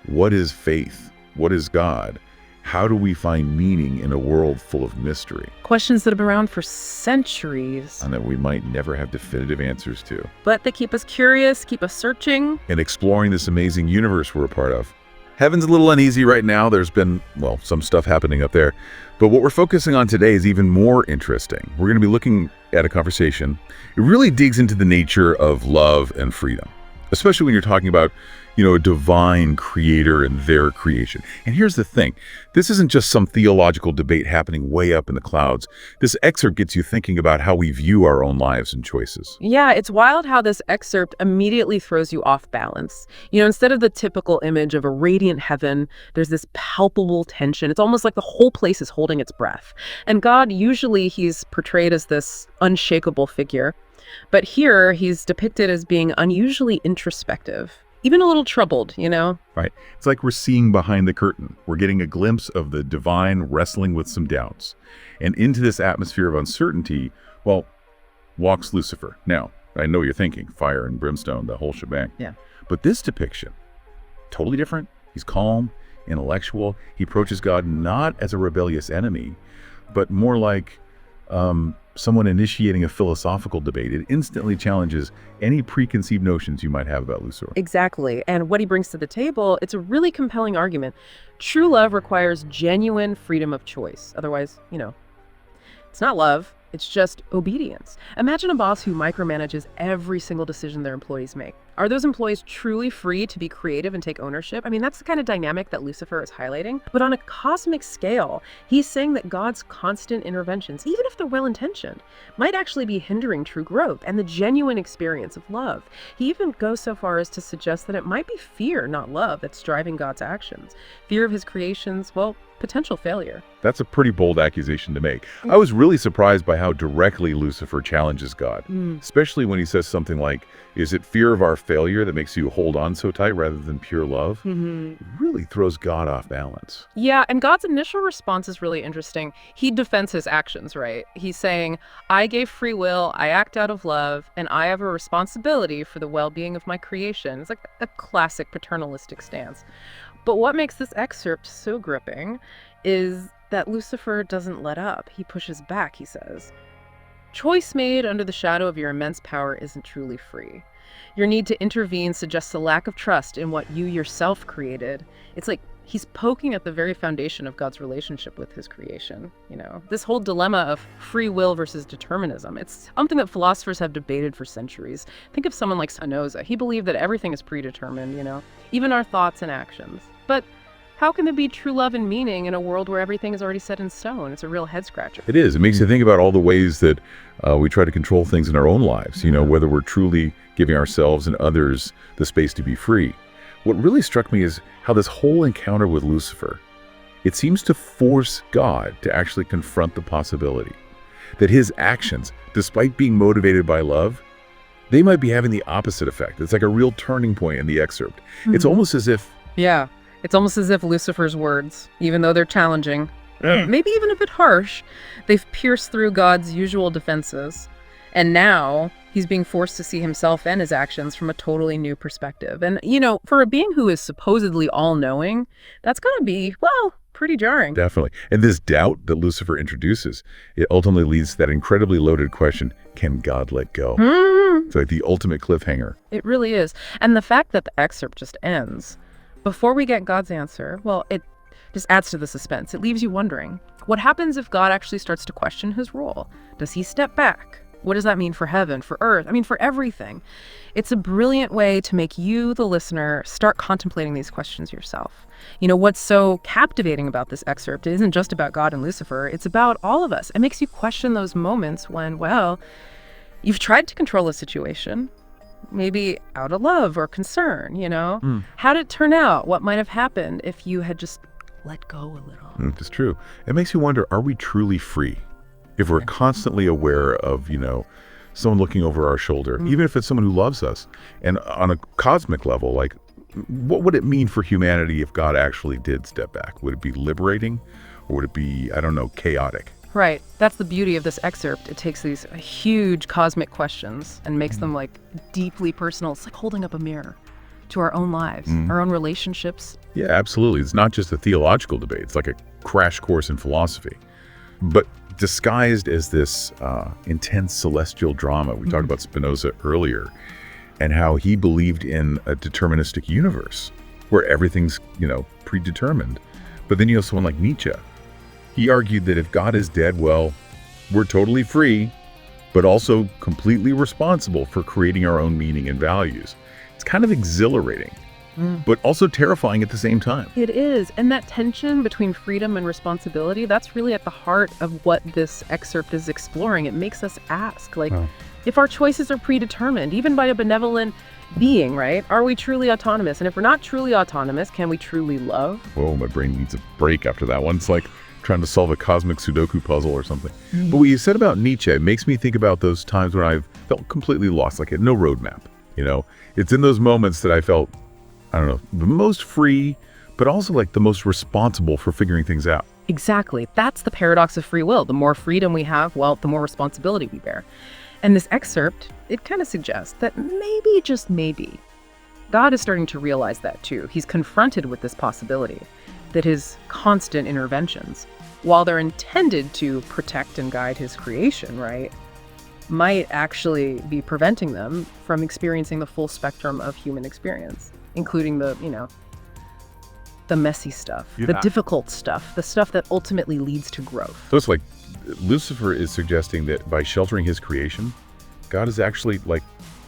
What is faith? What is God? How do we find meaning in a world full of mystery? Questions that have been around for centuries. And that we might never have definitive answers to. But they keep us curious, keep us searching. And exploring this amazing universe we're a part of. Heaven's a little uneasy right now. There's been, well, some stuff happening up there. But what we're focusing on today is even more interesting. We're going to be looking at a conversation. It really digs into the nature of love and freedom. Especially when you're talking about, a divine creator and their creation. And here's the thing. This isn't just some theological debate happening way up in the clouds. This excerpt gets you thinking about how we view our own lives and choices. Yeah, it's wild how this excerpt immediately throws you off balance. Instead of the typical image of a radiant heaven, there's this palpable tension. It's almost like the whole place is holding its breath. And God, usually he's portrayed as this unshakable figure. But here, he's depicted as being unusually introspective. Even a little troubled, Right. It's like we're seeing behind the curtain. We're getting a glimpse of the divine wrestling with some doubts. And into this atmosphere of uncertainty, walks Lucifer. Now, I know you're thinking fire and brimstone, the whole shebang. Yeah. But this depiction, totally different. He's calm, intellectual. He approaches God not as a rebellious enemy, but more like someone initiating a philosophical debate. It instantly challenges any preconceived notions you might have about Lucifer. Exactly. And what he brings to the table, it's a really compelling argument. True love requires genuine freedom of choice. Otherwise, it's not love. It's just obedience. Imagine a boss who micromanages every single decision their employees make. Are those employees truly free to be creative and take ownership? I mean, that's the kind of dynamic that Lucifer is highlighting. But on a cosmic scale, he's saying that God's constant interventions, even if they're well-intentioned, might actually be hindering true growth and the genuine experience of love. He even goes so far as to suggest that it might be fear, not love, that's driving God's actions. Fear of his creations, potential failure. That's a pretty bold accusation to make. I was really surprised by how directly Lucifer challenges God, especially when he says something like, is it fear of our failure that makes you hold on so tight rather than pure love? It really throws God off balance. Yeah, and God's initial response is really interesting. He defends his actions, right? He's saying, I gave free will, I act out of love, and I have a responsibility for the well-being of my creation. It's like a classic paternalistic stance. But what makes this excerpt so gripping is that Lucifer doesn't let up. He pushes back, he says. Choice made under the shadow of your immense power isn't truly free. Your need to intervene suggests a lack of trust in what you yourself created. It's like he's poking at the very foundation of God's relationship with his creation. This whole dilemma of free will versus determinism. It's something that philosophers have debated for centuries. Think of someone like Spinoza. He believed that everything is predetermined, even our thoughts and actions. But how can there be true love and meaning in a world where everything is already set in stone? It's a real head scratcher. It is. It makes you think about all the ways that we try to control things in our own lives, whether we're truly giving ourselves and others the space to be free. What really struck me is how this whole encounter with Lucifer, it seems to force God to actually confront the possibility that his actions, despite being motivated by love, they might be having the opposite effect. It's like a real turning point in the excerpt. It's almost as if... Yeah. It's almost as if Lucifer's words, even though they're challenging, maybe even a bit harsh, they've pierced through God's usual defenses. And now he's being forced to see himself and his actions from a totally new perspective. And, for a being who is supposedly all-knowing, that's going to be, pretty jarring. Definitely. And this doubt that Lucifer introduces, it ultimately leads to that incredibly loaded question, can God let go? It's like the ultimate cliffhanger. It really is. And the fact that the excerpt just ends before we get God's answer, it just adds to the suspense. It leaves you wondering, what happens if God actually starts to question his role? Does he step back? What does that mean for heaven, for earth? For everything. It's a brilliant way to make you, the listener, start contemplating these questions yourself. What's so captivating about this excerpt, it isn't just about God and Lucifer, it's about all of us. It makes you question those moments when, you've tried to control a situation, maybe out of love or concern, How did it turn out? What might have happened if you had just let go a little? It's true. It makes you wonder, are we truly free? If we're constantly aware of, someone looking over our shoulder, even if it's someone who loves us, and on a cosmic level, like what would it mean for humanity if God actually did step back? Would it be liberating, or would it be, I don't know, chaotic? Right. That's the beauty of this excerpt. It takes these huge cosmic questions and makes them like deeply personal. It's like holding up a mirror to our own lives, our own relationships. Yeah, absolutely. It's not just a theological debate. It's like a crash course in philosophy, but disguised as this intense celestial drama. We talked about Spinoza earlier and how he believed in a deterministic universe where everything's, predetermined. But then you have someone like Nietzsche. He argued that if God is dead, well, we're totally free, but also completely responsible for creating our own meaning and values. It's kind of exhilarating, but also terrifying at the same time. It is. And that tension between freedom and responsibility, that's really at the heart of what this excerpt is exploring. It makes us ask, if our choices are predetermined, even by a benevolent being, right? Are we truly autonomous? And if we're not truly autonomous, can we truly love? Whoa, my brain needs a break after that one. It's like trying to solve a cosmic Sudoku puzzle or something. But what you said about Nietzsche makes me think about those times when I've felt completely lost, like no roadmap. It's in those moments that I felt, I don't know, the most free, but also like the most responsible for figuring things out. Exactly. That's the paradox of free will. The more freedom we have, well, the more responsibility we bear. And this excerpt, it kind of suggests that maybe, just maybe, God is starting to realize that too. He's confronted with this possibility that his constant interventions, while they're intended to protect and guide his creation, right, might actually be preventing them from experiencing the full spectrum of human experience, including the messy stuff, the difficult stuff, the stuff that ultimately leads to growth. So it's like Lucifer is suggesting that by sheltering his creation, God is actually like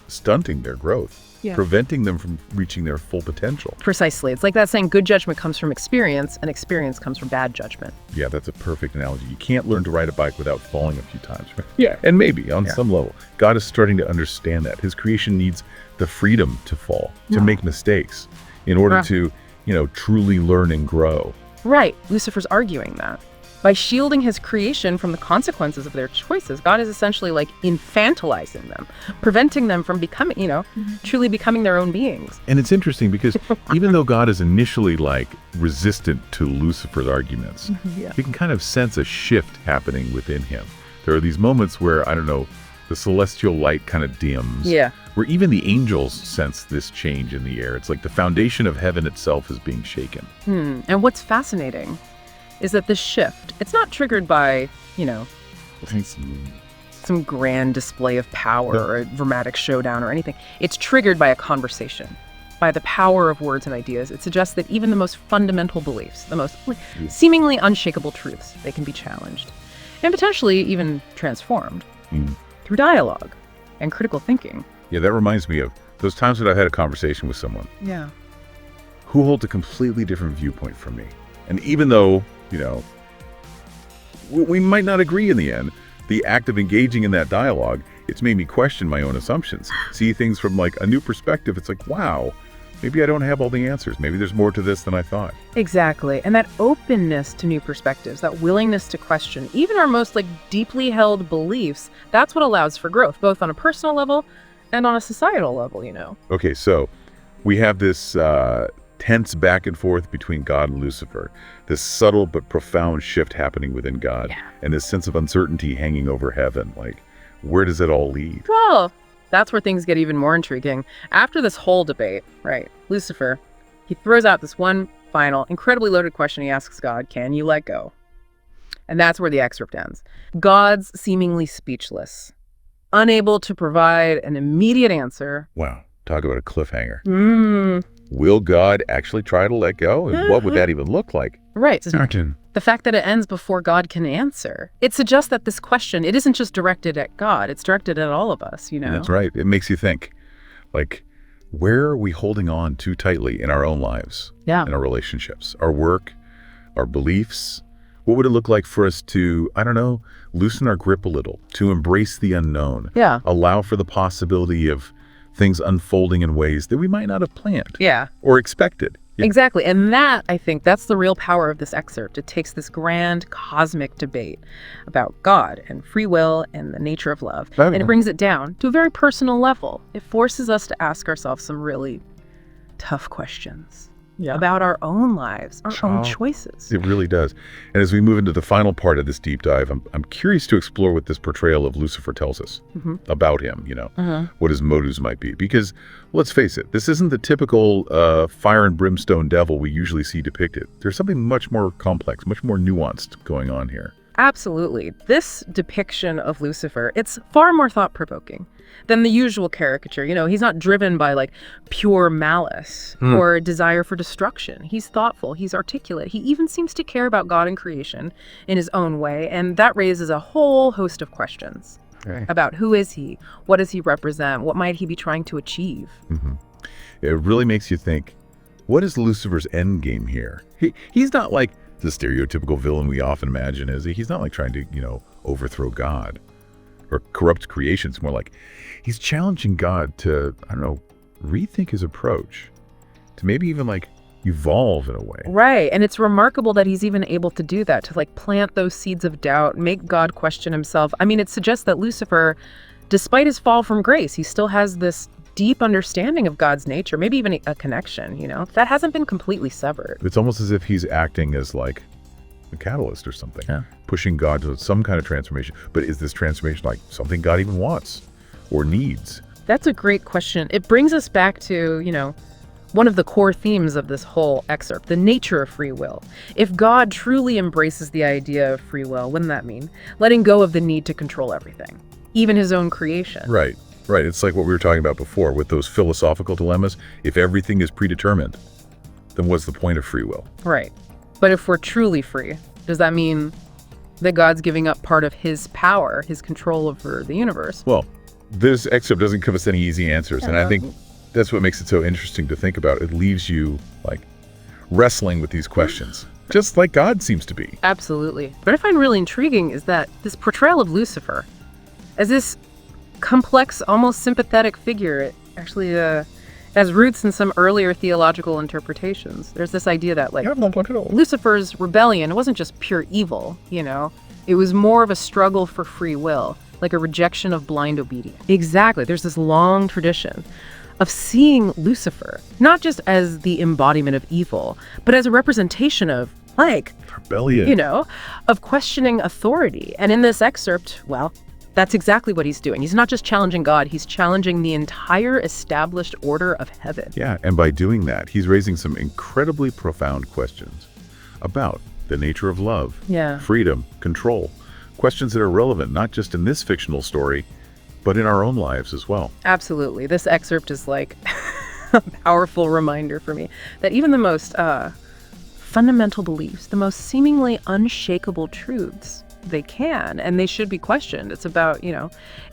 stunting their growth. Preventing them from reaching their full potential. Precisely. It's like that saying, good judgment comes from experience, and experience comes from bad judgment. Yeah, that's a perfect analogy. You can't learn to ride a bike without falling a few times. Right? Yeah, and maybe on some level, God is starting to understand that. His creation needs the freedom to fall, to make mistakes, in order to, truly learn and grow. Right. Lucifer's arguing that. By shielding his creation from the consequences of their choices, God is essentially like infantilizing them, preventing them from becoming, truly becoming their own beings. And it's interesting because even though God is initially like resistant to Lucifer's arguments, you can kind of sense a shift happening within him. There are these moments where, I don't know, the celestial light kind of dims. Where even the angels sense this change in the air. It's like the foundation of heaven itself is being shaken. And what's fascinating is that this shift, it's not triggered by, some grand display of power or a dramatic showdown or anything. It's triggered by a conversation, by the power of words and ideas. It suggests that even the most fundamental beliefs, the most seemingly unshakable truths, they can be challenged and potentially even transformed through dialogue and critical thinking. Yeah, that reminds me of those times that I've had a conversation with someone who holds a completely different viewpoint from me. And even though, we might not agree in the end, the act of engaging in that dialogue, it's made me question my own assumptions, see things from like a new perspective. It's like, wow, maybe I don't have all the answers. Maybe there's more to this than I thought. Exactly. And that openness to new perspectives, that willingness to question even our most like deeply held beliefs, that's what allows for growth, both on a personal level and on a societal level, Okay, so we have this tense back and forth between God and Lucifer, this subtle but profound shift happening within God, and this sense of uncertainty hanging over heaven. Like, where does it all lead? Well, that's where things get even more intriguing. After this whole debate, right, Lucifer, he throws out this one final, incredibly loaded question. He asks God, can you let go? And that's where the excerpt ends. God's seemingly speechless, unable to provide an immediate answer. Wow, talk about a cliffhanger. Will God actually try to let go? And what would that even look like? Right. The fact that it ends before God can answer, it suggests that this question, it isn't just directed at God, it's directed at all of us, That's right. It makes you think, like, where are we holding on too tightly in our own lives, in our relationships, our work, our beliefs? What would it look like for us to, I don't know, loosen our grip a little, to embrace the unknown, allow for the possibility of things unfolding in ways that we might not have planned or expected. Exactly. And that, I think, that's the real power of this excerpt. It takes this grand cosmic debate about God and free will and the nature of love, and it brings it down to a very personal level. It forces us to ask ourselves some really tough questions about our own lives, our own choices. It really does. And as we move into the final part of this deep dive, I'm curious to explore what this portrayal of Lucifer tells us about him, what his motives might be. Because, let's face it, this isn't the typical fire and brimstone devil we usually see depicted. There's something much more complex, much more nuanced going on here. Absolutely. This depiction of Lucifer, it's far more thought-provoking than the usual caricature. He's not driven by like pure malice or desire for destruction. He's thoughtful, he's articulate. He even seems to care about God and creation in his own way. And that raises a whole host of questions about who is he? What does he represent? What might he be trying to achieve? It really makes you think, what is Lucifer's end game here? He's not like the stereotypical villain we often imagine, is he? He's not like trying to, overthrow God or corrupt creation. It's more like he's challenging God to, rethink his approach, to maybe even like evolve in a way. Right. And it's remarkable that he's even able to do that, to like plant those seeds of doubt, make God question himself. I mean, it suggests that Lucifer, despite his fall from grace, he still has this deep understanding of God's nature, maybe even a connection, that hasn't been completely severed. It's almost as if he's acting as like a catalyst or something, pushing God to some kind of transformation. But is this transformation like something God even wants or needs? That's a great question. It brings us back to, one of the core themes of this whole excerpt, the nature of free will. If God truly embraces the idea of free will, wouldn't that mean letting go of the need to control everything, even his own creation? Right. It's like what we were talking about before with those philosophical dilemmas. If everything is predetermined, then what's the point of free will? Right. But if we're truly free, does that mean that God's giving up part of his power, his control over the universe? Well, this excerpt doesn't give us any easy answers. And I think that's what makes it so interesting to think about. It leaves you like wrestling with these questions, just like God seems to be. Absolutely. What I find really intriguing is that this portrayal of Lucifer as this complex, almost sympathetic figure, it actually has roots in some earlier theological interpretations. There's this idea that like Lucifer's rebellion wasn't just pure evil, it was more of a struggle for free will, like a rejection of blind obedience. Exactly. There's this long tradition of seeing Lucifer not just as the embodiment of evil, but as a representation of like rebellion, of questioning authority. And in this excerpt, well, that's exactly what he's doing. He's not just challenging God, he's challenging the entire established order of heaven. Yeah, and by doing that, he's raising some incredibly profound questions about the nature of love, freedom, control. Questions that are relevant not just in this fictional story, but in our own lives as well. Absolutely. This excerpt is like a powerful reminder for me that even the most fundamental beliefs, the most seemingly unshakable truths, they can and they should be questioned. It's about,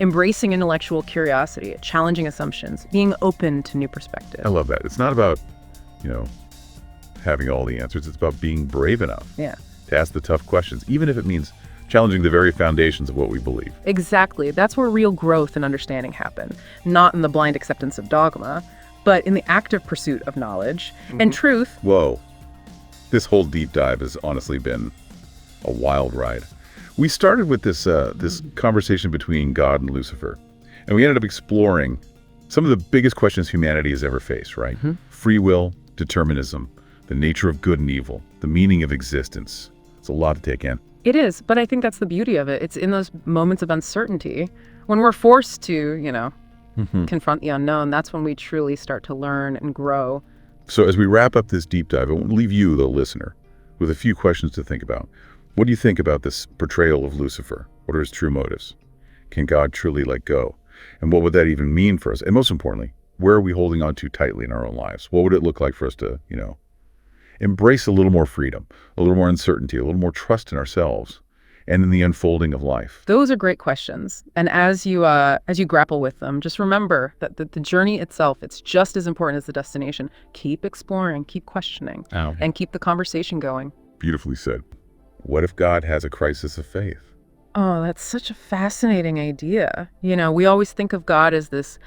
embracing intellectual curiosity, challenging assumptions, being open to new perspectives. I love that. It's not about, having all the answers. It's about being brave enough to ask the tough questions, even if it means challenging the very foundations of what we believe. Exactly. That's where real growth and understanding happen, not in the blind acceptance of dogma, but in the active pursuit of knowledge and truth. Whoa. This whole deep dive has honestly been a wild ride. We started with this conversation between God and Lucifer, and we ended up exploring some of the biggest questions humanity has ever faced, right? Free will, determinism, the nature of good and evil, the meaning of existence. It's a lot to take in. It is, but I think that's the beauty of it. It's in those moments of uncertainty when we're forced to, confront the unknown. That's when we truly start to learn and grow. So as we wrap up this deep dive, I want to leave you, the listener, with a few questions to think about. What do you think about this portrayal of Lucifer? What are his true motives? Can God truly let go? And what would that even mean for us? And most importantly, where are we holding on to tightly in our own lives? What would it look like for us to, embrace a little more freedom, a little more uncertainty, a little more trust in ourselves and in the unfolding of life? Those are great questions. And as you grapple with them, just remember that the journey itself, it's just as important as the destination. Keep exploring, keep questioning, and keep the conversation going. Beautifully said. What if God has a crisis of faith? Oh, that's such a fascinating idea. We always think of God as this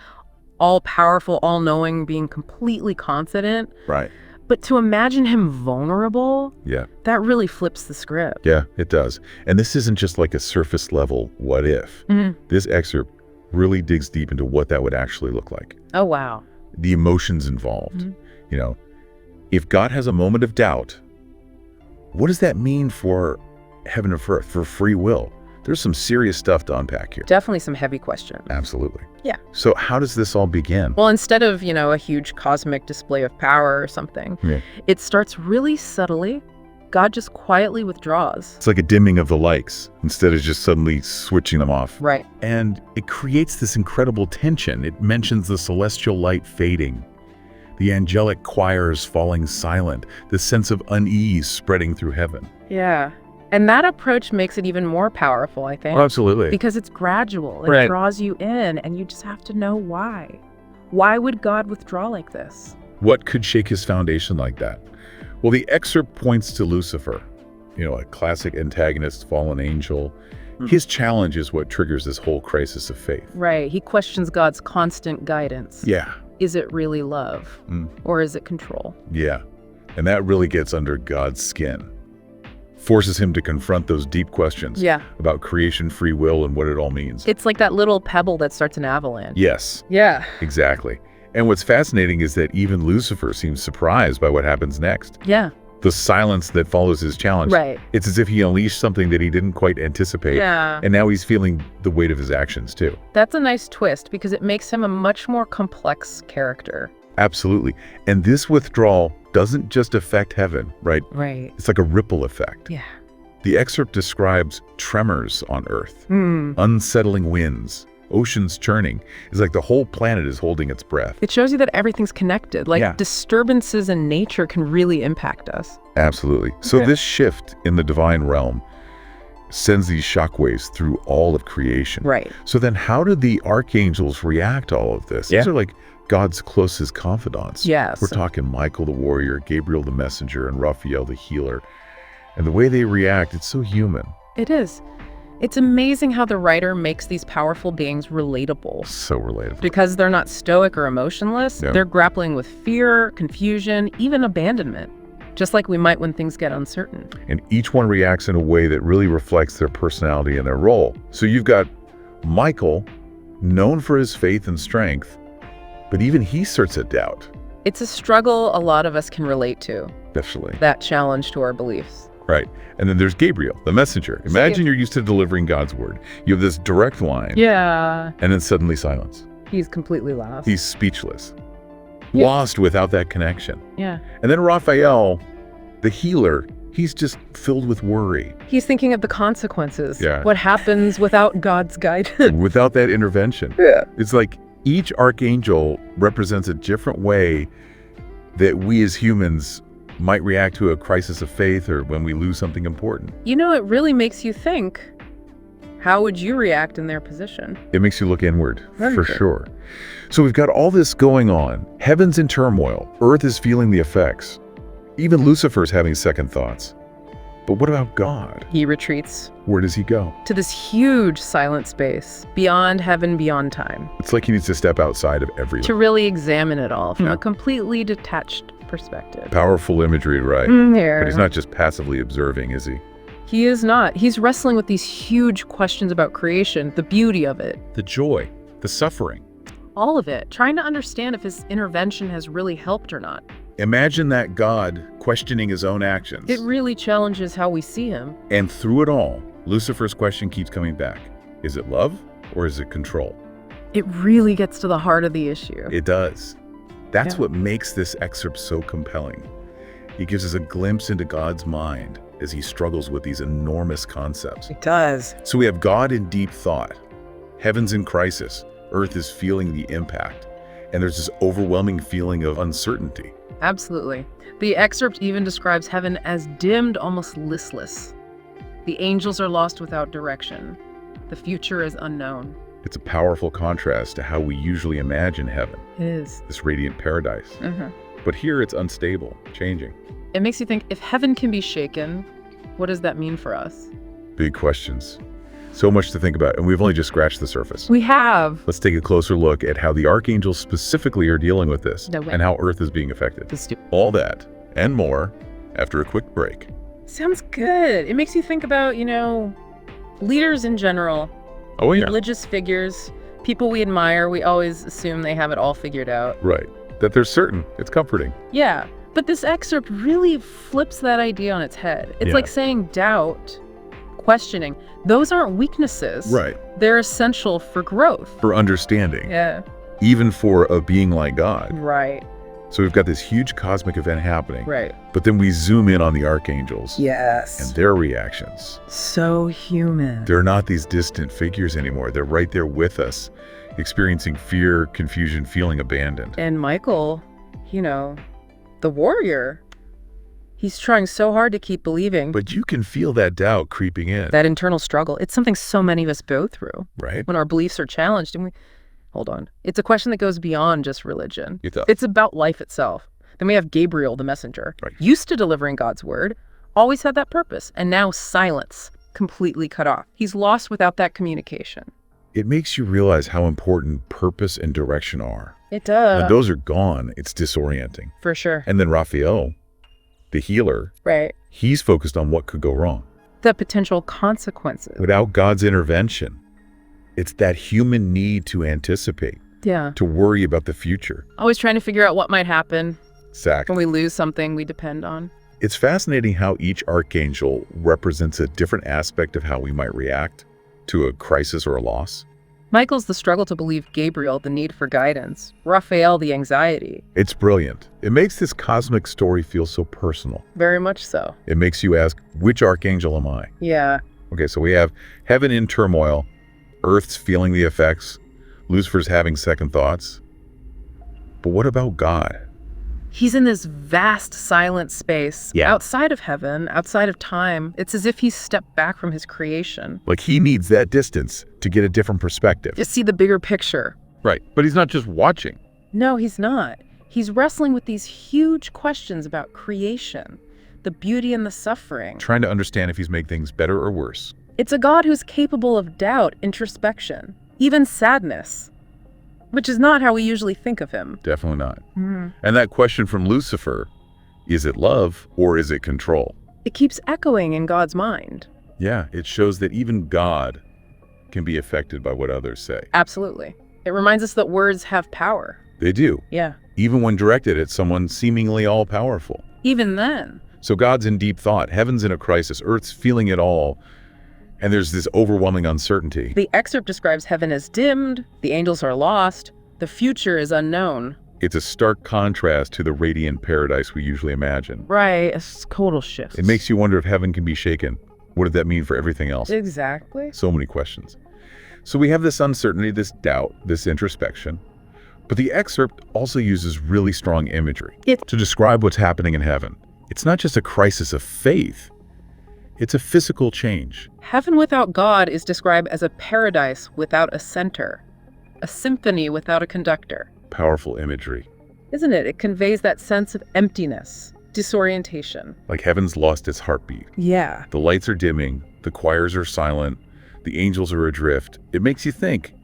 all-powerful, all-knowing, being completely confident. Right. But to imagine him vulnerable, that really flips the script. Yeah, it does. And this isn't just like a surface level what if. This excerpt really digs deep into what that would actually look like. Oh, wow. the emotions involved. You know, if God has a moment of doubt, what does that mean for heaven and earth, for free will? There's some serious stuff to unpack here. Definitely some heavy questions. Absolutely. Yeah. So how does this all begin? Well, instead of, a huge cosmic display of power or something, it starts really subtly. God just quietly withdraws. It's like a dimming of the lights instead of just suddenly switching them off. Right. And it creates this incredible tension. It mentions the celestial light fading, the angelic choirs falling silent, the sense of unease spreading through heaven. Yeah. And that approach makes it even more powerful, I think. Oh, absolutely. Because it's gradual. It draws you in, and you just have to know why. Why would God withdraw like this? What could shake his foundation like that? Well, the excerpt points to Lucifer, a classic antagonist, fallen angel. His challenge is what triggers this whole crisis of faith. Right. He questions God's constant guidance. Yeah. Is it really love? Or is it control? Yeah. And that really gets under God's skin. Forces him to confront those deep questions about creation, free will, and what it all means. It's like that little pebble that starts an avalanche. Yes. Yeah. Exactly. And what's fascinating is that even Lucifer seems surprised by what happens next. Yeah. The silence that follows his challenge. Right. It's as if he unleashed something that he didn't quite anticipate. Yeah. And now he's feeling the weight of his actions too. That's a nice twist because it makes him a much more complex character. Absolutely. And this withdrawal doesn't just affect heaven, right? Right. It's like a ripple effect. Yeah. The excerpt describes tremors on Earth, unsettling winds, oceans churning. It's like the whole planet is holding its breath. It shows you that everything's connected. Like disturbances in nature can really impact us. Absolutely. So this shift in the divine realm sends these shockwaves through all of creation. Right. So then how do the archangels react to all of this? These are like God's closest confidants. Yes. We're talking Michael the warrior, Gabriel the messenger, and Raphael the healer. And the way they react, it's so human. It is. It's amazing how the writer makes these powerful beings relatable. So relatable. Because they're not stoic or emotionless. They're grappling with fear, confusion, even abandonment. Just like we might when things get uncertain. And each one reacts in a way that really reflects their personality and their role. So you've got Michael, known for his faith and strength, but even he starts to doubt. It's a struggle a lot of us can relate to. Definitely. That challenge to our beliefs. Right. And then there's Gabriel, the messenger. Imagine you're used to delivering God's word. You have this direct line. Yeah. And then suddenly silence. He's completely lost. He's speechless. Lost without that connection. Yeah. And then Raphael, the healer, he's just filled with worry. He's thinking of the consequences. Yeah. What happens without God's guidance. Without that intervention. Yeah. It's like each archangel represents a different way that we as humans might react to a crisis of faith or when we lose something important. It really makes you think, how would you react in their position? It makes you look inward, for sure. So we've got all this going on. Heaven's in turmoil. Earth is feeling the effects. Even Lucifer's having second thoughts. But what about God? He retreats. Where does he go? To this huge silent space, beyond heaven, beyond time. It's like he needs to step outside of everything. To really examine it all from a completely detached perspective. Powerful imagery, right? But he's not just passively observing, is he? He is not. He's wrestling with these huge questions about creation, the beauty of it. The joy, the suffering. All of it. Trying to understand if his intervention has really helped or not. Imagine that God questioning his own actions. It really challenges how we see him. And through it all, Lucifer's question keeps coming back. Is it love or is it control? It really gets to the heart of the issue. It does. That's what makes this excerpt so compelling. It gives us a glimpse into God's mind as he struggles with these enormous concepts. It does. So we have God in deep thought. Heaven's in crisis. Earth is feeling the impact. And there's this overwhelming feeling of uncertainty. Absolutely. The excerpt even describes heaven as dimmed, almost listless. The angels are lost without direction. The future is unknown. It's a powerful contrast to how we usually imagine heaven. It is. This radiant paradise. But here it's unstable, changing. It makes you think, if heaven can be shaken, what does that mean for us? Big questions. So much to think about, and we've only just scratched the surface. We have. Let's take a closer look at how the archangels specifically are dealing with this and how Earth is being affected. All that and more after a quick break. Sounds good. It makes you think about, leaders in general. Oh, yeah. Religious figures, people we admire, we always assume they have it all figured out. Right. that they're certain. It's comforting. Yeah. But this excerpt really flips that idea on its head. It's like saying doubt, questioning, those aren't weaknesses. Right. They're essential for growth. For understanding. Yeah. Even for a being like God. Right. So we've got this huge cosmic event happening. Right. But then we zoom in on the archangels. Yes. And their reactions. So human. They're not these distant figures anymore. They're right there with us, experiencing fear, confusion, feeling abandoned. And Michael, the warrior, he's trying so hard to keep believing. But you can feel that doubt creeping in. That internal struggle. It's something so many of us go through. Right. When our beliefs are challenged. And hold on. It's a question that goes beyond just religion. It's about life itself. Then we have Gabriel, the messenger. Right. Used to delivering God's word, always had that purpose. And now silence, completely cut off. He's lost without that communication. It makes you realize how important purpose and direction are. It does. When those are gone, it's disorienting. For sure. And then Raphael, the healer, right, he's focused on what could go wrong. The potential consequences. Without God's intervention, it's that human need to anticipate. Yeah. To worry about the future. Always trying to figure out what might happen. Exactly. When we lose something we depend on. It's fascinating how each archangel represents a different aspect of how we might react to a crisis or a loss. Michael's the struggle to believe, Gabriel, the need for guidance, Raphael, the anxiety. It's brilliant. It makes this cosmic story feel so personal. Very much so. It makes you ask, which archangel am I? Yeah. Okay, so we have heaven in turmoil, Earth's feeling the effects, Lucifer's having second thoughts. But what about God? He's in this vast, silent space, outside of heaven, outside of time. It's as if he's stepped back from his creation. Like he needs that distance to get a different perspective. To see the bigger picture. Right, but he's not just watching. No, he's not. He's wrestling with these huge questions about creation, the beauty and the suffering. Trying to understand if he's made things better or worse. It's a God who's capable of doubt, introspection, even sadness. Which is not how we usually think of him. Definitely not. And that question from Lucifer, is it love or is it control? It keeps echoing in God's mind. Yeah, it shows that even God can be affected by what others say. Absolutely. It reminds us that words have power. They do. Yeah. Even when directed at someone seemingly all-powerful. Even then. So God's in deep thought, heaven's in a crisis, Earth's feeling it all, and there's this overwhelming uncertainty. The excerpt describes heaven as dimmed, the angels are lost, the future is unknown. It's a stark contrast to the radiant paradise we usually imagine. Right, a total shift. It makes you wonder if heaven can be shaken. What did that mean for everything else? Exactly. So many questions. So we have this uncertainty, this doubt, this introspection. But the excerpt also uses really strong imagery to describe what's happening in heaven. It's not just a crisis of faith. It's a physical change. Heaven without God is described as a paradise without a center, a symphony without a conductor. Powerful imagery. Isn't it? It conveys that sense of emptiness, disorientation. Like heaven's lost its heartbeat. Yeah. The lights are dimming, the choirs are silent, the angels are adrift. It makes you think,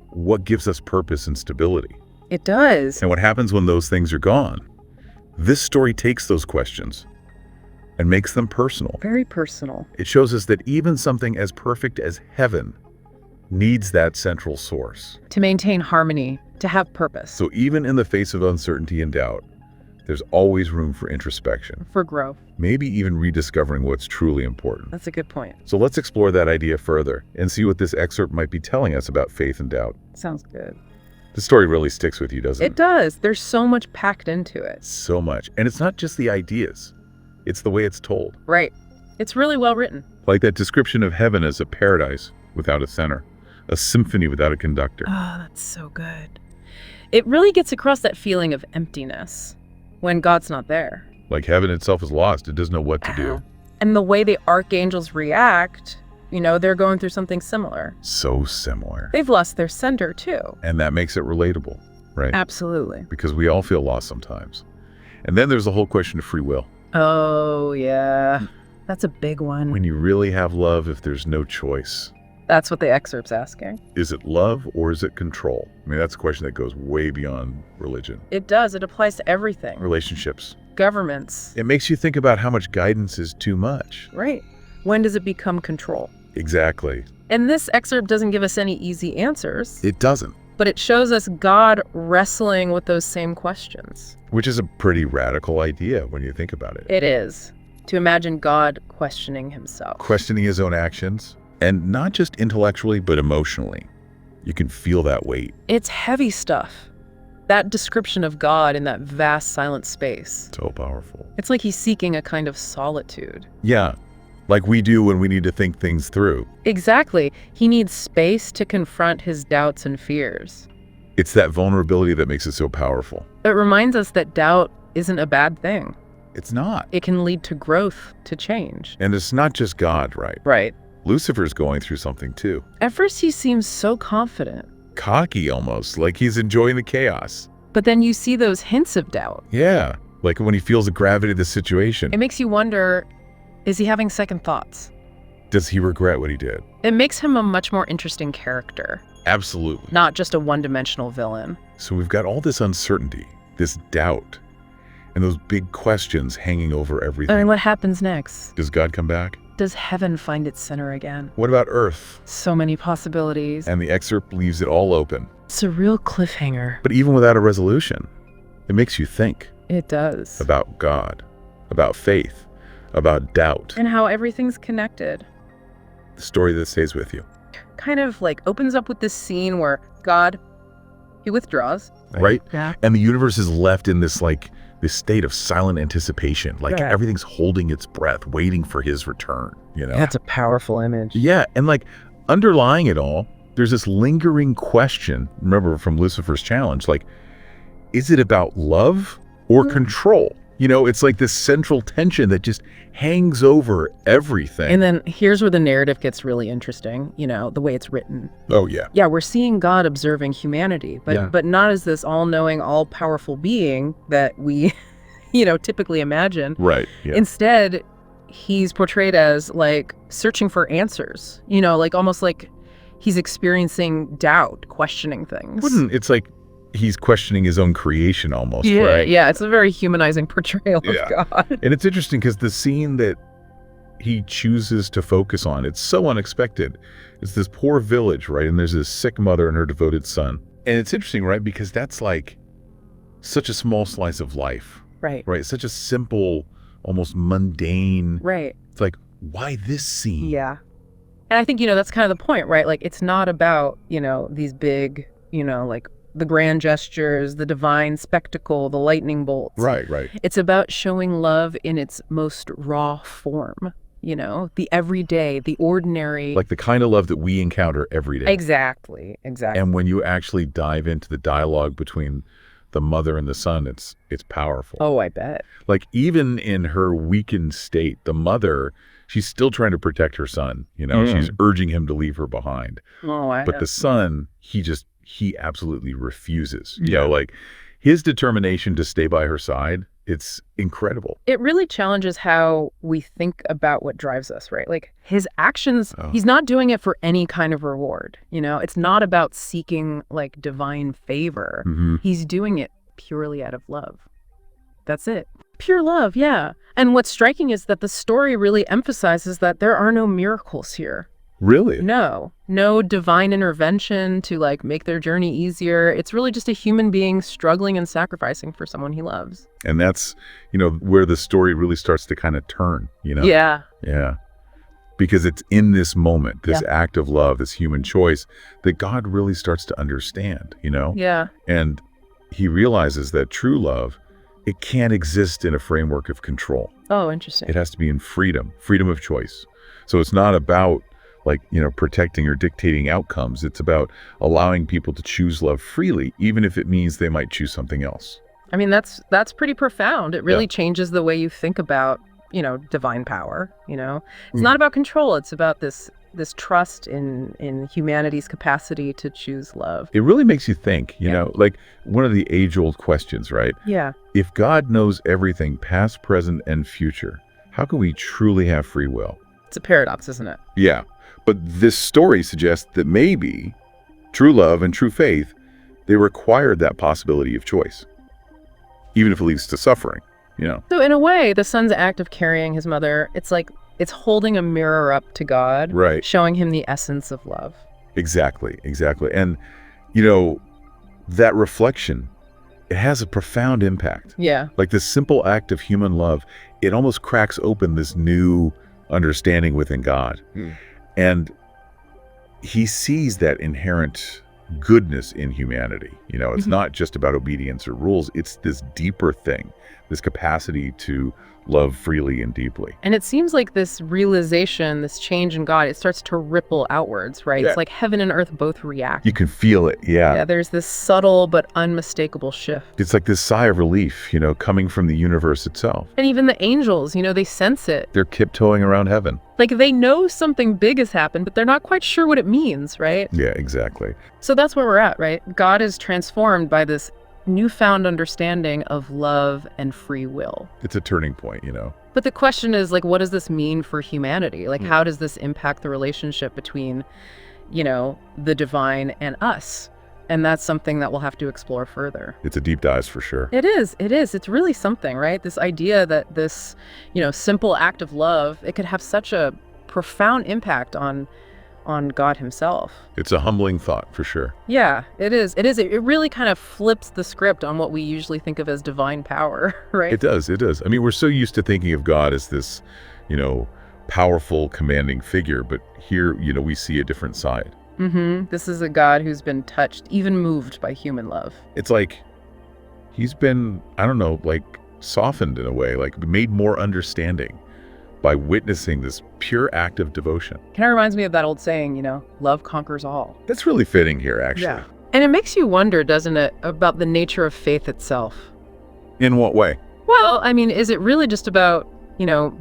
what gives us purpose and stability? It does. And what happens when those things are gone? This story takes those questions and makes them personal. Very personal. It shows us that even something as perfect as heaven needs that central source. To maintain harmony, to have purpose. So even in the face of uncertainty and doubt, there's always room for introspection. For growth. Maybe even rediscovering what's truly important. That's a good point. So let's explore that idea further and see what this excerpt might be telling us about faith and doubt. Sounds good. The story really sticks with you, doesn't it? It does. There's so much packed into it. So much. And it's not just the ideas. It's the way it's told. Right. It's really well written. Like that description of heaven as a paradise without a center, a symphony without a conductor. Oh, that's so good. It really gets across that feeling of emptiness when God's not there. Like heaven itself is lost. It doesn't know what to do. And the way the archangels react, they're going through something similar. So similar. They've lost their center too. And that makes it relatable, right? Absolutely. Because we all feel lost sometimes. And then there's the whole question of free will. Oh, yeah. That's a big one. When you really have love if there's no choice. That's what the excerpt's asking. Is it love or is it control? I mean, that's a question that goes way beyond religion. It does. It applies to everything. Relationships. Governments. It makes you think about how much guidance is too much. Right. When does it become control? Exactly. And this excerpt doesn't give us any easy answers. It doesn't. but it shows us God wrestling with those same questions. Which is a pretty radical idea when you think about it. It is. To imagine God questioning himself. Questioning his own actions, and not just intellectually, but emotionally. You can feel that weight. It's heavy stuff. That description of God in that vast silent space. So powerful. It's like he's seeking a kind of solitude. Yeah, like we do when we need to think things through. Exactly. He needs space to confront his doubts and fears. It's that vulnerability that makes it so powerful. It reminds us that doubt isn't a bad thing. It's not. It can lead to growth, to change. And it's not just God, right? Right. Lucifer's going through something too. At first he seems so confident. Cocky almost, like he's enjoying the chaos. But then you see those hints of doubt. Yeah, like when he feels the gravity of the situation. It makes you wonder, is he having second thoughts? Does he regret what he did? It makes him a much more interesting character. Absolutely. Not just a one-dimensional villain. So we've got all this uncertainty, this doubt, and those big questions hanging over everything. And what happens next? Does God come back? Does heaven find its center again? What about Earth? So many possibilities. And the excerpt leaves it all open. It's a real cliffhanger. But even without a resolution, it makes you think. It does. About God, about faith, about doubt. And how everything's connected. The story that stays with you. Kind of like opens up with this scene where God, he withdraws. Right? Yeah. And the universe is left in this this state of silent anticipation. Like right. Everything's holding its breath, waiting for his return, you know? That's a powerful image. Yeah, and like underlying it all, there's this lingering question, remember from Lucifer's challenge, like, is it about love or control? You know, it's like this central tension that just hangs over everything. And then here's where the narrative gets really interesting, you know, the way it's written. Oh, yeah. Yeah, we're seeing God observing humanity, but not as this all-knowing, all-powerful being that we, typically imagine. Right. Yeah. Instead, he's portrayed as like searching for answers, like almost like he's experiencing doubt, questioning things. It's like he's questioning his own creation almost, yeah, right? Yeah, it's a very humanizing portrayal of God. And it's interesting because the scene that he chooses to focus on, it's so unexpected. It's this poor village, right? And there's this sick mother and her devoted son. And it's interesting, right? Because that's like such a small slice of life. Right. Right? Such a simple, almost mundane. Right. It's like, why this scene? Yeah. And I think, that's kind of the point, right? Like, it's not about, these big, like, the grand gestures, the divine spectacle, the lightning bolts. Right. It's about showing love in its most raw form, the everyday, the ordinary. Like the kind of love that we encounter every day. Exactly. And when you actually dive into the dialogue between the mother and the son, it's powerful. Oh, I bet. Like even in her weakened state, the mother, she's still trying to protect her son. She's urging him to leave her behind. But the son, he absolutely refuses. Like his determination to stay by her side, it's incredible. It really challenges how we think about what drives us, right? Like his actions, he's not doing it for any kind of reward. It's not about seeking like divine favor. Mm-hmm. He's doing it purely out of love. That's it. Pure love, yeah. And what's striking is that the story really emphasizes that there are no miracles here. Really? No divine intervention to like make their journey easier. It's really just a human being struggling and sacrificing for someone he loves. And that's, where the story really starts to kind of turn, Yeah. Yeah. Because it's in this moment, this act of love, this human choice, that God really starts to understand, Yeah. And he realizes that true love, it can't exist in a framework of control. Oh, interesting. It has to be in freedom of choice. So it's not about protecting or dictating outcomes. It's about allowing people to choose love freely, even if it means they might choose something else. I mean, that's pretty profound. It really changes the way you think about, divine power, It's not about control. It's about this trust in humanity's capacity to choose love. It really makes you think, like one of the age-old questions, right? Yeah. If God knows everything, past, present, and future, how can we truly have free will? It's a paradox, isn't it? Yeah. But this story suggests that maybe true love and true faith, they required that possibility of choice, even if it leads to suffering, So in a way, the son's act of carrying his mother, it's like it's holding a mirror up to God, right? Showing him the essence of love. Exactly. And, that reflection, it has a profound impact. Yeah. Like this simple act of human love, it almost cracks open this new understanding within God. And he sees that inherent goodness in humanity. It's not just about obedience or rules. It's this deeper thing, this capacity to love freely and deeply. And it seems like this realization, this change in God, it starts to ripple outwards, right? Yeah. It's like heaven and earth both react. You can feel it, yeah. Yeah, there's this subtle but unmistakable shift. It's like this sigh of relief, coming from the universe itself. And even the angels, they sense it. They're tiptoeing around heaven. Like they know something big has happened, but they're not quite sure what it means, right? Yeah, exactly. So that's where we're at, right? God is transformed by this newfound understanding of love and free will. It's a turning point, But the question is, like, what does this mean for humanity? Like, how does this impact the relationship between, the divine and us? And that's something that we'll have to explore further. It's a deep dive for sure. It is. It's really something, right? This idea that this, simple act of love, it could have such a profound impact on God himself. It's a humbling thought for sure. Yeah, it is. It really kind of flips the script on what we usually think of as divine power, right? It does. I mean, we're so used to thinking of God as this, powerful, commanding figure, but here, we see a different side. This is a God who's been touched, even moved by human love. It's like he's been, softened in a way, like made more understanding by witnessing this pure act of devotion. Kind of reminds me of that old saying, love conquers all. That's really fitting here, actually. Yeah. And it makes you wonder, doesn't it, about the nature of faith itself? In what way? Well, I mean, is it really just about,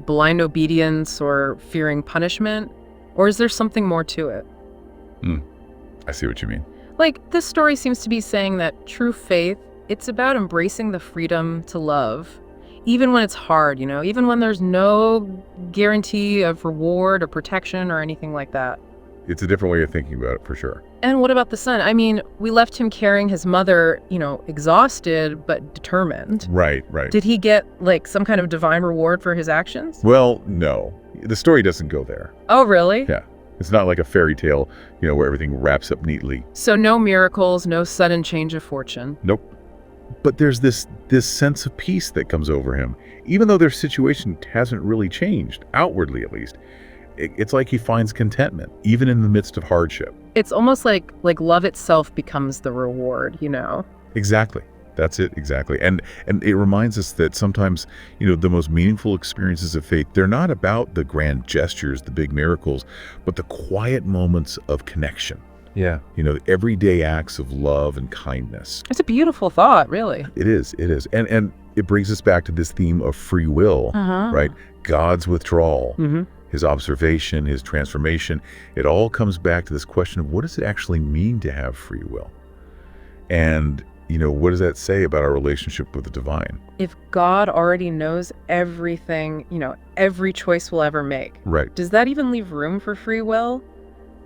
blind obedience or fearing punishment? Or is there something more to it? I see what you mean. Like, this story seems to be saying that true faith, it's about embracing the freedom to love, even when it's hard, even when there's no guarantee of reward or protection or anything like that. It's a different way of thinking about it for sure. And what about the son? I mean, we left him carrying his mother, exhausted but determined. Right. Did he get, some kind of divine reward for his actions? Well, no. The story doesn't go there. Oh, really? Yeah. It's not like a fairy tale, where everything wraps up neatly. So no miracles, no sudden change of fortune. Nope. But there's this sense of peace that comes over him, even though their situation hasn't really changed, outwardly at least. It's like he finds contentment, even in the midst of hardship. It's almost like love itself becomes the reward, Exactly. That's it, exactly. And it reminds us that sometimes, the most meaningful experiences of faith, they're not about the grand gestures, the big miracles, but the quiet moments of connection. Yeah. Everyday acts of love and kindness. It's a beautiful thought, really. It is. And it brings us back to this theme of free will, right? God's withdrawal, his observation, his transformation. It all comes back to this question of what does it actually mean to have free will? And, what does that say about our relationship with the divine? If God already knows everything, every choice we'll ever make. Right. Does that even leave room for free will?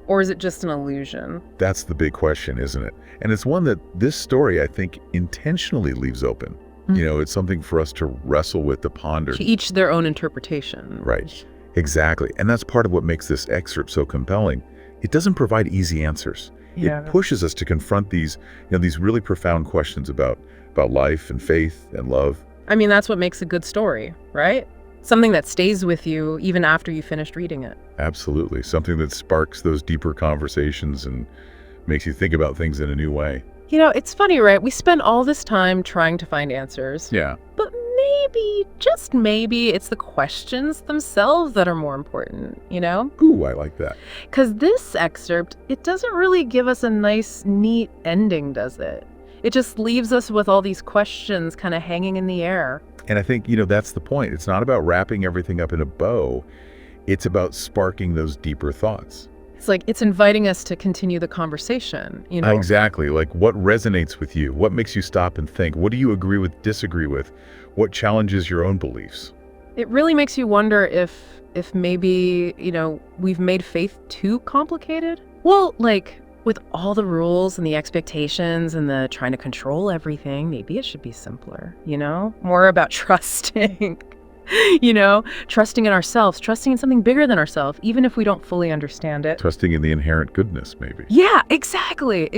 Or is it just an illusion? That's the big question, isn't it? And it's one that this story, I think, intentionally leaves open. It's something for us to wrestle with, to ponder. To each their own interpretation. Right. Exactly. And that's part of what makes this excerpt so compelling. It doesn't provide easy answers. Yeah. It pushes us to confront these, these really profound questions about life and faith and love. I mean, that's what makes a good story, right? Something that stays with you even after you finished reading it. Absolutely. Something that sparks those deeper conversations and makes you think about things in a new way. It's funny, right? We spend all this time trying to find answers. Yeah. But maybe, just maybe, it's the questions themselves that are more important, Ooh, I like that. Because this excerpt, it doesn't really give us a nice, neat ending, does it? It just leaves us with all these questions kind of hanging in the air. And I think, that's the point. It's not about wrapping everything up in a bow. It's about sparking those deeper thoughts. It's like it's inviting us to continue the conversation, Exactly. Like what resonates with you? What makes you stop and think? What do you agree with, disagree with? What challenges your own beliefs? It really makes you wonder if maybe, we've made faith too complicated. Well, with all the rules and the expectations and the trying to control everything, maybe it should be simpler, More about trusting, trusting in ourselves, trusting in something bigger than ourselves, even if we don't fully understand it. Trusting in the inherent goodness, maybe. Yeah, exactly.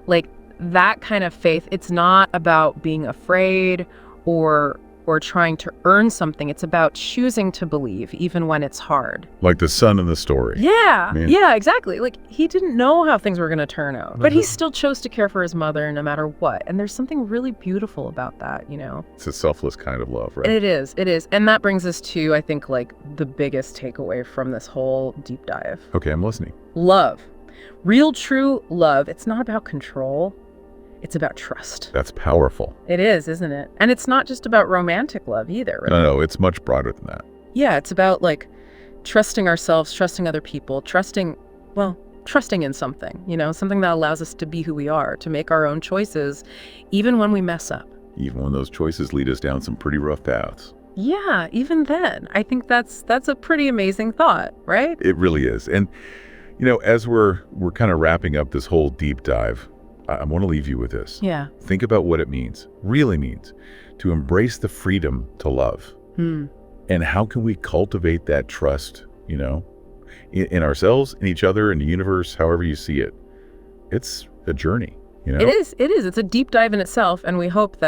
Like that kind of faith, it's not about being afraid or trying to earn something. It's about choosing to believe, even when it's hard. Like the son in the story. Yeah, yeah, exactly. Like, he didn't know how things were going to turn out, but he still chose to care for his mother no matter what. And there's something really beautiful about that, you know? It's a selfless kind of love, right? It is. And that brings us to, I think, like, the biggest takeaway from this whole deep dive. Okay, I'm listening. Love. Real, true love. It's not about control. It's about trust. That's powerful. It is, isn't it? And it's not just about romantic love either, right? No, it's much broader than that. Yeah, it's about, like, trusting ourselves, trusting other people, trusting in something, you know, something that allows us to be who we are, to make our own choices, even when we mess up. Even when those choices lead us down some pretty rough paths. Yeah, even then. I think that's a pretty amazing thought, right? It really is. And, you know, as we're kind of wrapping up this whole deep dive, I want to leave you with this. Yeah. Think about what it really means, to embrace the freedom to love. And how can we cultivate that trust, you know, in ourselves, in each other, in the universe, however you see it. It's a journey, you know? It is. It's a deep dive in itself. And we hope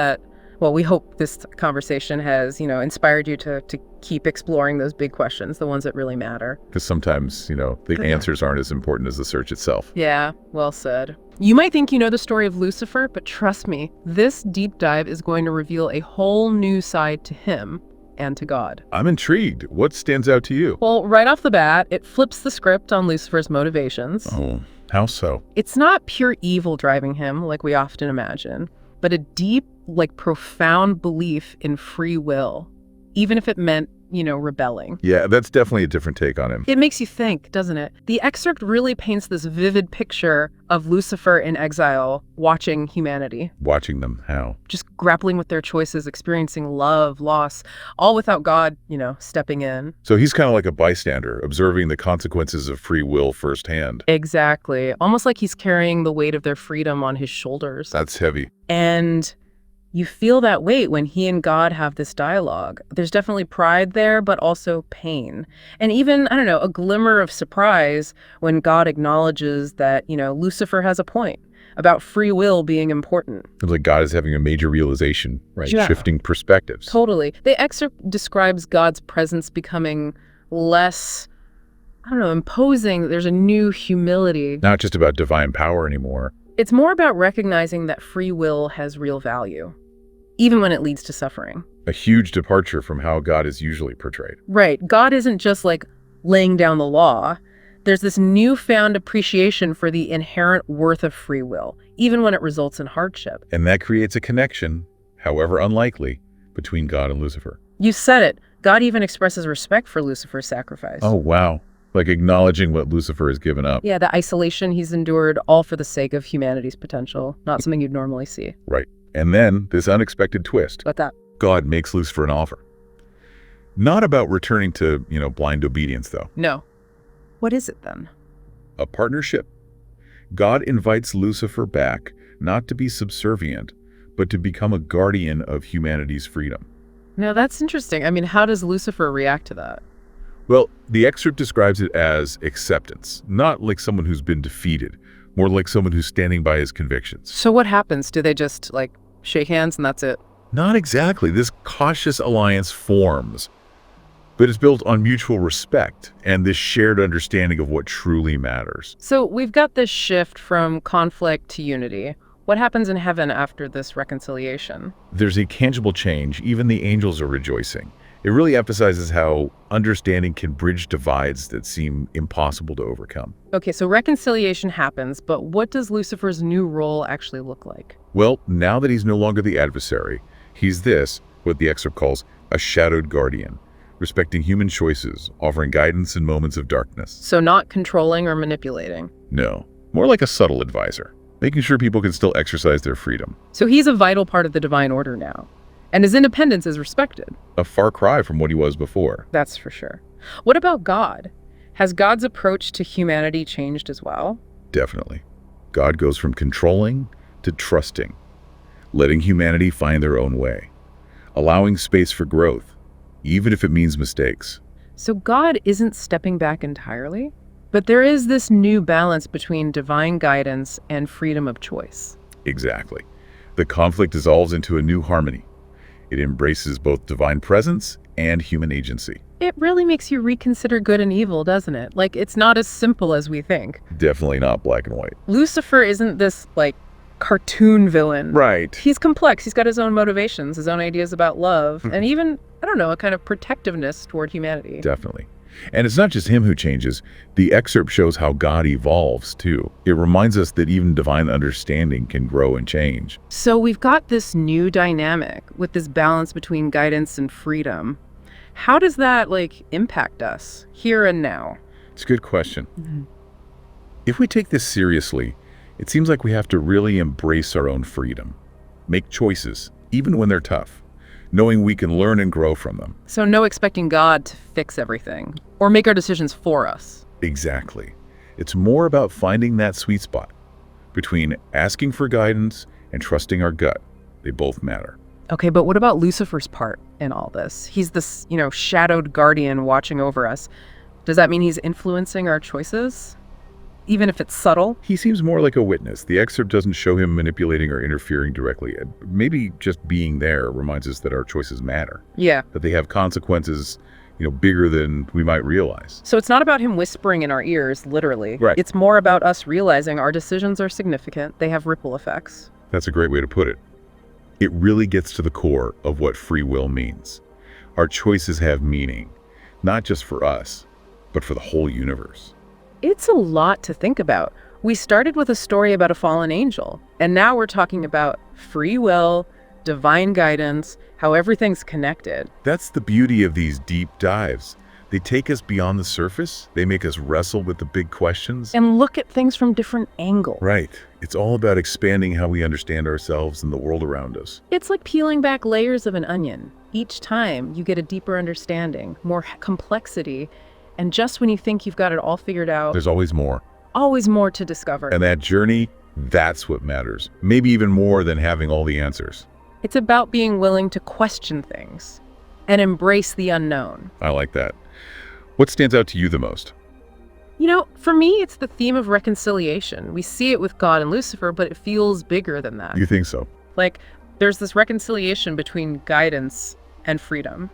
this conversation has, you know, inspired you to keep exploring those big questions, the ones that really matter. Because sometimes, you know, the answers aren't as important as the search itself. Yeah, well said. You might think you know the story of Lucifer, but trust me, this deep dive is going to reveal a whole new side to him and to God. I'm intrigued. What stands out to you? Well, right off the bat, it flips the script on Lucifer's motivations. Oh, how so? It's not pure evil driving him, like we often imagine, but a deep, like, profound belief in free will, even if it meant, you know, rebelling. Yeah, that's definitely a different take on him. It makes you think, doesn't it? The excerpt really paints this vivid picture of Lucifer in exile, watching humanity. Watching them, how? Just grappling with their choices, experiencing love, loss, all without God, you know, stepping in. So he's kind of like a bystander, observing the consequences of free will firsthand. Exactly. Almost like he's carrying the weight of their freedom on his shoulders. That's heavy. And you feel that weight when he and God have this dialogue. There's definitely pride there, but also pain. And even, I don't know, a glimmer of surprise when God acknowledges that, you know, Lucifer has a point about free will being important. It's like God is having a major realization, right? Yeah. Shifting perspectives. Totally. The excerpt describes God's presence becoming less, I don't know, imposing. There's a new humility. Not just about divine power anymore. It's more about recognizing that free will has real value, even when it leads to suffering. A huge departure from how God is usually portrayed. Right. God isn't just like laying down the law. There's this newfound appreciation for the inherent worth of free will, even when it results in hardship. And that creates a connection, however unlikely, between God and Lucifer. You said it. God even expresses respect for Lucifer's sacrifice. Oh, wow. Like acknowledging what Lucifer has given up. Yeah, the isolation he's endured, all for the sake of humanity's potential. Not something you'd normally see. Right. And then this unexpected twist. What's that? God makes Lucifer an offer. Not about returning to, you know, blind obedience, though. No. What is it then? A partnership. God invites Lucifer back, not to be subservient, but to become a guardian of humanity's freedom. Now, that's interesting. I mean, how does Lucifer react to that? Well, the excerpt describes it as acceptance, not like someone who's been defeated, more like someone who's standing by his convictions. So what happens? Do they just, like, shake hands and that's it? Not exactly. This cautious alliance forms, but it's built on mutual respect and this shared understanding of what truly matters. So we've got this shift from conflict to unity. What happens in heaven after this reconciliation? There's a tangible change. Even the angels are rejoicing. It really emphasizes how understanding can bridge divides that seem impossible to overcome. Okay, so reconciliation happens, but what does Lucifer's new role actually look like? Well, now that he's no longer the adversary, he's this, what the excerpt calls, a shadowed guardian, respecting human choices, offering guidance in moments of darkness. So not controlling or manipulating? No, more like a subtle advisor, making sure people can still exercise their freedom. So he's a vital part of the divine order now. And his independence is respected. A far cry from what he was before. That's for sure. What about God? Has God's approach to humanity changed as well? Definitely. God goes from controlling to trusting, letting humanity find their own way, allowing space for growth, even if it means mistakes. So God isn't stepping back entirely, but there is this new balance between divine guidance and freedom of choice. Exactly. The conflict dissolves into a new harmony. It embraces both divine presence and human agency. It really makes you reconsider good and evil, doesn't it? Like, it's not as simple as we think. Definitely not black and white. Lucifer isn't this, like, cartoon villain. Right. He's complex. He's got his own motivations, his own ideas about love, and even, I don't know, a kind of protectiveness toward humanity. Definitely. And it's not just him who changes. The excerpt shows how God evolves, too. It reminds us that even divine understanding can grow and change. So we've got this new dynamic with this balance between guidance and freedom. How does that, like, impact us here and now? It's a good question. If we take this seriously, it seems like we have to really embrace our own freedom. Make choices, even when they're tough, knowing we can learn and grow from them. So no expecting God to fix everything or make our decisions for us. Exactly. It's more about finding that sweet spot between asking for guidance and trusting our gut. They both matter. Okay, but what about Lucifer's part in all this? He's this, shadowed guardian watching over us. Does that mean he's influencing our choices? Even if it's subtle? He seems more like a witness. The excerpt doesn't show him manipulating or interfering directly. Maybe just being there reminds us that our choices matter. Yeah. That they have consequences, bigger than we might realize. So it's not about him whispering in our ears, literally. Right. It's more about us realizing our decisions are significant. They have ripple effects. That's a great way to put it. It really gets to the core of what free will means. Our choices have meaning, not just for us, but for the whole universe. It's a lot to think about. We started with a story about a fallen angel, and now we're talking about free will, divine guidance, how everything's connected. That's the beauty of these deep dives. They take us beyond the surface. They make us wrestle with the big questions. And look at things from different angles. Right. It's all about expanding how we understand ourselves and the world around us. It's like peeling back layers of an onion. Each time you get a deeper understanding, more complexity, and just when you think you've got it all figured out, there's always more. Always more to discover. And that journey, that's what matters. Maybe even more than having all the answers. It's about being willing to question things and embrace the unknown. I like that. What stands out to you the most? For me, it's the theme of reconciliation. We see it with God and Lucifer, but it feels bigger than that. You think so? Like, there's this reconciliation between guidance and freedom.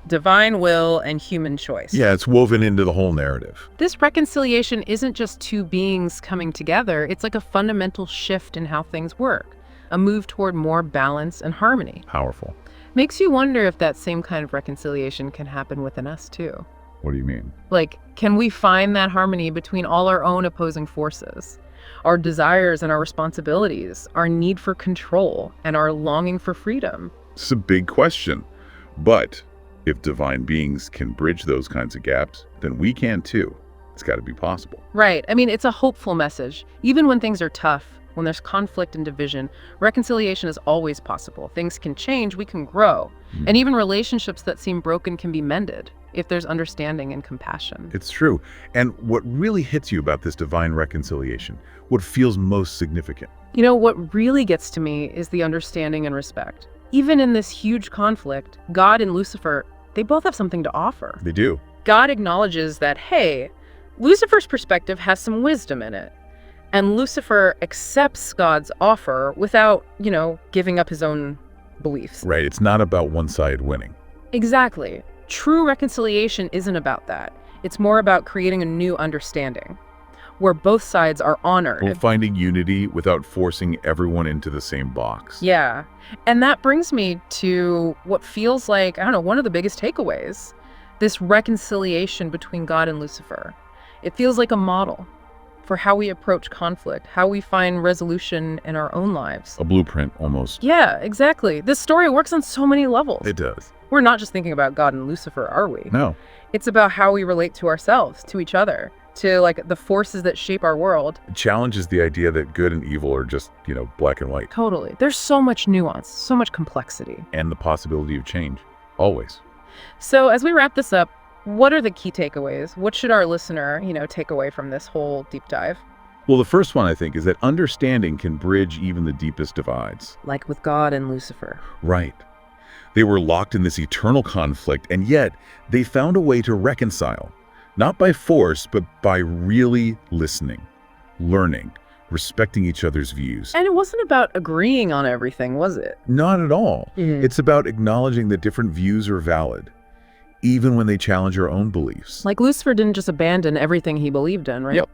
Divine will and human choice. Yeah, it's woven into the whole narrative. This reconciliation isn't just two beings coming together. It's like a fundamental shift in how things work, a move toward more balance and harmony. Powerful. Makes you wonder if that same kind of reconciliation can happen within us too. What do you mean? Like, can we find that harmony between all our own opposing forces? Our desires and our responsibilities, our need for control, and our longing for freedom? It's a big question, but if divine beings can bridge those kinds of gaps, then we can too. It's got to be possible. Right. I mean, it's a hopeful message. Even when things are tough, when there's conflict and division, reconciliation is always possible. Things can change, we can grow. And even relationships that seem broken can be mended if there's understanding and compassion. It's true. And what really hits you about this divine reconciliation, what feels most significant? What really gets to me is the understanding and respect. Even in this huge conflict, God and Lucifer, they both have something to offer. They do. God acknowledges that, hey, Lucifer's perspective has some wisdom in it. And Lucifer accepts God's offer without, giving up his own beliefs. Right. It's not about one side winning. Exactly. True reconciliation isn't about that. It's more about creating a new understanding where both sides are honored. Well, finding unity without forcing everyone into the same box. Yeah. And that brings me to what feels like, one of the biggest takeaways, this reconciliation between God and Lucifer. It feels like a model for how we approach conflict, how we find resolution in our own lives. A blueprint, almost. Yeah, exactly. This story works on so many levels. It does. We're not just thinking about God and Lucifer, are we? No. It's about how we relate to ourselves, to each other, to the forces that shape our world. It challenges the idea that good and evil are just, black and white. Totally. There's so much nuance, so much complexity. And the possibility of change. Always. So as we wrap this up, what are the key takeaways? What should our listener, take away from this whole deep dive? Well, the first one, I think, is that understanding can bridge even the deepest divides. Like with God and Lucifer. Right. They were locked in this eternal conflict, and yet they found a way to reconcile. Not by force, but by really listening, learning, respecting each other's views. And it wasn't about agreeing on everything, was it? Not at all. It's about acknowledging that different views are valid, even when they challenge our own beliefs. Like Lucifer didn't just abandon everything he believed in, right? Yep.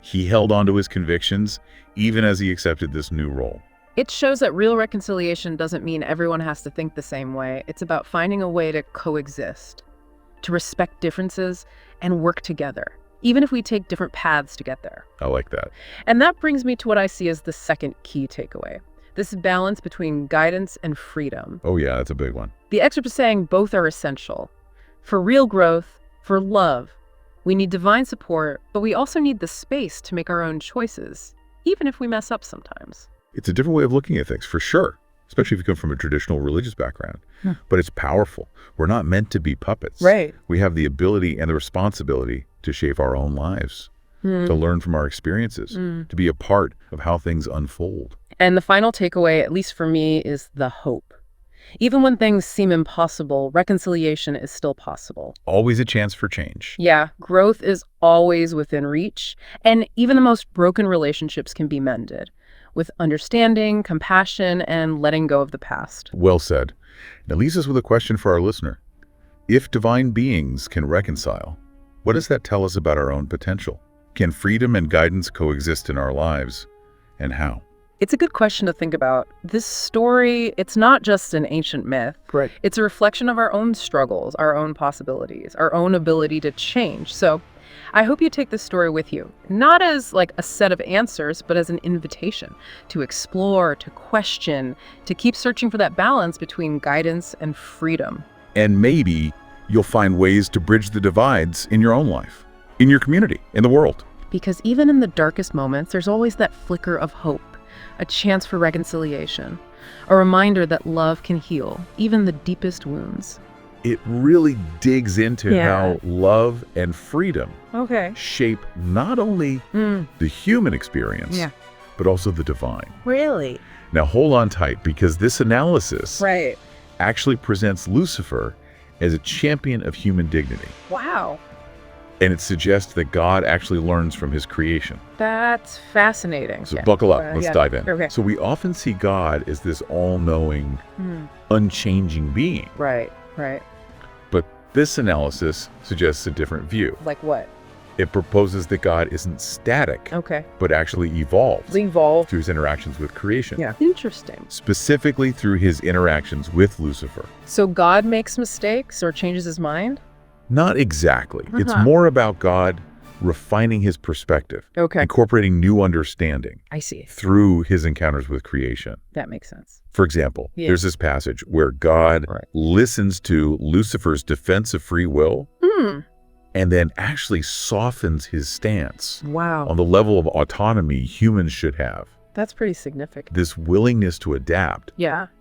He held on to his convictions, even as he accepted this new role. It shows that real reconciliation doesn't mean everyone has to think the same way. It's about finding a way to coexist, to respect differences and work together, even if we take different paths to get there. I like that. And that brings me to what I see as the second key takeaway. This balance between guidance and freedom. Oh yeah, that's a big one. The excerpt is saying both are essential. For real growth, for love, we need divine support, but we also need the space to make our own choices, even if we mess up sometimes. It's a different way of looking at things, for sure, especially if you come from a traditional religious background. But it's powerful. We're not meant to be puppets. Right. We have the ability and the responsibility to shape our own lives, to learn from our experiences, to be a part of how things unfold. And the final takeaway, at least for me, is the hope. Even when things seem impossible, reconciliation is still possible. Always a chance for change. Yeah, growth is always within reach, and even the most broken relationships can be mended with understanding, compassion, and letting go of the past. Well said. Now leaves us with a question for our listener. If divine beings can reconcile, what does that tell us about our own potential? Can freedom and guidance coexist in our lives, and how? It's a good question to think about. This story, it's not just an ancient myth. Right. It's a reflection of our own struggles, our own possibilities, our own ability to change. So I hope you take this story with you, not as like a set of answers, but as an invitation to explore, to question, to keep searching for that balance between guidance and freedom. And maybe you'll find ways to bridge the divides in your own life, in your community, in the world. Because even in the darkest moments, there's always that flicker of hope, a chance for reconciliation, a reminder that love can heal even the deepest wounds. It really digs into how love and freedom shape not only the human experience, but also the divine. Really? Now hold on tight, because this analysis actually presents Lucifer as a champion of human dignity. Wow. And it suggests that God actually learns from his creation. That's fascinating. So buckle up, let's dive in. Okay. So we often see God as this all-knowing, unchanging being. Right. But this analysis suggests a different view. Like what? It proposes that God isn't static, but actually evolved through his interactions with creation. Yeah. Interesting. Specifically through his interactions with Lucifer. So God makes mistakes or changes his mind? Not exactly. It's more about God refining his perspective, incorporating new understanding. I see. Through his encounters with creation. That makes sense. For example, there's this passage where God listens to Lucifer's defense of free will and then actually softens his stance on the level of autonomy humans should have. That's pretty significant. This willingness to adapt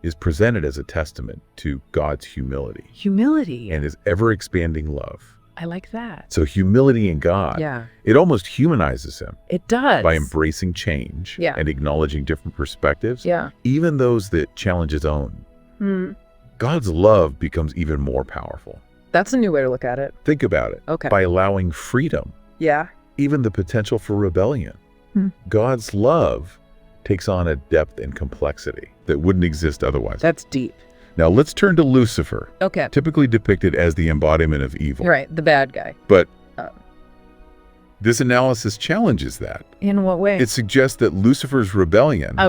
is presented as a testament to God's humility. Humility. And his ever-expanding love. I like that. So humility in God, it almost humanizes him. It does. By embracing change and acknowledging different perspectives, even those that challenge his own. God's love becomes even more powerful. That's a new way to look at it. Think about it. By allowing freedom, even the potential for rebellion, God's love takes on a depth and complexity that wouldn't exist otherwise. That's deep. Now let's turn to Lucifer, Okay. typically depicted as the embodiment of evil. Right, the bad guy. But this analysis challenges that. In what way? It suggests that Lucifer's rebellion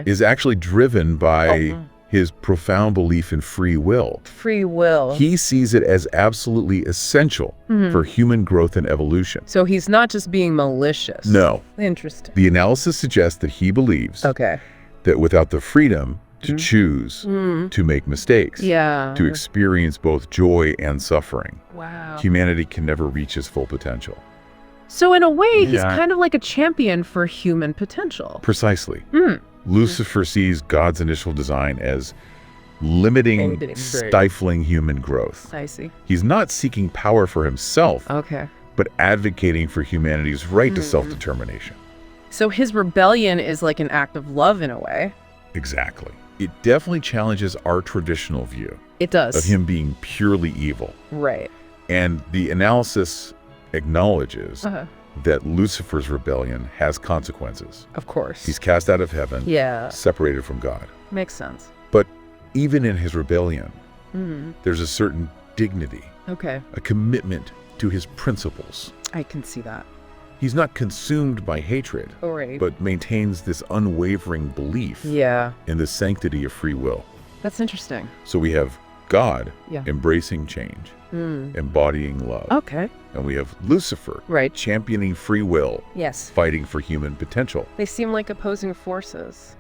is actually driven by his profound belief in free will. Free will. He sees it as absolutely essential for human growth and evolution. So he's not just being malicious. No. Interesting. The analysis suggests that he believes that without the freedom to choose, to make mistakes, to experience both joy and suffering, humanity can never reach its full potential. So in a way, he's kind of like a champion for human potential. Precisely. Lucifer sees God's initial design as limiting, stifling human growth. I see. He's not seeking power for himself, but advocating for humanity's right to self-determination. So his rebellion is like an act of love in a way. Exactly. It definitely challenges our traditional view. It does. Of him being purely evil. Right. And the analysis acknowledges that Lucifer's rebellion has consequences. Of course. He's cast out of heaven, separated from God. Makes sense. But even in his rebellion, there's a certain dignity, a commitment to his principles. I can see that. He's not consumed by hatred, but maintains this unwavering belief in the sanctity of free will. That's interesting. So we have God embracing change, embodying love. And we have Lucifer championing free will, fighting for human potential. They seem like opposing forces.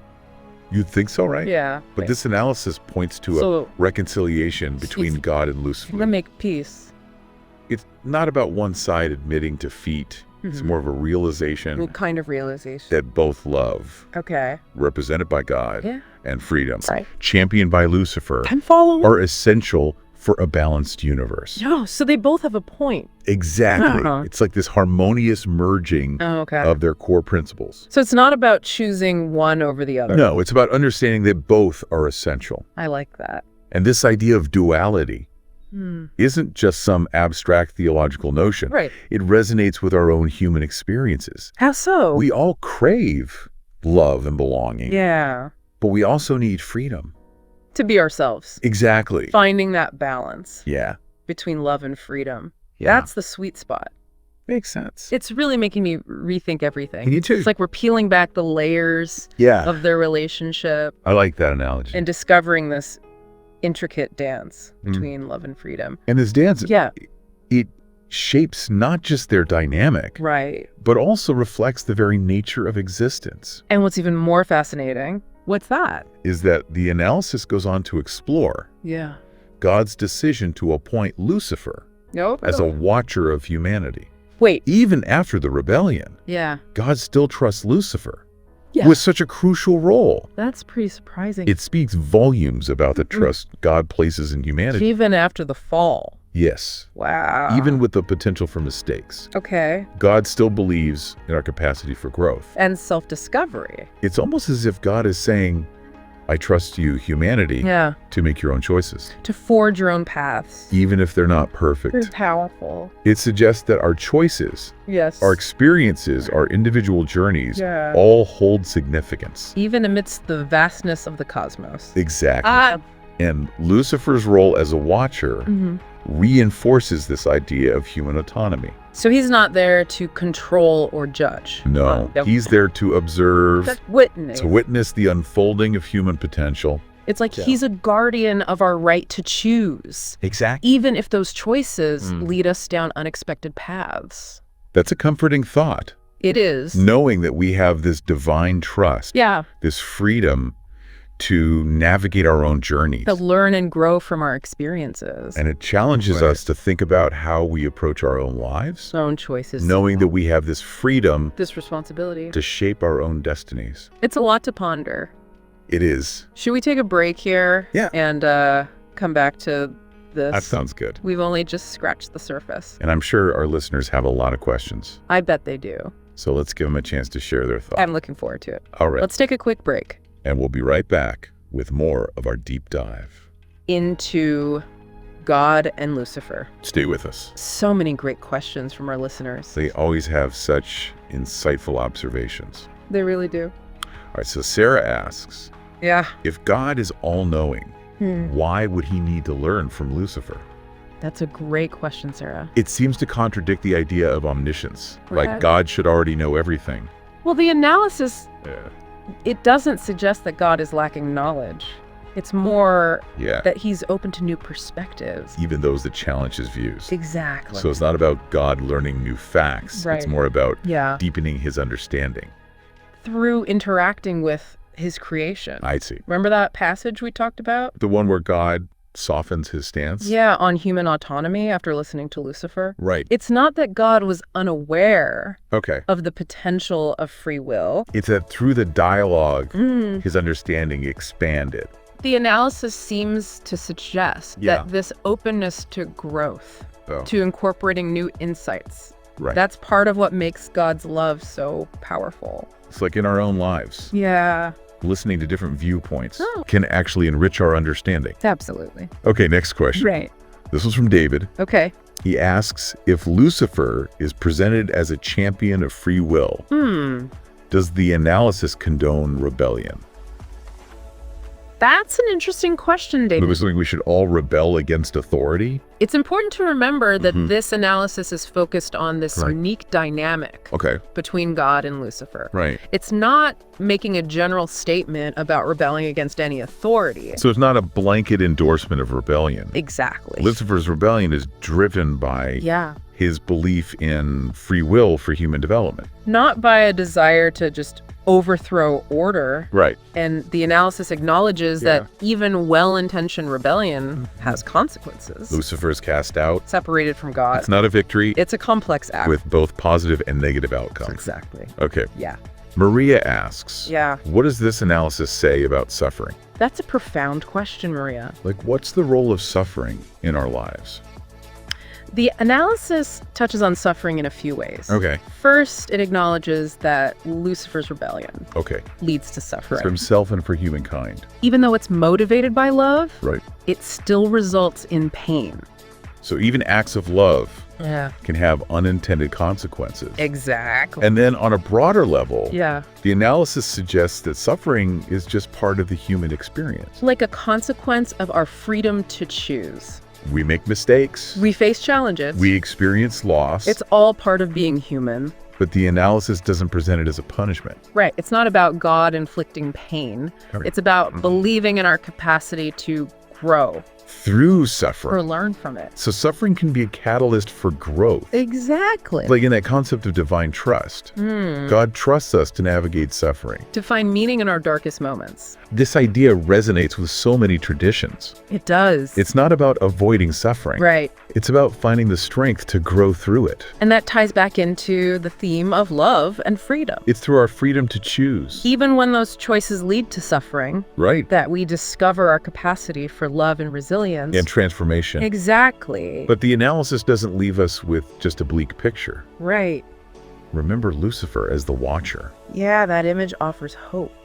You'd think so, right? Yeah. But this analysis points to a reconciliation between God and Lucifer. They make peace. It's not about one side admitting defeat. It's more of a realization. Kind of realization. That both love, represented by God, and freedom, championed by Lucifer, are essential for a balanced universe. So they both have a point. Exactly. It's like this harmonious merging of their core principles. So it's not about choosing one over the other. No, it's about understanding that both are essential. I like that. And this idea of duality isn't just some abstract theological notion. It resonates with our own human experiences. How so? We all crave love and belonging. But we also need freedom. To be ourselves. Exactly. Finding that balance. Yeah. Between love and freedom. That's the sweet spot. Makes sense. It's really making me rethink everything. Me too. It's like we're peeling back the layers of their relationship. I like that analogy. And discovering this intricate dance between love and freedom. And this dance, it shapes not just their dynamic, but also reflects the very nature of existence. And what's even more fascinating, what's that? Is that the analysis goes on to explore God's decision to appoint Lucifer as a watcher of humanity. Wait. Even after the rebellion, God still trusts Lucifer with such a crucial role. That's pretty surprising. It speaks volumes about the trust God places in humanity. Even after the fall. Yes. Wow. Even with the potential for mistakes. God still believes in our capacity for growth. And self-discovery. It's almost as if God is saying, I trust you, humanity, to make your own choices. To forge your own paths. Even if they're not perfect. It's powerful. It suggests that our choices, our experiences, our individual journeys, all hold significance. Even amidst the vastness of the cosmos. Exactly. And Lucifer's role as a watcher reinforces this idea of human autonomy. So he's not there to control or judge. No, he's there to observe, to witness the unfolding of human potential. It's like he's a guardian of our right to choose. Exactly. Even if those choices lead us down unexpected paths. That's a comforting thought. It is. Knowing that we have this divine trust, this freedom to navigate our own journeys. To learn and grow from our experiences. And it challenges us to think about how we approach our own lives. Our own choices. Knowing that we have this freedom. This responsibility. To shape our own destinies. It's a lot to ponder. It is. Should we take a break here? And come back to this? That sounds good. We've only just scratched the surface. And I'm sure our listeners have a lot of questions. I bet they do. So let's give them a chance to share their thoughts. I'm looking forward to it. All right. Let's take a quick break. And we'll be right back with more of our deep dive into God and Lucifer. Stay with us. So many great questions from our listeners. They always have such insightful observations. They really do. All right, so Sarah asks, if God is all-knowing, why would he need to learn from Lucifer? That's a great question, Sarah. It seems to contradict the idea of omniscience, like God should already know everything. Well, the analysis, it doesn't suggest that God is lacking knowledge. It's more that he's open to new perspectives. Even those that challenge his views. Exactly. So it's not about God learning new facts. Right. It's more about deepening his understanding. Through interacting with his creation. I see. Remember that passage we talked about? The one where God softens his stance? Yeah, on human autonomy after listening to Lucifer. Right. It's not that God was unaware of the potential of free will. It's that through the dialogue, his understanding expanded. The analysis seems to suggest that this openness to growth, to incorporating new insights, that's part of what makes God's love so powerful. It's like in our own lives. Yeah. Listening to different viewpoints can actually enrich our understanding. Absolutely. Okay, next question. Right. This was from David. Okay. He asks if Lucifer is presented as a champion of free will. Does the analysis condone rebellion? That's an interesting question, David. Was we should all rebel against authority? It's important to remember that this analysis is focused on this unique dynamic between God and Lucifer. It's not making a general statement about rebelling against any authority. So it's not a blanket endorsement of rebellion. Exactly. Lucifer's rebellion is driven by his belief in free will for human development. Not by a desire to just overthrow order. And the analysis acknowledges that even well-intentioned rebellion has consequences. Lucifer is cast out. Separated from God. It's not a victory. It's a complex act. With both positive and negative outcomes. Exactly. Okay. Yeah. Maria asks, what does this analysis say about suffering? That's a profound question, Maria. Like, what's the role of suffering in our lives? The analysis touches on suffering in a few ways. First, it acknowledges that Lucifer's rebellion leads to suffering. For himself and for humankind. Even though it's motivated by love, it still results in pain. So even acts of love can have unintended consequences. Exactly. And then on a broader level, the analysis suggests that suffering is just part of the human experience. Like a consequence of our freedom to choose. We make mistakes. We face challenges. We experience loss. It's all part of being human. But the analysis doesn't present it as a punishment. Right. It's not about God inflicting pain. It's about believing in our capacity to grow. Through suffering. Or learn from it. So suffering can be a catalyst for growth. Exactly. Like in that concept of divine trust. God trusts us to navigate suffering. To find meaning in our darkest moments. This idea resonates with so many traditions. It does. It's not about avoiding suffering. Right. It's about finding the strength to grow through it. And that ties back into the theme of love and freedom. It's through our freedom to choose. Even when those choices lead to suffering. That we discover our capacity for love and resilience. And transformation. Exactly. But the analysis doesn't leave us with just a bleak picture. Right. Remember Lucifer as the watcher. Yeah, that image offers hope.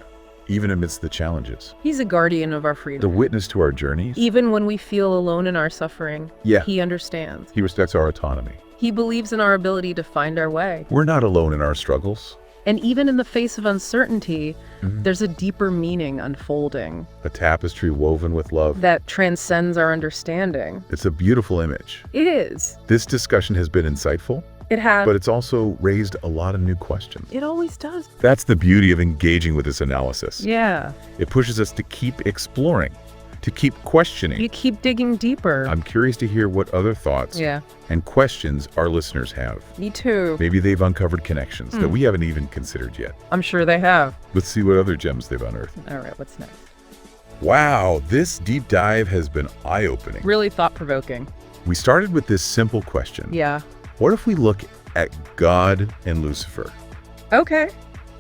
Even amidst the challenges. He's a guardian of our freedom. The witness to our journeys. Even when we feel alone in our suffering, he understands. He respects our autonomy. He believes in our ability to find our way. We're not alone in our struggles. And even in the face of uncertainty, there's a deeper meaning unfolding. A tapestry woven with love. That transcends our understanding. It's a beautiful image. It is. This discussion has been insightful. It has. But it's also raised a lot of new questions. It always does. That's the beauty of engaging with this analysis. Yeah. It pushes us to keep exploring, to keep questioning. You keep digging deeper. I'm curious to hear what other thoughts and questions our listeners have. Me too. Maybe they've uncovered connections that we haven't even considered yet. I'm sure they have. Let's see what other gems they've unearthed. All right, what's next? Wow, this deep dive has been eye-opening. Really thought-provoking. We started with this simple question. Yeah. What if we look at God and Lucifer? Okay.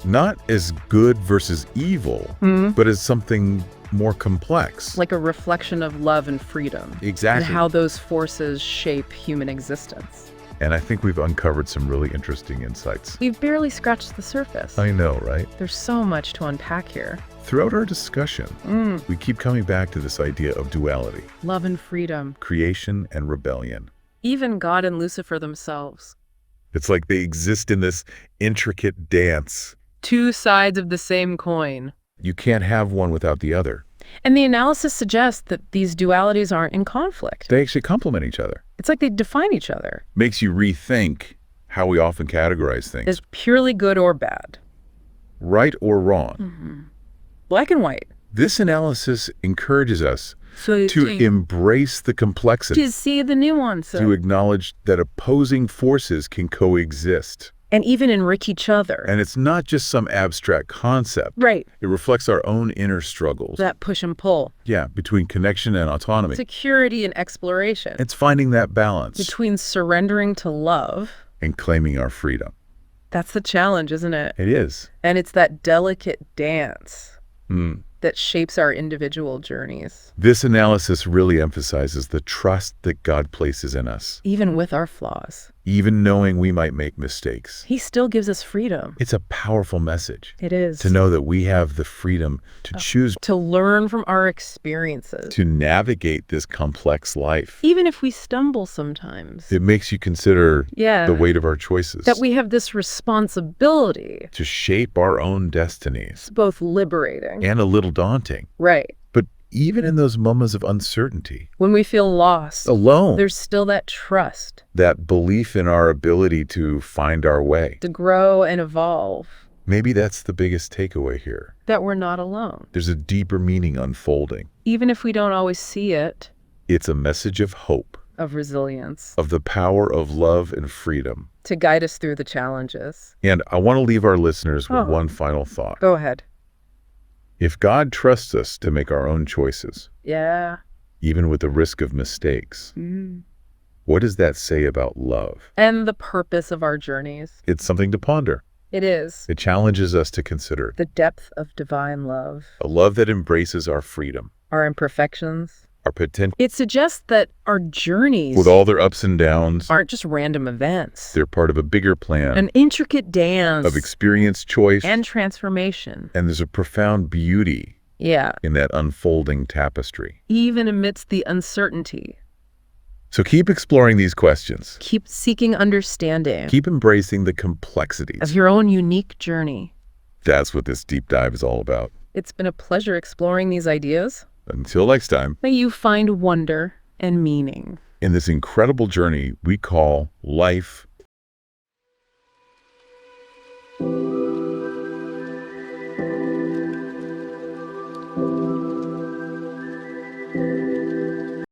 Not as good versus evil, but as something more complex. Like a reflection of love and freedom. Exactly. And how those forces shape human existence. And I think we've uncovered some really interesting insights. We've barely scratched the surface. I know, right? There's so much to unpack here. Throughout our discussion, we keep coming back to this idea of duality. Love and freedom. Creation and rebellion. Even God and Lucifer themselves. It's like they exist in this intricate dance. Two sides of the same coin. You can't have one without the other. And the analysis suggests that these dualities aren't in conflict. They actually complement each other. It's like they define each other. Makes you rethink how we often categorize things. As purely good or bad. Right or wrong. Black and white. This analysis encourages us to embrace the complexity. To see the nuance. To acknowledge that opposing forces can coexist. And even enrich each other. And it's not just some abstract concept. Right. It reflects our own inner struggles. That push and pull. Yeah, between connection and autonomy. Security and exploration. It's finding that balance. Between surrendering to love. And claiming our freedom. That's the challenge, isn't it? It is. And it's that delicate dance that shapes our individual journeys. This analysis really emphasizes the trust that God places in us. Even with our flaws. Even knowing we might make mistakes. He still gives us freedom. It's a powerful message. It is. To know that we have the freedom to choose. To learn from our experiences. To navigate this complex life. Even if we stumble sometimes. It makes you consider the weight of our choices. That we have this responsibility. To shape our own destinies. It's both liberating. And a little daunting. Right. But even in those moments of uncertainty. When we feel lost. Alone. There's still that trust. That belief in our ability to find our way. To grow and evolve. Maybe that's the biggest takeaway here. That we're not alone. There's a deeper meaning unfolding. Even if we don't always see it. It's a message of hope. Of resilience. Of the power of love and freedom. To guide us through the challenges. And I want to leave our listeners with one final thought. Go ahead. If God trusts us to make our own choices, yeah, even with the risk of mistakes, what does that say about love? And the purpose of our journeys. It's something to ponder. It is. It challenges us to consider the depth of divine love. A love that embraces our freedom. Our imperfections. Our potential. It suggests that our journeys, with all their ups and downs, aren't just random events. They're part of a bigger plan. An intricate dance. Of experience, choice. And transformation. And there's a profound beauty. In that unfolding tapestry. Even amidst the uncertainty. So keep exploring these questions. Keep seeking understanding. Keep embracing the complexities. Of your own unique journey. That's what this deep dive is all about. It's been a pleasure exploring these ideas. Until next time, may you find wonder and meaning in this incredible journey we call life